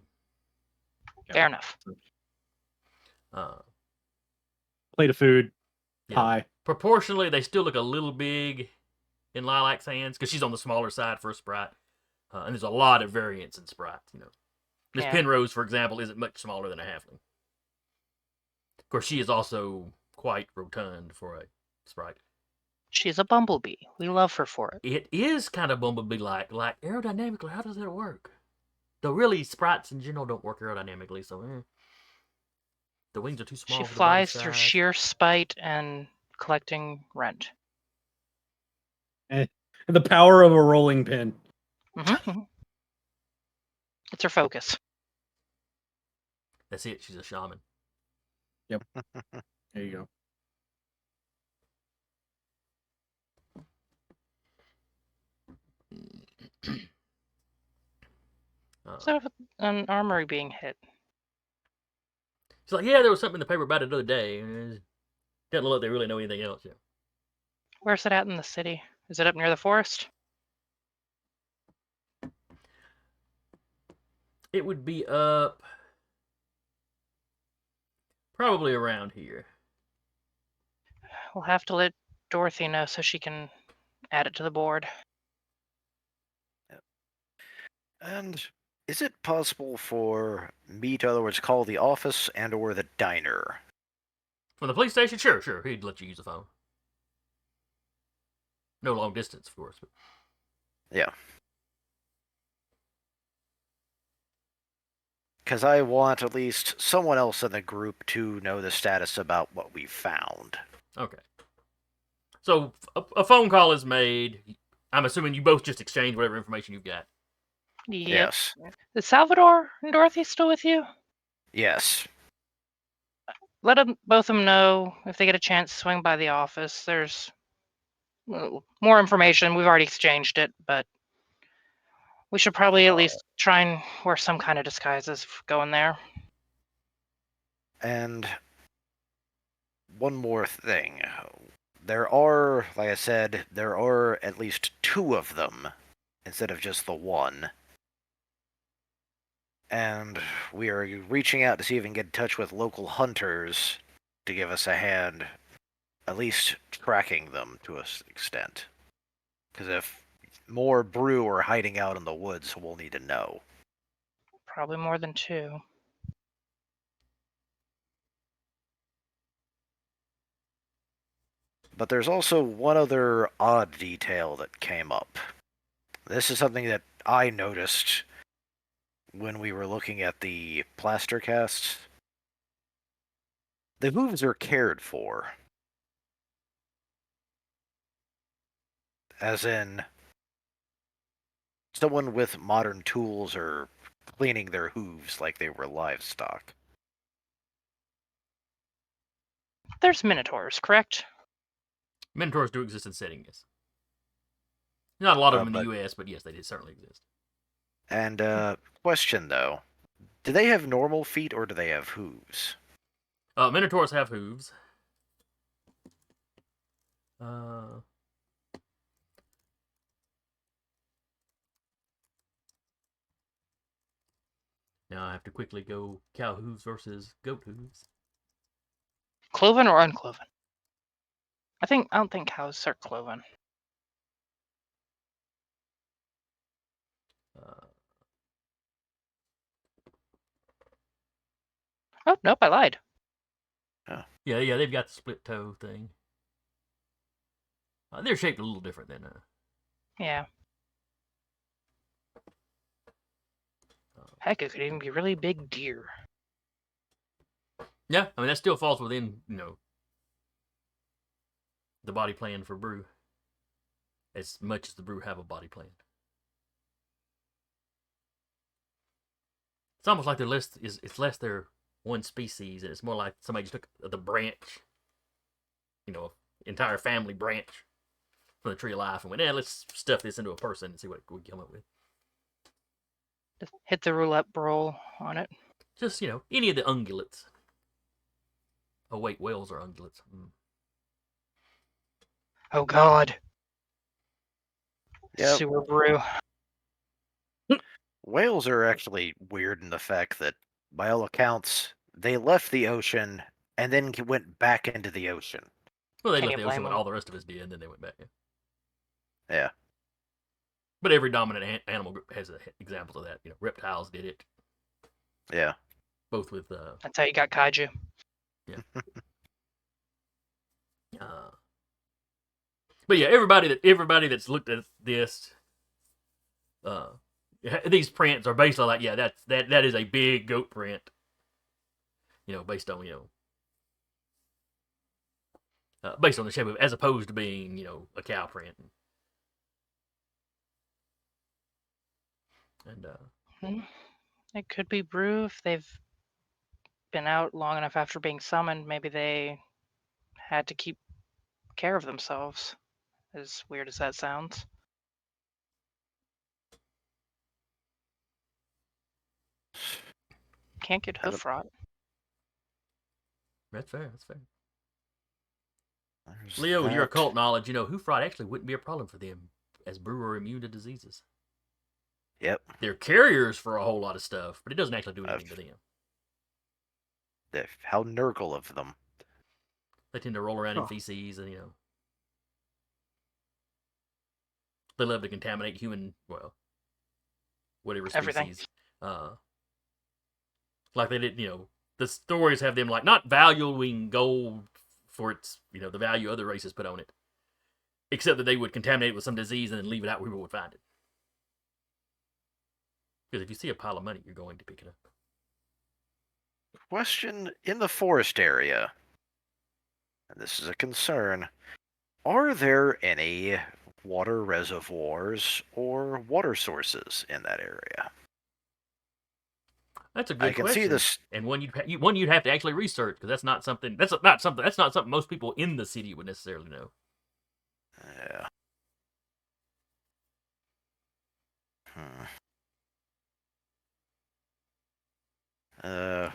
F: Fair enough.
D: Plate of food,
B: Yeah.
D: pie.
B: Proportionally, they still look a little big in Lilac's hands because she's on the smaller side for a Sprite. And there's a lot of variance in Sprites, Miss
F: Yeah.
B: Penrose, for example, isn't much smaller than a halfling. Of course, she is also quite rotund for a Sprite.
F: She's a bumblebee. We love her for it.
B: It is kind of Bumblebee-like. Like, aerodynamically, how does that work? Though really, Sprites in general don't work aerodynamically, so the wings are too small
F: She
B: for the body
F: flies through
B: size.
F: sheer spite and collecting rent.
D: The power of a rolling pin.
F: Mm-hmm. It's her focus.
B: That's it. She's a shaman.
D: Yep. There you go.
F: So an armory being hit.
B: She's like, yeah, there was something in the paper about it the other day. Doesn't look like they really know anything else yet.
F: Where's it at in the city? Is it up near the forest?
B: It would be up probably around here.
F: We'll have to let Dorothy know so she can add it to the board.
E: And is it possible for me to, in other words, call the office and or the diner?
B: From the police station? Sure. He'd let you use the phone. No long distance, of course. But...
E: Yeah. Because I want at least someone else in the group to know the status about what we found.
B: Okay. So a phone call is made. I'm assuming you both just exchange whatever information you've got.
F: Yep.
E: Yes.
F: Is Salvador and Dorothy still with you?
E: Yes.
F: Let both of them know if they get a chance to swing by the office. There's more information. We've already exchanged it, but we should probably at least try and wear some kind of disguises going there.
E: And one more thing. There are, like I said, there are at least 2 of them instead of just the one. And we are reaching out to see if we can get in touch with local hunters to give us a hand, at least tracking them to an extent. Because if more brew are hiding out in the woods, we'll need to know.
F: Probably more than 2.
E: But there's also one other odd detail that came up. This is something that I noticed when we were looking at the plaster casts. The hooves are cared for. As in, someone with modern tools are cleaning their hooves like they were livestock.
F: There's minotaurs, correct?
B: Minotaurs do exist in setting, yes. Not a lot of them in
E: But-
B: the U.S., but yes, they did certainly exist.
E: And question though, do they have normal feet or do they have hooves?
B: Minotaurs have hooves. Uh, Now I have to quickly go cow hooves versus goat hooves.
F: Cloven or uncloven? I don't think cows are cloven.
B: Uh,
F: Oh nope, I lied.
B: yeah, they've got the split toe thing. They're shaped a little different than.
F: Yeah. Heck, it could even be really big deer.
B: Yeah, I mean that still falls within the body plan for brew, as much as the brew have a body plan. It's almost like their list is it's less their one species, and it's more like somebody just took the branch, entire family branch from the tree of life and went, let's stuff this into a person and see what we come up with.
F: Just hit the roulette roll on it.
B: Just any of the ungulates. Oh wait, whales are ungulates.
F: Oh god.
E: Yep.
F: Sewer brew.
E: Whales are actually weird in the fact that, by all accounts, they left the ocean and then went back into the ocean.
B: Well, they
F: Can
B: left
F: you
B: the ocean
F: blame
B: when
F: them?
B: all the rest of us did, and then they went back.
E: Yeah.
B: But every dominant animal group has examples of that. Reptiles did it.
E: Yeah.
B: Both with
F: That's how you got kaiju.
B: but yeah, everybody that's looked at this, these prints are basically like, yeah, that is a big goat print. Based on based on the shape of, as opposed to being a cow print. And
F: It could be brew if they've been out long enough after being summoned. Maybe they had to keep care of themselves. As weird as that sounds. Can't get hoof rot.
B: that's fair. That's fair.
E: There's
B: Leo, with your
E: that.
B: occult knowledge, hoof rot actually wouldn't be a problem for them, as brew are immune to diseases.
E: Yep.
B: They're carriers for a whole lot of stuff, but it doesn't actually do anything to them.
E: How Nurgle of them.
B: They tend to roll around in feces, and they love to contaminate human, whatever species.
F: Everything.
B: Like they did, the stories have them like not valuing gold for its, the value other races put on it, except that they would contaminate it with some disease and then leave it out where people would find it. Because if you see a pile of money, you're going to pick it up.
E: Question in the forest area, and this is a concern, are there any water reservoirs or water sources in that area?
B: That's a good
E: I can
B: question.
E: see this,
B: and one you'd have to actually research, because that's not something most people in the city would necessarily know.
E: yeah.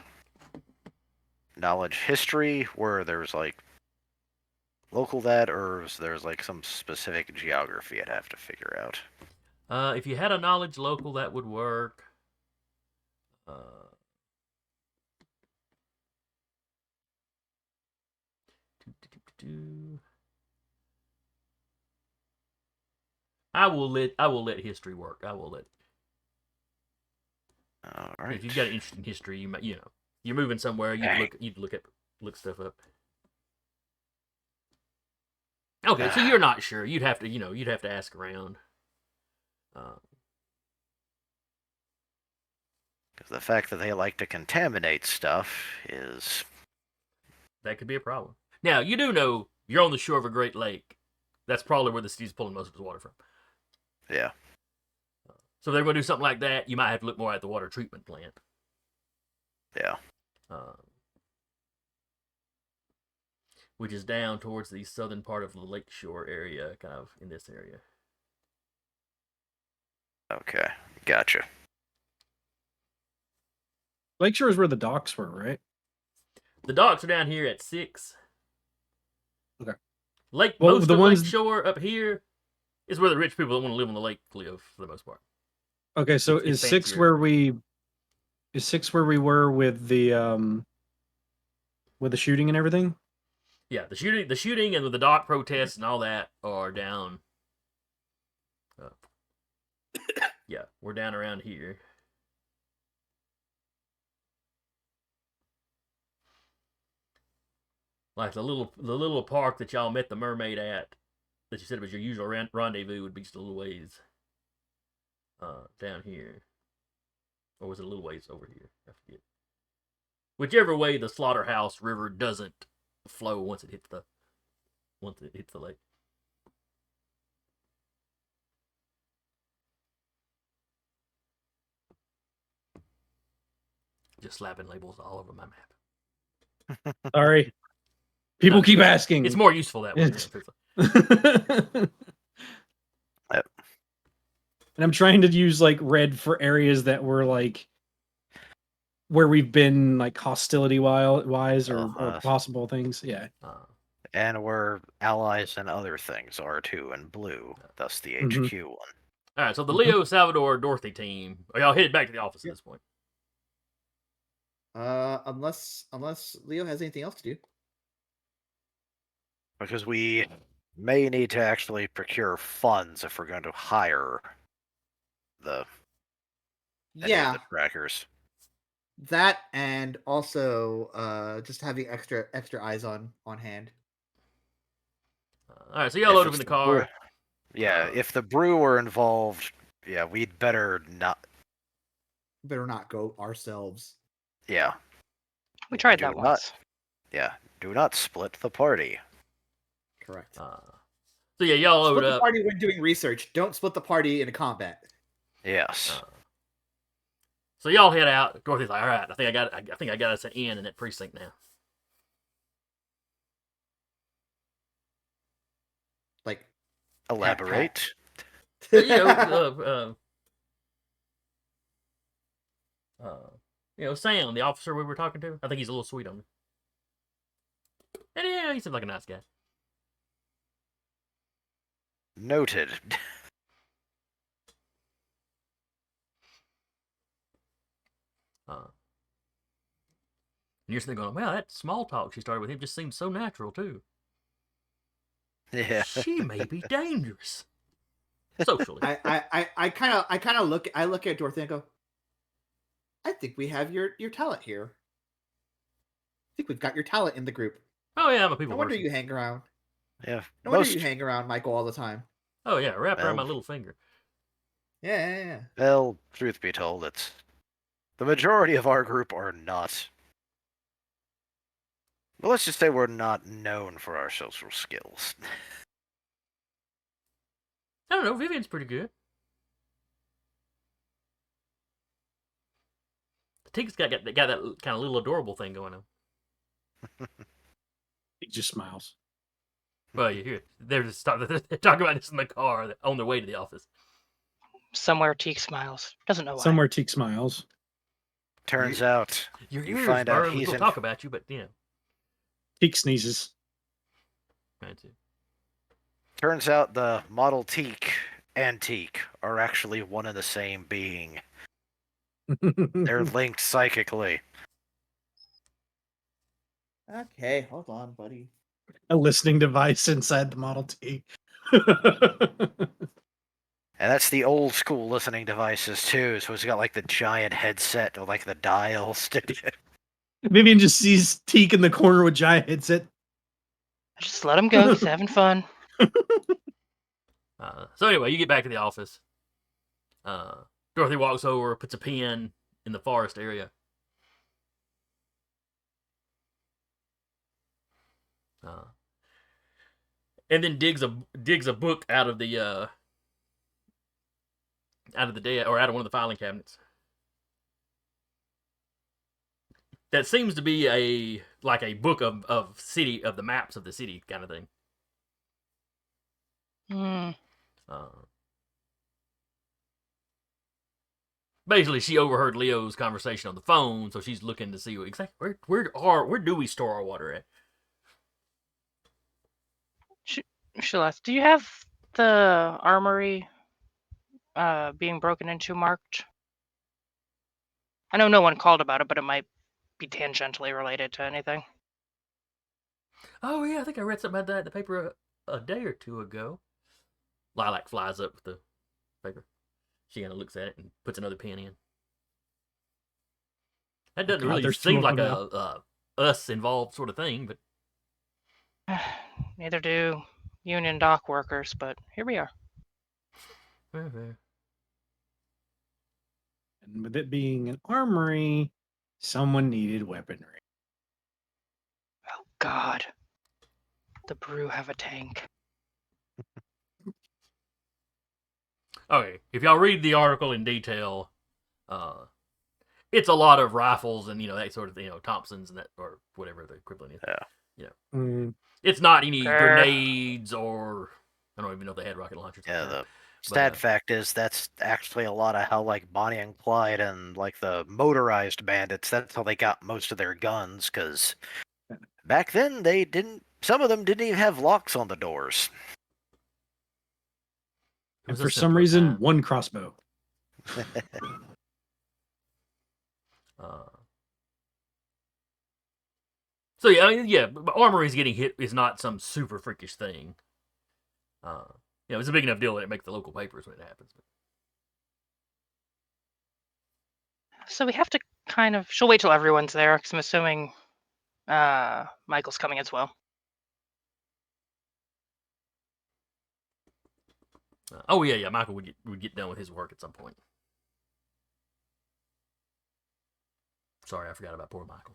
E: Knowledge history, where there's like local that, or there's like some specific geography I'd have to figure out.
B: If you had a knowledge local, that would work. I will let history work. I will let.
E: All right.
B: If you've got an interesting history, you're moving somewhere. You'd look stuff up. Okay, so you're not sure. You'd have to ask around.
E: Because the fact that they like to contaminate stuff is...
B: That could be a problem. Now, you do know you're on the shore of a great lake. That's probably where the city's pulling most of its water from.
E: Yeah.
B: So if they're going to do something like that, you might have to look more at the water treatment plant.
E: Yeah.
B: Which is down towards the southern part of the lakeshore area, kind of in this area.
E: Okay. Gotcha.
D: Lakeshore is where the docks were, right?
B: The docks are down here at 6.
D: Okay.
B: Lake
D: Well,
B: most
D: the
B: of
D: ones-
B: Lakeshore up here is where the rich people that want to live on the lake live for the most part.
D: Okay, so
B: It's
D: is 6
B: fancier.
D: where we were with the shooting and everything?
B: Yeah, the shooting, and the dock protests and all that are down. Yeah, we're down around here. Like the little park that y'all met the mermaid at, that you said was your usual rendezvous, would be just a little ways down here. Or was it a little ways over here? I forget. Whichever way the Slaughterhouse River doesn't flow once it hits the lake. Just slapping labels all over my map.
D: Sorry. People
B: No,
D: keep asking.
B: It's more useful that way.
D: And I'm trying to use like red for areas that were like where we've been like hostility wise or possible things. Yeah.
E: And where allies and other things are too in blue, thus the HQ one.
B: All right, so the Leo, Salvador, Dorothy team, are y'all headed back to the office at this point?
G: Unless Leo has anything else to do.
E: Because we may need to actually procure funds if we're going to hire any of
G: Yeah,
E: the trackers.
G: that and also just having extra eyes on hand.
B: All right, so y'all
E: If
B: load up
E: it's
B: in the car.
E: Yeah, if the brew were involved, yeah, we'd better not.
G: Better not go ourselves.
E: Yeah.
F: We tried
E: Do
F: that
E: not-
F: once.
E: Yeah, do not split the party.
G: Correct.
B: So yeah, y'all load
G: Split the
B: up.
G: party when doing research. Don't split the party in a combat.
E: Yes.
B: So y'all head out. Dorothy's like, all right, I think I got us an inn in that precinct now.
G: Like,
E: Elaborate.
B: Sam, the officer we were talking to, I think he's a little sweet on me. And yeah, he seems like a nice guy.
E: Noted.
B: And you're sitting going, well, that small talk she started with him just seems so natural too.
E: Yeah.
B: She may be dangerous. Socially.
G: I kind of look at Dorothy and go, I think we have your talent here. I think we've got your talent in the group.
B: Oh yeah, I'm a people
G: No wonder
B: person.
G: you hang around.
E: Yeah.
G: No wonder you hang around Michael all the time.
B: Oh yeah, wrapped around my little finger.
G: Yeah.
E: Well, truth be told, the majority of our group are not. Well, let's just say we're not known for our social skills.
B: I don't know, Viviane's pretty good. Tink's got that kind of little adorable thing going on.
D: He just smiles.
B: Well, you hear they're talking about this in the car on their way to the office.
F: Somewhere Teak smiles. Doesn't know why.
D: Somewhere Teak smiles.
E: Turns out
B: Your
E: you
B: ears
E: find out
B: burn.
E: he's
B: We'll
E: in.
B: talk about you, but
D: Teak sneezes.
B: That's it.
E: Turns out the Model Teak and Teak are actually one and the same being. They're linked psychically.
G: Okay, hold on, buddy.
D: A listening device inside the Model T.
E: And that's the old school listening devices too. So it's got like the giant headset or like the dials.
D: Vivian just sees Teak in the corner with giant headset.
F: Just let him go. He's having fun.
B: So anyway, you get back to the office. Dorothy walks over, puts a pin in the forest area. And then digs a book out of the or out of one of the filing cabinets. That seems to be a book of the maps of the city kind of thing. Basically, she overheard Leo's conversation on the phone, so she's looking to see exactly where do we store our water at.
F: She'll ask, do you have the armory being broken into marked? I know no one called about it, but it might be tangentially related to anything.
B: Oh yeah, I think I read something about that in the paper a day or two ago. Lilac flies up with the paper. She kind of looks at it and puts another pen in. That doesn't
D: God,
B: really
D: there's two
B: seem
D: of
B: like
D: them
B: a us involved sort of thing, but
F: Neither do union dock workers, but here we are.
D: And with it being an armory, someone needed weaponry.
F: Oh God. The brew have a tank.
B: okay. If y'all read the article in detail, it's a lot of rifles and that sort of Thompsons and that or whatever the equivalent is.
E: Yeah.
B: It's not any
F: Fair.
B: grenades or I don't even know if they had rocket launchers.
E: Yeah, the
B: But,
E: sad fact is that's actually a lot of how like Bonnie and Clyde and like the motorized bandits, that's how they got most of their guns, because back then some of them didn't even have locks on the doors.
D: And for some reason, one crossbow.
B: So yeah, but armories getting hit is not some super freakish thing. It's a big enough deal that it makes the local papers when it happens.
F: So we have to she'll wait till everyone's there, because I'm assuming Michael's coming as well.
B: Oh yeah, Michael would get done with his work at some point. Sorry, I forgot about poor Michael.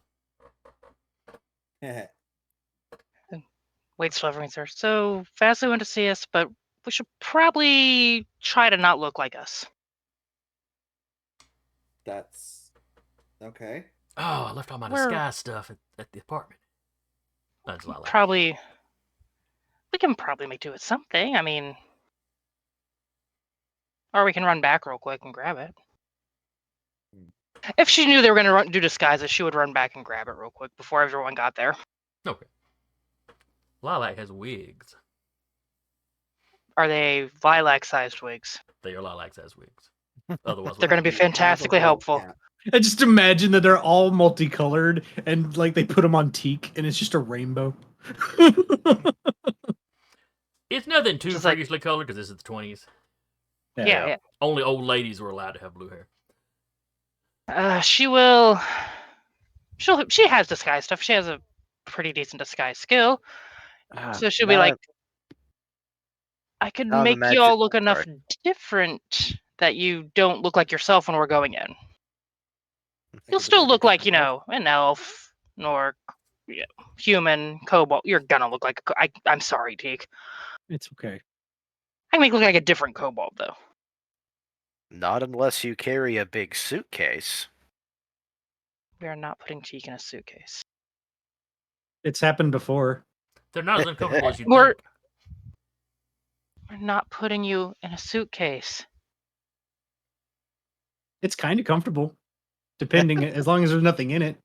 F: Waits till everyone's there. So Fastly went to see us, but we should probably try to not look like us.
G: That's okay.
B: Oh, I left all my disguise stuff at the apartment. That's Lilac.
F: Probably. We can probably make do with something. I mean, or we can run back real quick and grab it. If she knew they were going to do disguises, she would run back and grab it real quick before everyone got there.
B: Okay. Lilac has wigs.
F: Are they lilac-sized wigs?
B: They are lilac-sized wigs. Otherwise,
F: They're going to be fantastically helpful.
D: I just imagine that they're all multicolored and like they put them on teak and it's just a rainbow.
B: It's nothing too
F: Just like-
B: freakishly colored because this is the 20s.
F: Yeah.
B: Only old ladies were allowed to have blue hair.
F: She has disguise stuff. She has a pretty decent disguise skill. So she'll be like, I could
E: Now
F: make
E: imagine-
F: y'all look enough
E: sorry.
F: different that you don't look like yourself when we're going in. You'll still look like, an elf or human, kobold. You're gonna look like I'm sorry, Teak.
D: It's okay.
F: I can make it look like a different kobold, though.
E: Not unless you carry a big suitcase.
F: We are not putting Teak in a suitcase.
D: It's happened before.
B: They're not as uncomfortable as you
F: We're-
B: think.
F: We're not putting you in a suitcase.
D: It's kind of comfortable, depending as long as there's nothing in it.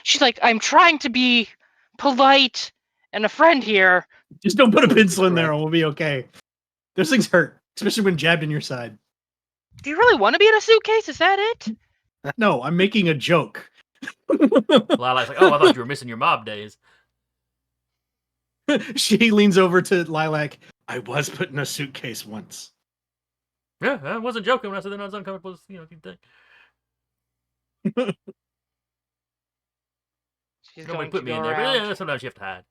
F: She's like, I'm trying to be polite and a friend here.
D: Just don't put a pencil in there and we'll be okay. Those things hurt, especially when jabbed in your side.
F: Do you really want to be in a suitcase? Is that it?
D: No, I'm making a joke.
B: Lilac's like, oh, I thought you were missing your mob days.
D: She leans over to Lilac. I was put in a suitcase once.
B: Yeah, I wasn't joking when I said they're not as uncomfortable as you think.
F: She's
B: Nobody
F: going
B: put
F: to
B: me
F: go
B: in there,
F: around.
B: but sometimes you have to hide.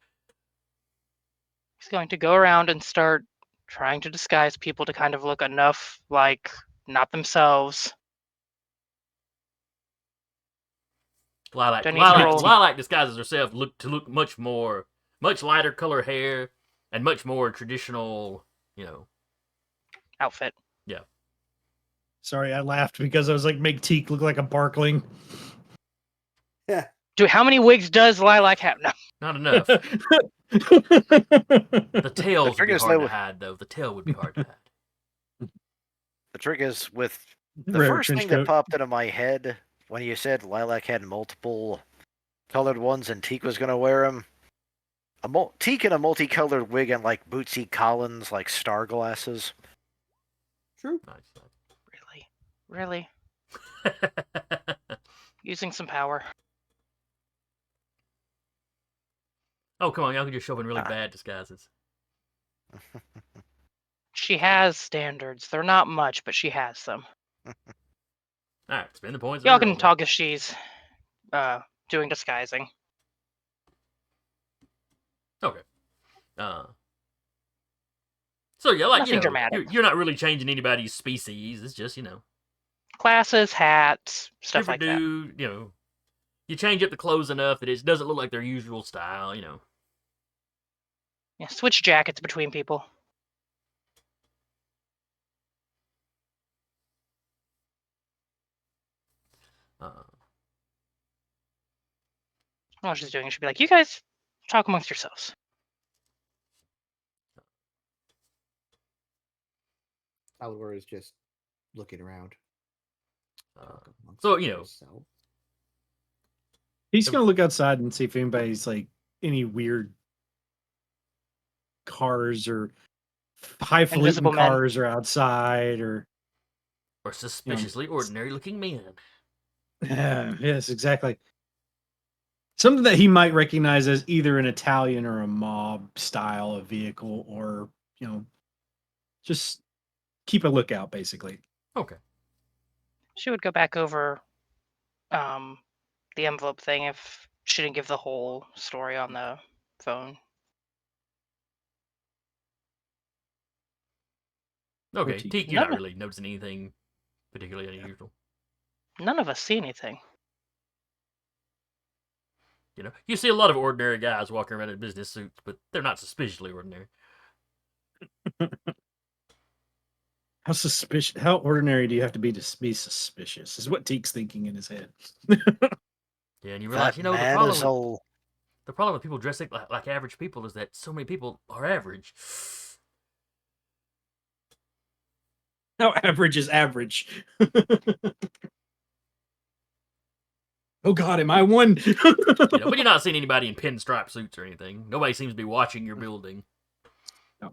F: He's going to go around and start trying to disguise people to kind of look enough like not themselves.
B: Lilac
F: Don't need to roll.
B: disguises herself to look much lighter color hair and much more traditional,
F: Outfit.
B: Yeah.
D: Sorry, I laughed because I was like, make Teak look like a barkling.
F: How many wigs does Lilac have? No.
B: Not enough. The tails would be
E: figures
B: hard
E: they
B: to
E: would-
B: hide, though. The tail would be hard to hide.
E: The trick is with the
D: Rare
E: first
D: trench
E: thing that
D: coat.
E: popped into my head when you said Lilac had multiple colored ones and Teak was gonna wear them. Teak in a multicolored wig and like Bootsy Collins like star glasses.
G: True.
B: Nice.
F: Really? Using some power.
B: Oh, come on, y'all can just show in really
E: Ah.
B: bad disguises.
F: She has standards. They're not much, but she has some.
B: Alright, spend the points.
F: Y'all
B: and
F: can
B: reroll.
F: talk if she's doing disguising.
B: Okay. So yeah, like
F: Nothing dramatic.
B: you're not really changing anybody's species. It's just
F: Classes, hats, stuff
B: different
F: like that.
B: dude. You change up the clothes enough that it doesn't look like their usual style.
F: Yeah, switch jackets between people. While she's doing it, she'd be like, "You guys talk amongst yourselves."
G: Salvador is just looking around. Talk amongst
B: So
G: yourselves.
D: He's gonna look outside and see if anybody's like any weird cars or highfalutin
F: Invisible men.
D: cars are outside or
B: suspiciously ordinary looking men.
D: yes, exactly. Something that he might recognize as either an Italian or a mob style of vehicle, or just keep a lookout, basically.
B: Okay.
F: She would go back over the envelope thing if she didn't give the whole story on the phone.
B: Okay,
D: Teak.
B: Teak, you're not really noticing anything particularly unusual.
F: None of us see anything.
B: You see a lot of ordinary guys walking around in business suits, but they're not suspiciously ordinary.
D: How ordinary do you have to be suspicious? Is what Teak's thinking in his head.
B: Yeah, and you realize,
E: That
B: the
E: man
B: problem
E: is all.
B: the problem with people dressing like average people is that so many people are average.
D: How average is average? Oh God, am I one?
B: But you're not seeing anybody in pinstripe suits or anything. Nobody seems to be watching your building.
D: No.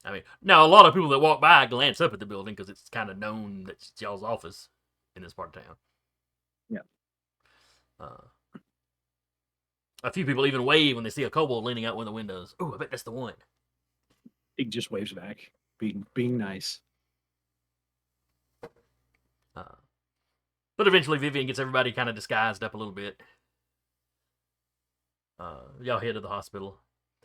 B: I mean, now a lot of people that walk by glance up at the building because it's kind of known that it's y'all's office in this part of town.
D: Yeah.
B: A few people even wave when they see a kobold leaning out one of the windows. Oh, I bet that's the one.
D: He just waves back, being nice.
B: But eventually Viviane gets everybody kind of disguised up a little bit. Y'all head to the hospital.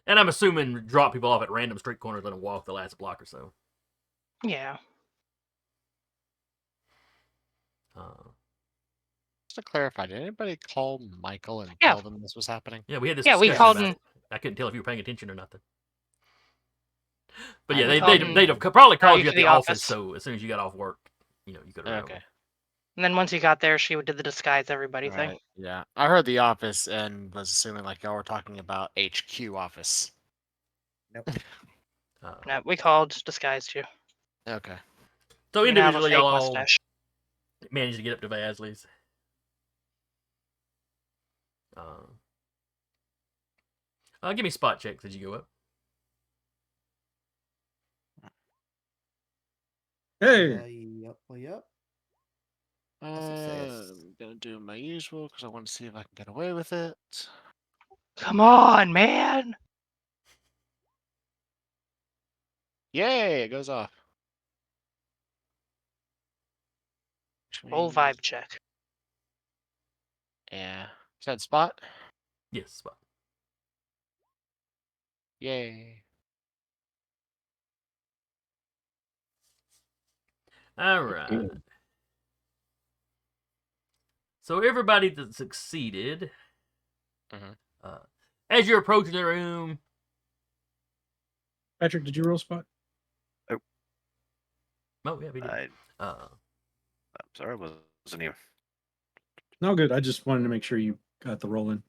B: And I'm assuming drop people off at random street corners, let them walk the last block or so.
F: Yeah.
C: Just to clarify, did anybody call Michael and
F: Yeah.
C: tell them this was happening?
B: Yeah, we had this
F: Yeah, we
B: discussion
F: called
B: about
F: him.
B: it. I couldn't tell if you were paying attention or nothing. But
C: I
B: yeah,
C: was
B: they'd
C: called
B: have probably called
F: you
B: you
F: to
B: at the
F: the
B: office,
F: office.
B: so as soon as you got off work, you could have.
C: Okay.
F: And then once he got there, she did the disguise everybody thing.
C: Right. Yeah. I heard the office and was assuming like y'all were talking about HQ office.
G: Nope.
F: No, we called, disguised you.
C: Okay.
B: So
F: You have a
B: individually,
F: fake
B: y'all all
F: mustache.
B: managed to get up to Vasley's. Give me spot checks as you go up.
D: Hey,
G: Yep.
C: I'm gonna do my usual because I want to see if I can get away with it.
F: Come on, man!
C: Yay! It goes off. Which
F: Roll
C: means-
F: vibe check.
C: Yeah. Said spot.
B: Yes, spot.
C: Yay.
B: All right. So everybody that succeeded,
C: Mhm.
B: as you're approaching the room,
D: Patrick, did you roll spot?
B: oh yeah, we did.
E: I'm sorry, wasn't here.
D: No, good. I just wanted to make sure you got the roll in.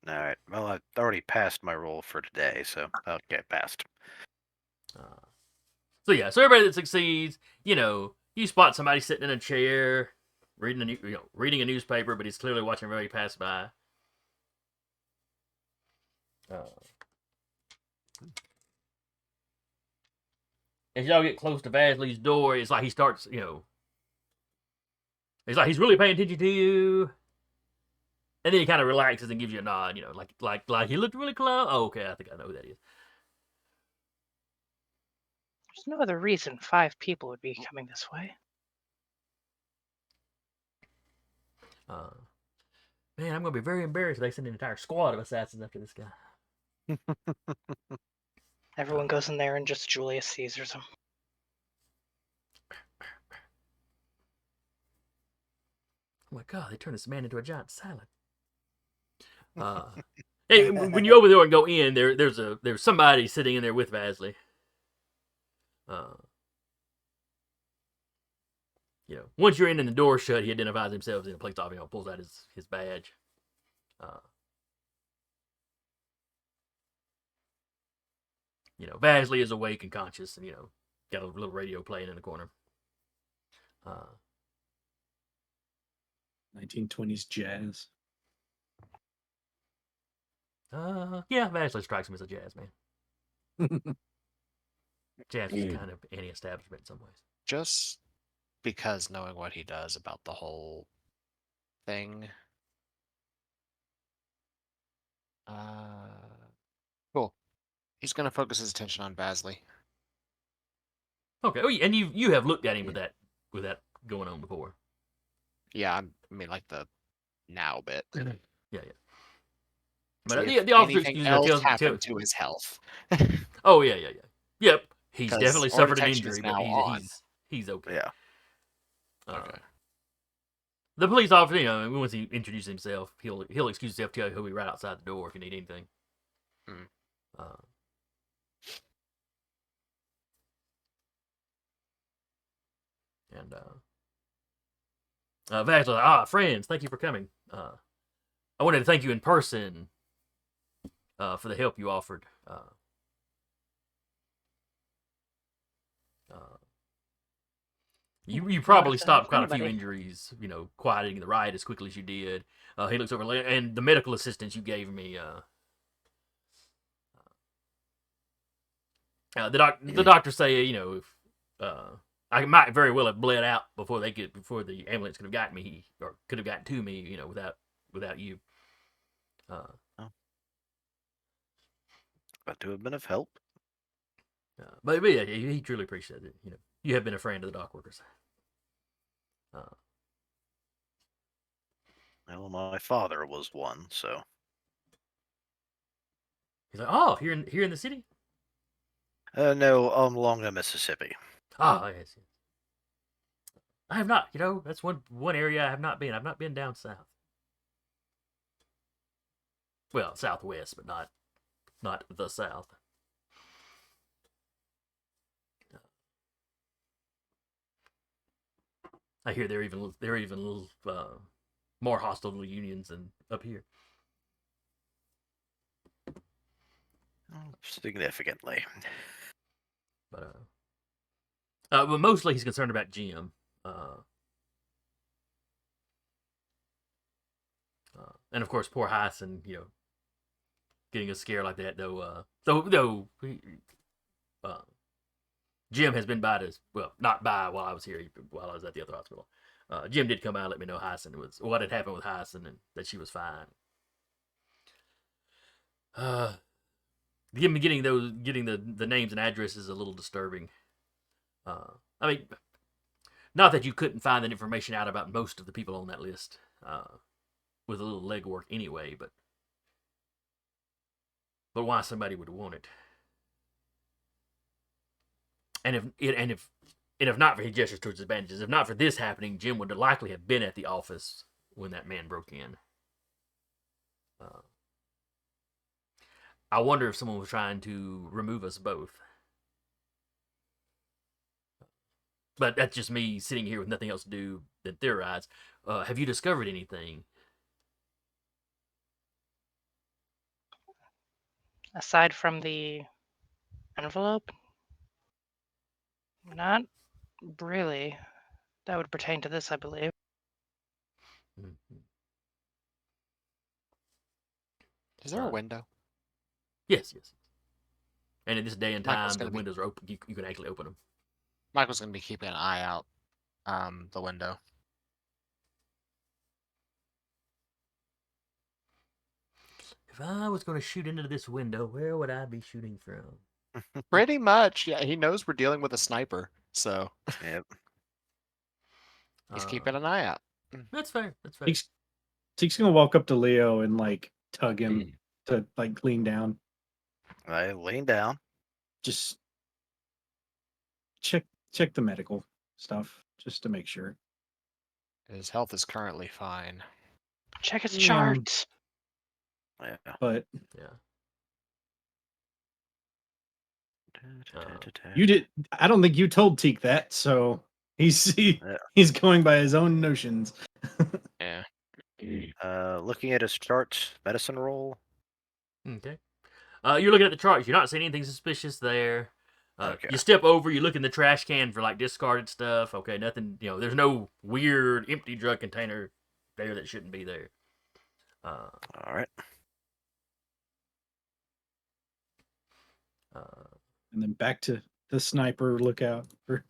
E: All right. Well, I already passed my roll for today, so okay, passed.
B: So So yeah, so everybody that succeeds, you spot somebody sitting in a chair, reading a newspaper, but he's clearly watching everybody pass by. As y'all get close to Vasley's door, it's like he starts, it's like he's really paying attention to you. And then he kind of relaxes and gives you a nod, like he looked really close. Oh, okay, I think I know who that is.
F: There's no other reason 5 people would be coming this way.
B: Man, I'm gonna be very embarrassed if they send an entire squad of assassins after this guy.
F: Everyone goes in there and just Julius Caesars him.
B: Oh my god, they turned this man into a giant salad. Hey, when you open the door and go in, there's somebody sitting in there with Vasley. Once you're in and the door shut, he identifies himself and plays off, pulls out his badge. Vasley is awake and conscious, and got a little radio playing in the corner.
D: 1920s jazz.
B: Yeah, Vasley strikes him as a jazz man. Jazz is kind of anti-establishment in some ways.
C: Just because knowing what he does about the whole thing. Cool. He's gonna focus his attention on Vasley.
B: Okay. Oh, and you have looked at him with that going on before.
C: Yeah, I mean like the now bit.
B: Yeah. But
C: See if
B: the officer
C: anything
B: excuse
C: else happened to his health.
B: Oh yeah. Yep. He's
C: 'Cause
B: definitely
C: our
B: suffered an
C: detection is
B: injury, but
C: now on.
B: he's okay.
E: Yeah.
C: Okay.
B: The police officer, once he introduces himself, he'll excuse himself, tell you he'll be right outside the door if you need anything. And Vasley, friends, thank you for coming. I wanted to thank you in person for the help you offered. You probably stopped quite a few injuries, quieting the riot as quickly as you did. He looks over, and the medical assistance you gave me. The doctors say, if I might very well have bled out before the ambulance could have gotten me or could have gotten to me, without you.
E: Got to have been of help.
B: But yeah, he truly appreciated it. You have been a friend of the dock workers.
E: Well, my father was one, so.
B: He's like, oh, here in the city?
E: No, along the Mississippi.
B: Ah, yes. I have not. That's one area I have not been. I've not been down south. Well, southwest, but not the south. I hear they're even more hostile to unions than up here.
E: Significantly.
B: But mostly he's concerned about Jim. And of course, poor Hyson, getting a scare like that, though. Jim has been by not by while I was here, while I was at the other hospital. Jim did come out and let me know what had happened with Hyson and that she was fine. Getting the names and addresses is a little disturbing. I mean, not that you couldn't find that information out about most of the people on that list with a little legwork anyway, but why somebody would want it? And if not for his gestures towards his bandages, if not for this happening, Jim would likely have been at the office when that man broke in. I wonder if someone was trying to remove us both. But that's just me sitting here with nothing else to do than theorize. Have you discovered anything?
F: Aside from the envelope? Not really. That would pertain to this, I believe.
B: Mhm.
C: Is there a window?
B: Yes, yes. And in this day and
C: Michael's
B: time, the
C: gonna be-
B: windows are open. You can actually open them.
C: Michael's going to be keeping an eye out the window.
B: If I was going to shoot into this window, where would I be shooting from?
C: Pretty much. Yeah, he knows we're dealing with a sniper, so
E: Yep.
C: he's keeping an eye out.
B: That's fair. That's fair.
D: Teek's gonna walk up to Leo and like tug him to like lean down.
E: I lean down.
D: Just check the medical stuff just to make sure.
C: His health is currently fine.
F: Check his
D: Yeah.
F: charts.
E: Yeah.
D: But
B: Yeah.
D: you did. I don't think you told Teek that, so he's
E: Yeah.
D: he's going by his own notions.
C: Yeah.
E: Looking at his chart, medicine roll.
B: Okay. You're looking at the charts. You're not seeing anything suspicious there.
E: Okay.
B: You step over. You look in the trash can for like discarded stuff. Okay, nothing. There's no weird empty drug container there that shouldn't be there.
E: All right.
D: And then back to the sniper lookout for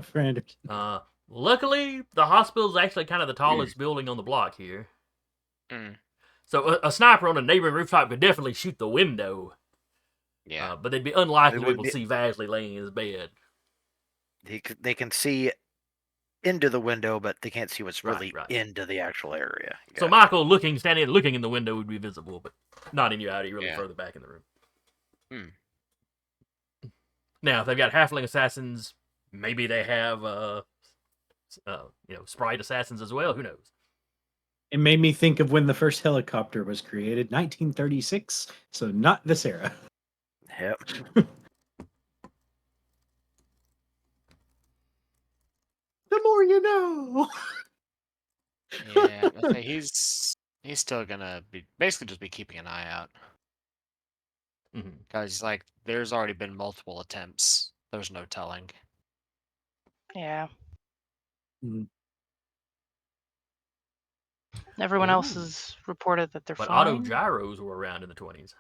D: for Anderson.
B: Luckily, the hospital is actually kind of the tallest building on the block here.
C: Mm.
B: So a sniper on a neighboring rooftop could definitely shoot the window.
C: Yeah.
B: But they'd be unlikely
E: It
B: to be
E: would
B: able
E: be-
B: to see Vasley laying in his bed.
E: They can see into the window, but they can't see what's really
B: Right.
E: into the actual area.
B: So
E: Gotcha.
B: Michael standing looking in the window would be visible, but not in your eye, really
C: Yeah.
B: further back in the room.
C: Hmm.
B: Now, if they've got halfling assassins, maybe they have sprite assassins as well. Who knows?
D: It made me think of when the first helicopter was created, 1936. So not this era.
E: Yep.
D: The more you know.
C: Yeah. I say he's still gonna be basically just be keeping an eye out.
B: Mhm.
C: Because like there's already been multiple attempts. There's no telling.
F: Yeah.
D: Mhm.
F: Everyone else
B: Ooh.
F: has reported that they're
B: But
F: fine.
B: auto gyros were around in the 20s.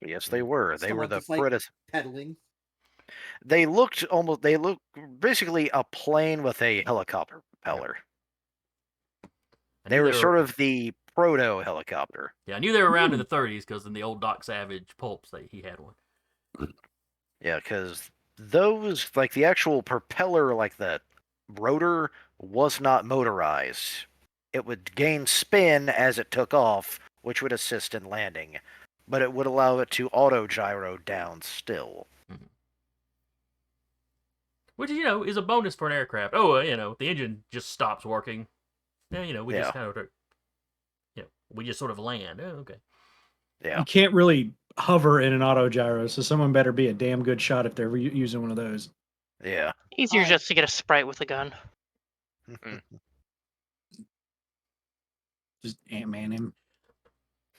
E: Yes, they were. They were
G: Someone
E: the
G: just, like,
E: predecessor.
G: pedaling.
E: They looked basically a plane with a helicopter propeller.
B: I
E: They
B: knew
E: were sort of the proto helicopter.
B: Yeah, I knew they were around in the 30s because in the old Doc Savage pulps, he had one.
E: Yeah, because those, like the actual propeller, like the rotor, was not motorized. It would gain spin as it took off, which would assist in landing, but it would allow it to auto gyro down still.
B: Which, is a bonus for an aircraft. Oh, the engine just stops working. Yeah, we just kind of, we just sort of land. Oh, okay.
E: Yeah.
D: You can't really hover in an auto gyro, so someone better be a damn good shot if they're using one of those.
E: Yeah.
F: Easier just to get a sprite with a gun.
D: Just Ant-Man him.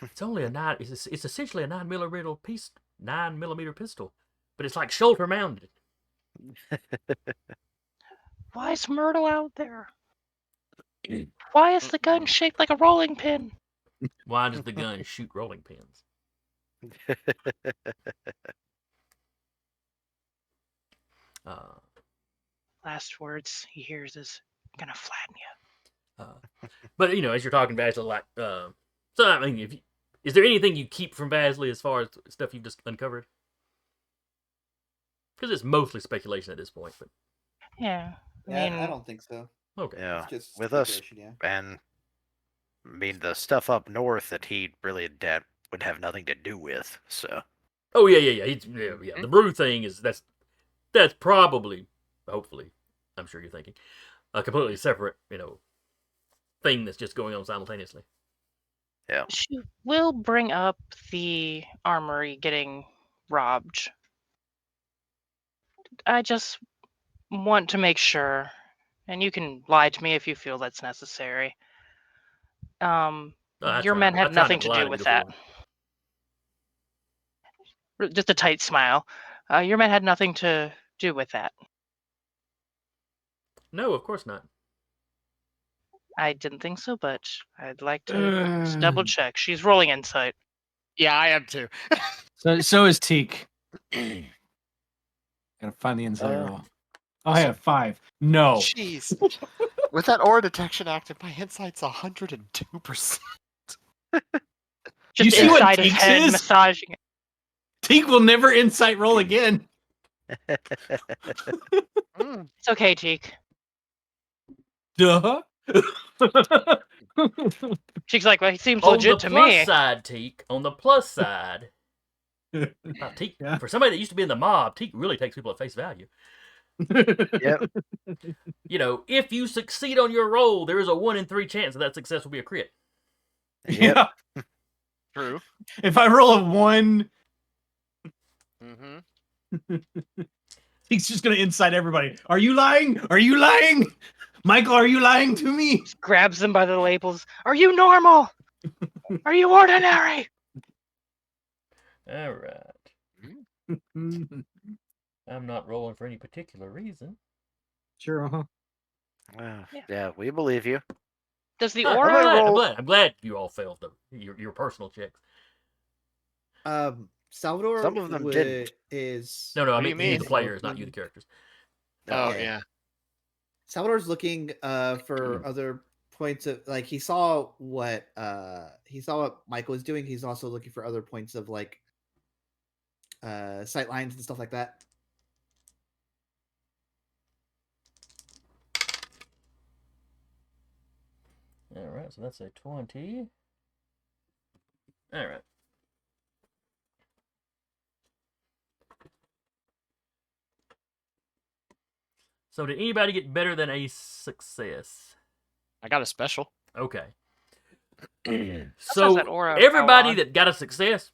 B: It's only it's essentially a 9mm pistol, but it's like shoulder mounted.
F: Why is Myrtle out there? Why is the gun shaped like a rolling pin?
B: Why does the gun shoot rolling pins?
F: Last words he hears is, "I'm gonna flatten you."
B: But as you're talking Vasley, like, so I mean, is there anything you keep from Vasley as far as stuff you've just uncovered? Because it's mostly speculation at this point. But
F: Yeah.
G: I don't think so.
B: okay.
E: Yeah.
G: It's just
E: With us,
G: speculation, yeah.
E: and I mean the stuff up north that he really would have nothing to do with. So.
B: Oh yeah. Yeah. The brew thing that's probably, hopefully, I'm sure you're thinking, a completely separate, thing that's just going on simultaneously.
E: Yeah.
F: She will bring up the armory getting robbed. I just want to make sure, and you can lie to me if you feel that's necessary. Your men had nothing to do with that. Just a tight smile. Your men had nothing to do with that.
B: No, of course not.
F: I didn't think so, but I'd like to just double check. She's rolling insight.
C: Yeah, I am too.
D: So is Teak. Gotta find the insight roll. Oh, I have 5. No.
C: Jeez. With that aura detection active, my insight's 102%.
F: Just
D: see what
F: inside his
D: Teak's
F: head,
D: is?
F: massaging it.
D: Teak will never insight roll again.
C: Mm.
F: It's okay, Teak.
D: Duh.
F: She's like, well, he seems
B: On the
F: legit to
B: plus
F: me.
B: side, Teak. On the plus side, Teak.
D: Yeah.
B: For somebody that used to be in the mob, Teak really takes people at face value.
E: Yep.
B: You know, if you succeed on your roll, there is a 1 in 3 chance that success will be a crit.
E: Yep.
D: Yeah.
C: True.
D: If I roll a 1,
C: Mm-hmm.
D: he's just gonna incite everybody. Are you lying? Are you lying? Michael, are you lying to me?
F: Just grabs them by the labels. Are you normal? Are you ordinary?
B: All right. I'm not rolling for any particular reason.
D: Sure,
E: Yeah, we believe you.
F: Does the
B: I'm
F: aura?
B: glad,
E: roll-
B: I'm glad you all failed your personal checks.
G: Salvador
E: Some of them didn't.
G: is
B: No, I
C: What do
B: mean
C: you mean?
B: the players, not you, the characters.
C: Oh,
G: Okay.
C: yeah.
G: Salvador's looking for other points of like he saw what Michael was doing. He's also looking for other points of like sight lines and stuff like that.
B: All right, so that's a 20. All right. So did anybody get better than a success?
C: I got a special.
B: Okay.
F: Has
B: So
F: that aura power
B: everybody
F: on.
B: that got a success,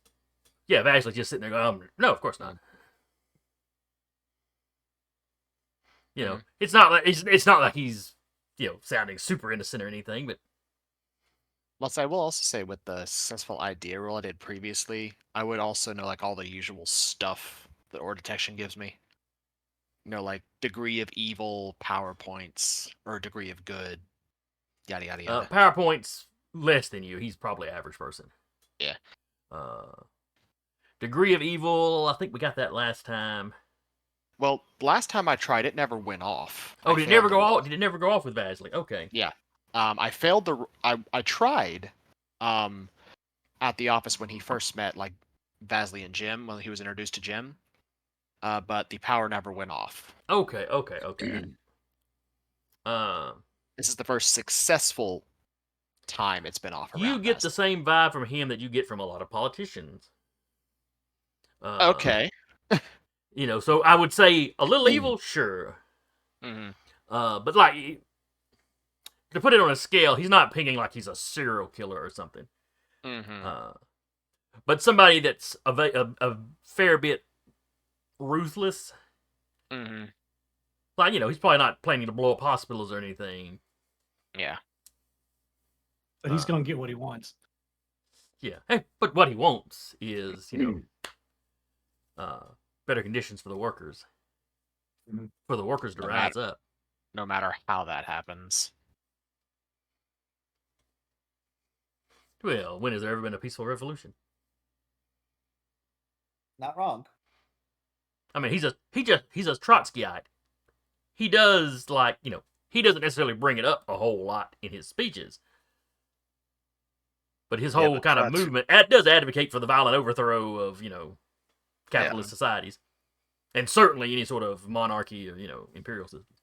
B: yeah, Vasley's just sitting there going, no, of course not. You know, it's not like he's sounding super innocent or anything, but
C: Plus, I will also say with the successful idea roll I did previously, I would also know like all the usual stuff that aura detection gives me. You know, like degree of evil, power points, or degree of good, yada yada yada.
B: PowerPoint's less than you. He's probably average person.
C: Yeah.
B: Degree of evil, I think we got that last time.
C: Well, last time I tried, it never went off.
B: Oh,
C: I
B: did it
C: failed
B: never
C: the
B: go
C: roll.
B: off? Did it never go off with Vasley? Okay.
C: Yeah. I failed the. I tried. At the office when he first met like Vasley and Jim when he was introduced to Jim. But the power never went off.
B: Okay.
C: This is the first successful time it's been off.
B: You
C: Around
B: get
C: us.
B: the same vibe from him that you get from a lot of politicians.
C: Okay.
B: So I would say a little evil, sure.
C: Mm-hmm.
B: But like to put it on a scale, he's not pinging like he's a serial killer or something.
C: Mm-hmm.
B: But somebody that's a fair bit ruthless.
C: Mm-hmm.
B: Like, he's probably not planning to blow up hospitals or anything.
C: Yeah.
D: but he's gonna get what he wants.
B: Yeah. Hey, but what he wants is, better conditions for the workers.
D: Mhm.
B: For the workers to rise up.
C: No matter how that happens.
B: Well, when has there ever been a peaceful revolution?
G: Not wrong.
B: I mean, he's a Trotskyite. He does he doesn't necessarily bring it up a whole lot in his speeches. But his whole
E: but
B: kind of movement does advocate for the violent overthrow of, capitalist societies. And certainly any sort of monarchy or, imperial system.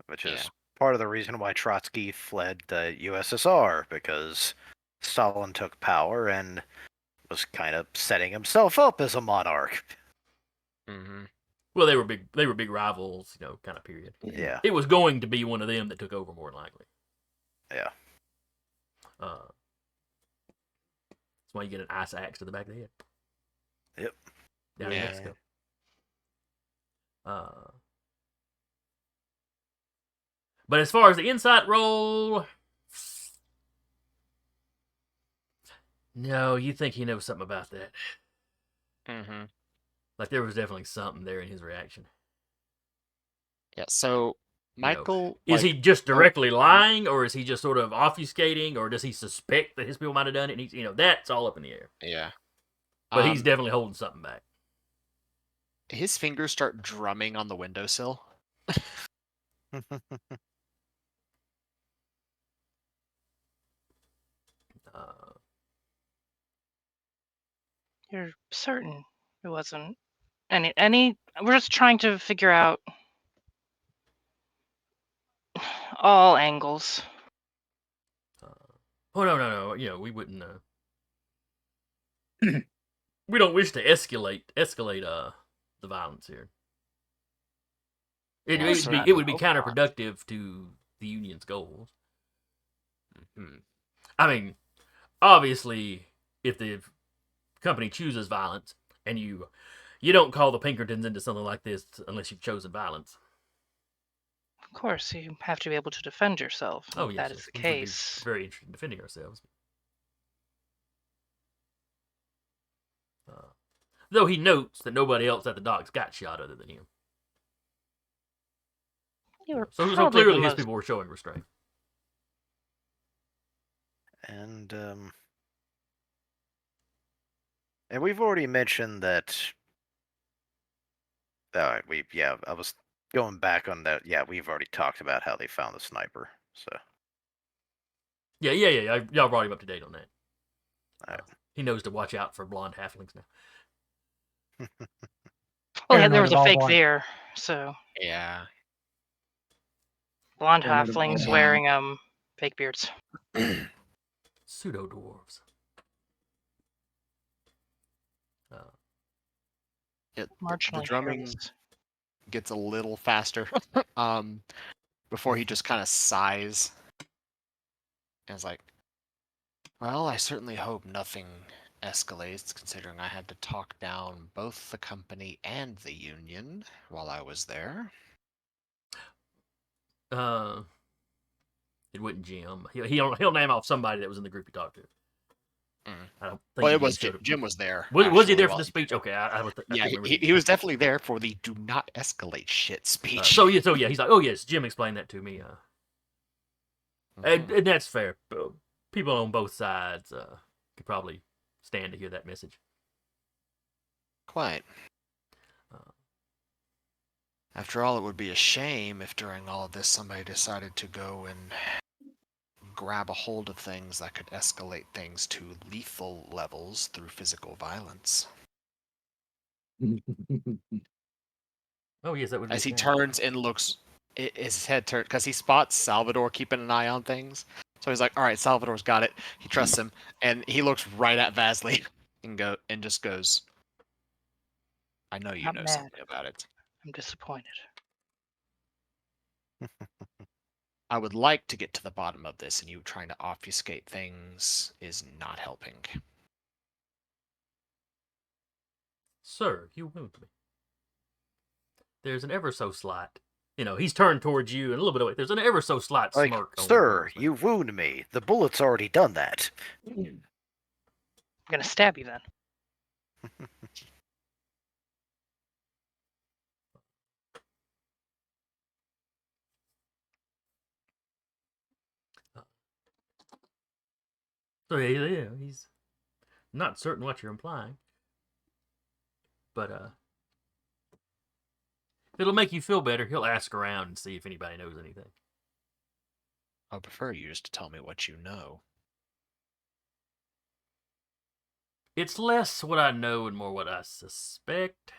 E: Which is part of the reason why Trotsky fled the USSR, because Stalin took power and was kind of setting himself up as a monarch.
C: Mm-hmm.
B: Well, they were big rivals, kind of period.
E: Yeah.
B: It was going to be one of them that took over more than likely.
E: Yeah.
B: That's why you get an ice axe to the back of the head.
E: Yep.
B: Down in Mexico. But as far as the insight roll, no, you think he knows something about that.
C: Mm-hmm.
B: Like there was definitely something there in his reaction.
C: Yeah, so Michael,
B: Is he
C: like,
B: just directly lying, or is he just sort of obfuscating, or does he suspect that his people might have done it? And he's, that's all up in the air.
C: yeah.
B: But he's definitely holding something back.
C: His fingers start drumming on the windowsill.
F: You're certain it wasn't any? We're just trying to figure out all angles.
B: Oh no! We wouldn't. We don't wish to escalate the violence here. It
C: Well,
B: would
C: certainly
B: be
C: hope not.
B: counterproductive to the union's goals.
C: Mhm.
B: I mean, obviously, if the company chooses violence, and you don't call the Pinkertons into something like this unless you've chosen violence.
F: Of course, you have to be able to defend yourself.
B: Oh
F: If
B: yes,
F: that is the
B: we would be
F: case.
B: very interested in defending ourselves. Though he notes that nobody else at the docks got shot other than him.
F: You were
B: So
F: probably
B: clearly
F: the
B: his
F: most.
B: people were showing restraint.
E: And we've already mentioned that. I was going back on that. Yeah, we've already talked about how they found the sniper. So
B: Yeah. Y'all brought him up to date on that.
E: Alright.
B: He knows to watch out for blonde halflings now.
F: Well, yeah, there
D: Paranoid
F: was
D: of
F: a
D: all
F: fake
D: blonde.
F: there, so
C: Yeah.
F: blonde
D: Paranoid of all
F: halflings
D: blonde.
F: wearing fake beards.
B: Pseudo dwarves.
C: The
F: Marginally
C: drumming
F: curious.
C: gets a little faster before he just kind of sighs. And it's like, well, I certainly hope nothing escalates, considering I had to talk down both the company and the union while I was there.
B: It wasn't Jim. He'll name off somebody that was in the group he talked to.
C: Mm.
B: I don't think
C: Well,
B: he
C: it was
B: showed up.
C: Jim was there.
B: Was he
C: actually,
B: there for
C: while
B: the
C: he
B: speech?
C: did it.
B: Okay, I
C: Yeah,
B: couldn't remember.
C: he was definitely there for the "do not escalate" shit speech.
B: So yeah, he's like, oh yes, Jim explained that to me.
C: Mhm.
B: And that's fair. People on both sides could probably stand to hear that message.
C: Quite. After all, it would be a shame if during all of this somebody decided to go and grab a hold of things that could escalate things to lethal levels through physical violence.
B: Oh yes, that would be
C: As he
B: a shame.
C: turns and looks, his head turns because he spots Salvador keeping an eye on things. So he's like, "All right, Salvador's got it." He trusts him, and he looks right at Vasily and just goes, "I know you
F: Not
C: know
F: mad.
C: something about it.
F: I'm disappointed.
C: I would like to get to the bottom of this, and you trying to obfuscate things is not helping."
B: Sir, you wound me. There's an ever so slight, he's turned towards you and a little bit away. There's an ever so slight
E: like,
B: smirk. on
E: sir,
B: Will's face.
E: you wound me. The bullet's already done that.
F: I'm gonna stab you then.
B: So yeah, he's not certain what you're implying, but if it'll make you feel better, he'll ask around and see if anybody knows anything.
C: I prefer you just to tell me what you know.
B: It's less what I know and more what I suspect,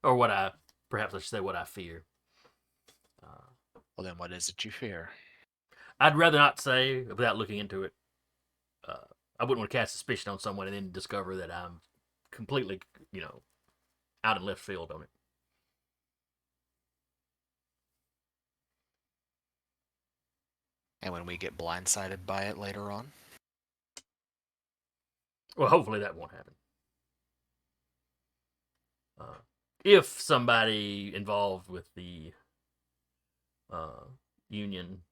B: or perhaps I should say what I fear.
C: Well, then what is it you fear?
B: I'd rather not say without looking into it. I wouldn't want to cast suspicion on someone and then discover that I'm completely, out in left field on it.
C: And when we get blindsided by it later on?
B: Well, hopefully that won't happen. If somebody involved with the union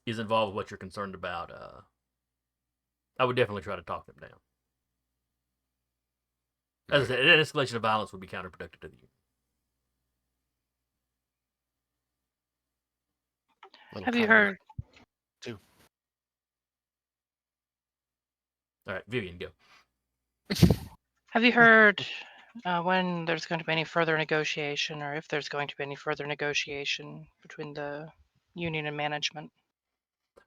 B: is involved with what you're concerned about, I would definitely try to talk them down. As I said, an escalation of violence would be counterproductive to the union.
F: Have you heard?
C: Too.
B: All right, Vivian, go.
F: Have you heard when there's going to be any further negotiation, or if there's going to be any further negotiation between the union and management?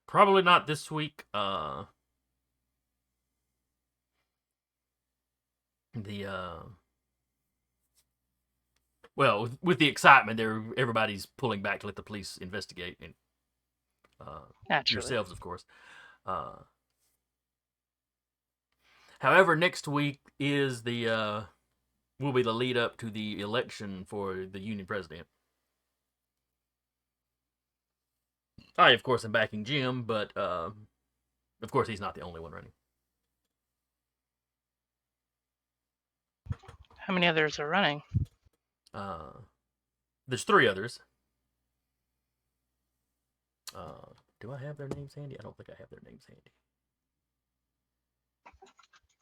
B: Probably not this week. Well, with the excitement, everybody's pulling back to let the police investigate, and
F: Naturally.
B: yourselves, of course. However, next week is will be the lead up to the election for the union president. I, of course, am backing Jim, but of course, he's not the only one running.
F: How many others are running?
B: There's 3 others. Do I have their names handy? I don't think I have their names handy.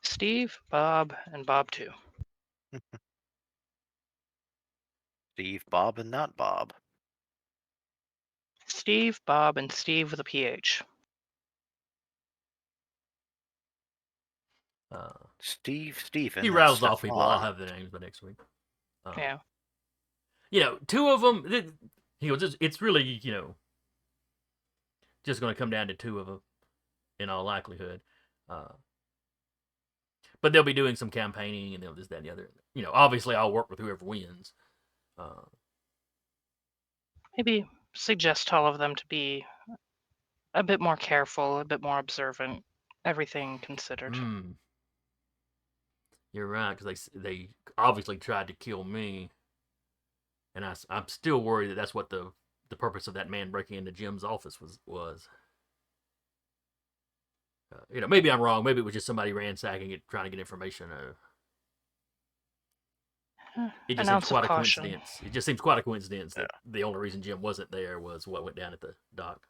F: Steve, Bob, and Bob too.
E: Steve, Bob, and not Bob.
F: Steve, Bob, and Steve with a PH.
E: Steve, Stephen.
B: He
E: and
B: rattles off people. I'll
E: Stefan.
B: have their names by next week.
F: Yeah.
B: You know, 2 of them. It's really just going to come down to 2 of them, in all likelihood. But they'll be doing some campaigning, and they'll this, that, and the other. Obviously, I'll work with whoever wins.
F: Maybe suggest all of them to be a bit more careful, a bit more observant, everything considered.
B: You're right, because they obviously tried to kill me, and I'm still worried that that's what the purpose of that man breaking into Jim's office was. Maybe I'm wrong. Maybe it was just somebody ransacking it, trying to get information. It just seems quite a coincidence. It just seems quite a coincidence that the only reason Jim wasn't there was what went down at the dock.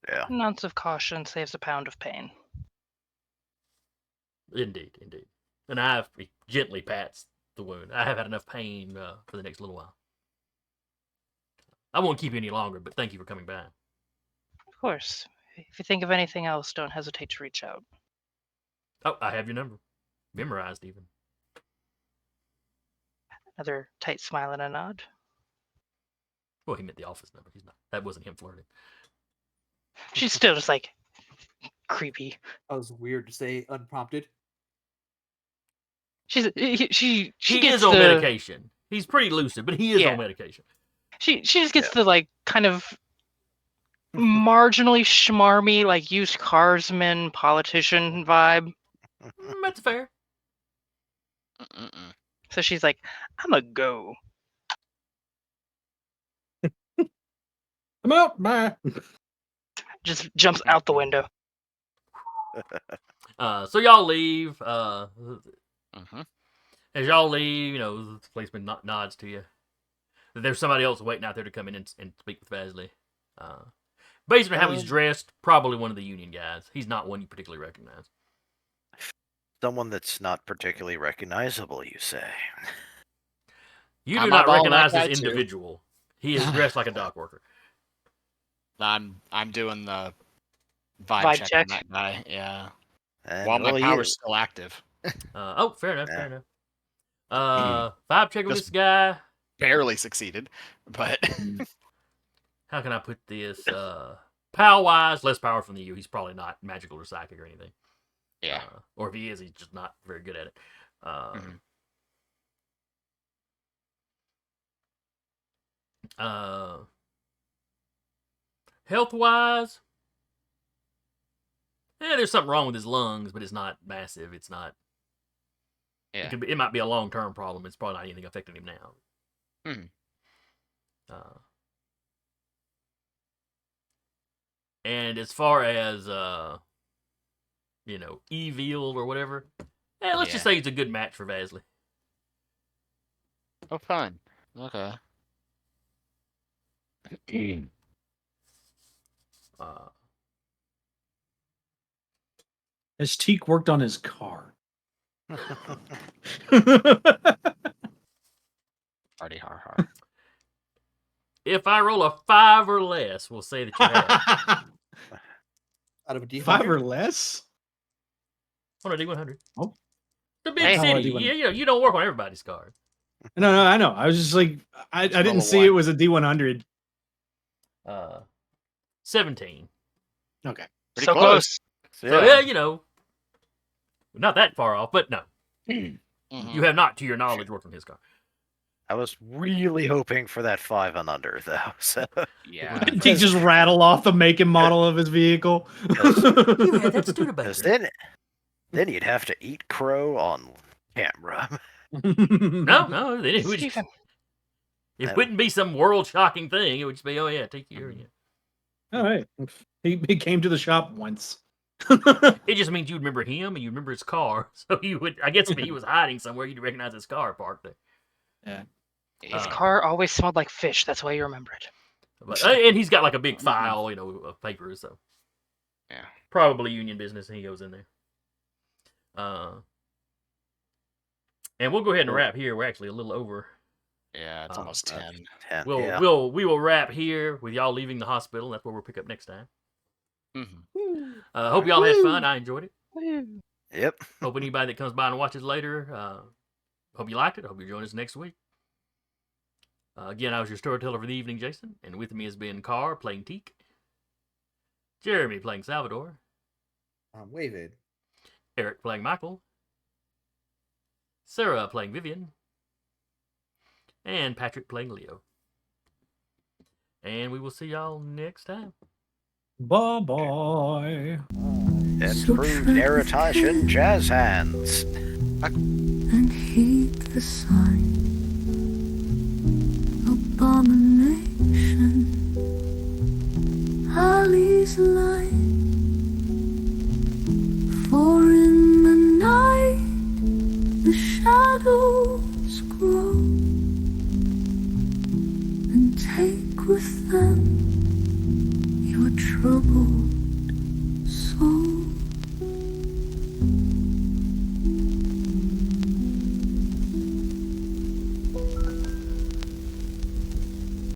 E: Yeah.
F: An ounce of caution saves a pound of pain.
B: Indeed. And I've gently pats the wound. I have had enough pain for the next little while. I won't keep you any longer, but thank you for coming by.
F: Of course. If you think of anything else, don't hesitate to reach out.
B: Oh, I have your number. Memorized, even.
F: Another tight smile and a nod.
B: Well, he meant the office number. He's not. That wasn't him flirting.
F: She's still just like creepy.
G: That was weird to say unprompted.
F: She
B: He
F: gets
B: is on medication. He's pretty lucid, but he is on medication.
F: She just gets the like kind of marginally schmarmy, like used carsman politician vibe.
B: That's fair.
F: So she's like, I'm a go.
D: I'm out. Bye.
F: Just jumps out the window.
B: So y'all leave. As y'all leave, the policeman nods to you. There's somebody else waiting out there to come in and speak with Vasley. Based on how he's dressed, probably one of the union guys. He's not one you particularly recognize.
E: Someone that's not particularly recognizable, you say?
B: You do not recognize this individual. He is dressed like a dock worker.
C: I'm doing the vibe check on that guy. Yeah. While my power's still active.
B: Fair enough. Vibe check with this guy.
C: Barely succeeded, but
B: how can I put this? Power wise, less power from you. He's probably not magical or psychic or anything.
C: Yeah.
B: Or if he is, he's just not very good at it. Health wise, there's something wrong with his lungs, but it's not massive. It's not. Yeah. It might be a long term problem. It's probably not anything affecting him now. And as far as evil or whatever, let's just say he's a good match for Vasley.
C: Oh, fun. Okay.
D: Has Teak worked on his car?
C: Party har har.
B: If I roll a 5 or less, we'll say that you have.
G: Out of a D100?
D: 5 or less?
B: On a D100.
D: Oh.
B: The big
F: Hey.
B: city.
D: Oh, a D100.
B: You don't work on everybody's card.
D: No, I know. I was just like, I
C: roll
D: didn't
C: a
D: see
C: one.
D: it was a D100.
B: 17.
D: Okay.
C: Pretty
F: So close.
B: So, yeah, you know, not that far off, but no.
C: Mhm.
B: You have not, to your knowledge, worked on his car.
E: I was really hoping for that 5 and under, though. So
C: Yeah.
D: Did he just rattle off the make and model of his vehicle?
B: You had that
E: because
B: Studebaker.
E: then you'd have to eat crow on camera.
B: No, then it would
F: Stephen.
B: it wouldn't be some world-shocking thing. It would just be, oh, yeah, take care of you.
D: All right. He came to the shop once.
B: It just means you remember him and you remember his car. So you would, I guess if he was hiding somewhere, you'd recognize his car parked there.
D: Yeah.
F: His car always smelled like fish. That's why you remember it.
B: But, and he's got like a big file, you know, of papers. So
C: Yeah.
B: probably union business, and he goes in there. And we'll go ahead and wrap here. We're actually a little over.
C: Yeah, it's almost 10.
E: 10,
B: We
E: yeah.
B: will wrap here with y'all leaving the hospital. That's where we'll pick up next time.
C: Mm-hmm.
B: Hope y'all had fun. I enjoyed it.
E: Yep.
B: Hope anybody that comes by and watches later, hope you liked it. Hope you join us next week. Again, I was your storyteller for the evening, Jason, and with me has been Carr playing Teak, Jeremy playing Salvador,
G: Wavid.
B: Eric playing Michael, Sarah playing Viviane, and Patrick playing Leo. And we will see y'all next time.
D: Bye-bye.
E: Improved irritation, jazz hands.
A: and heed the sign. Abomination, Ali's light. For in the night the shadows grow and take with them your trouble.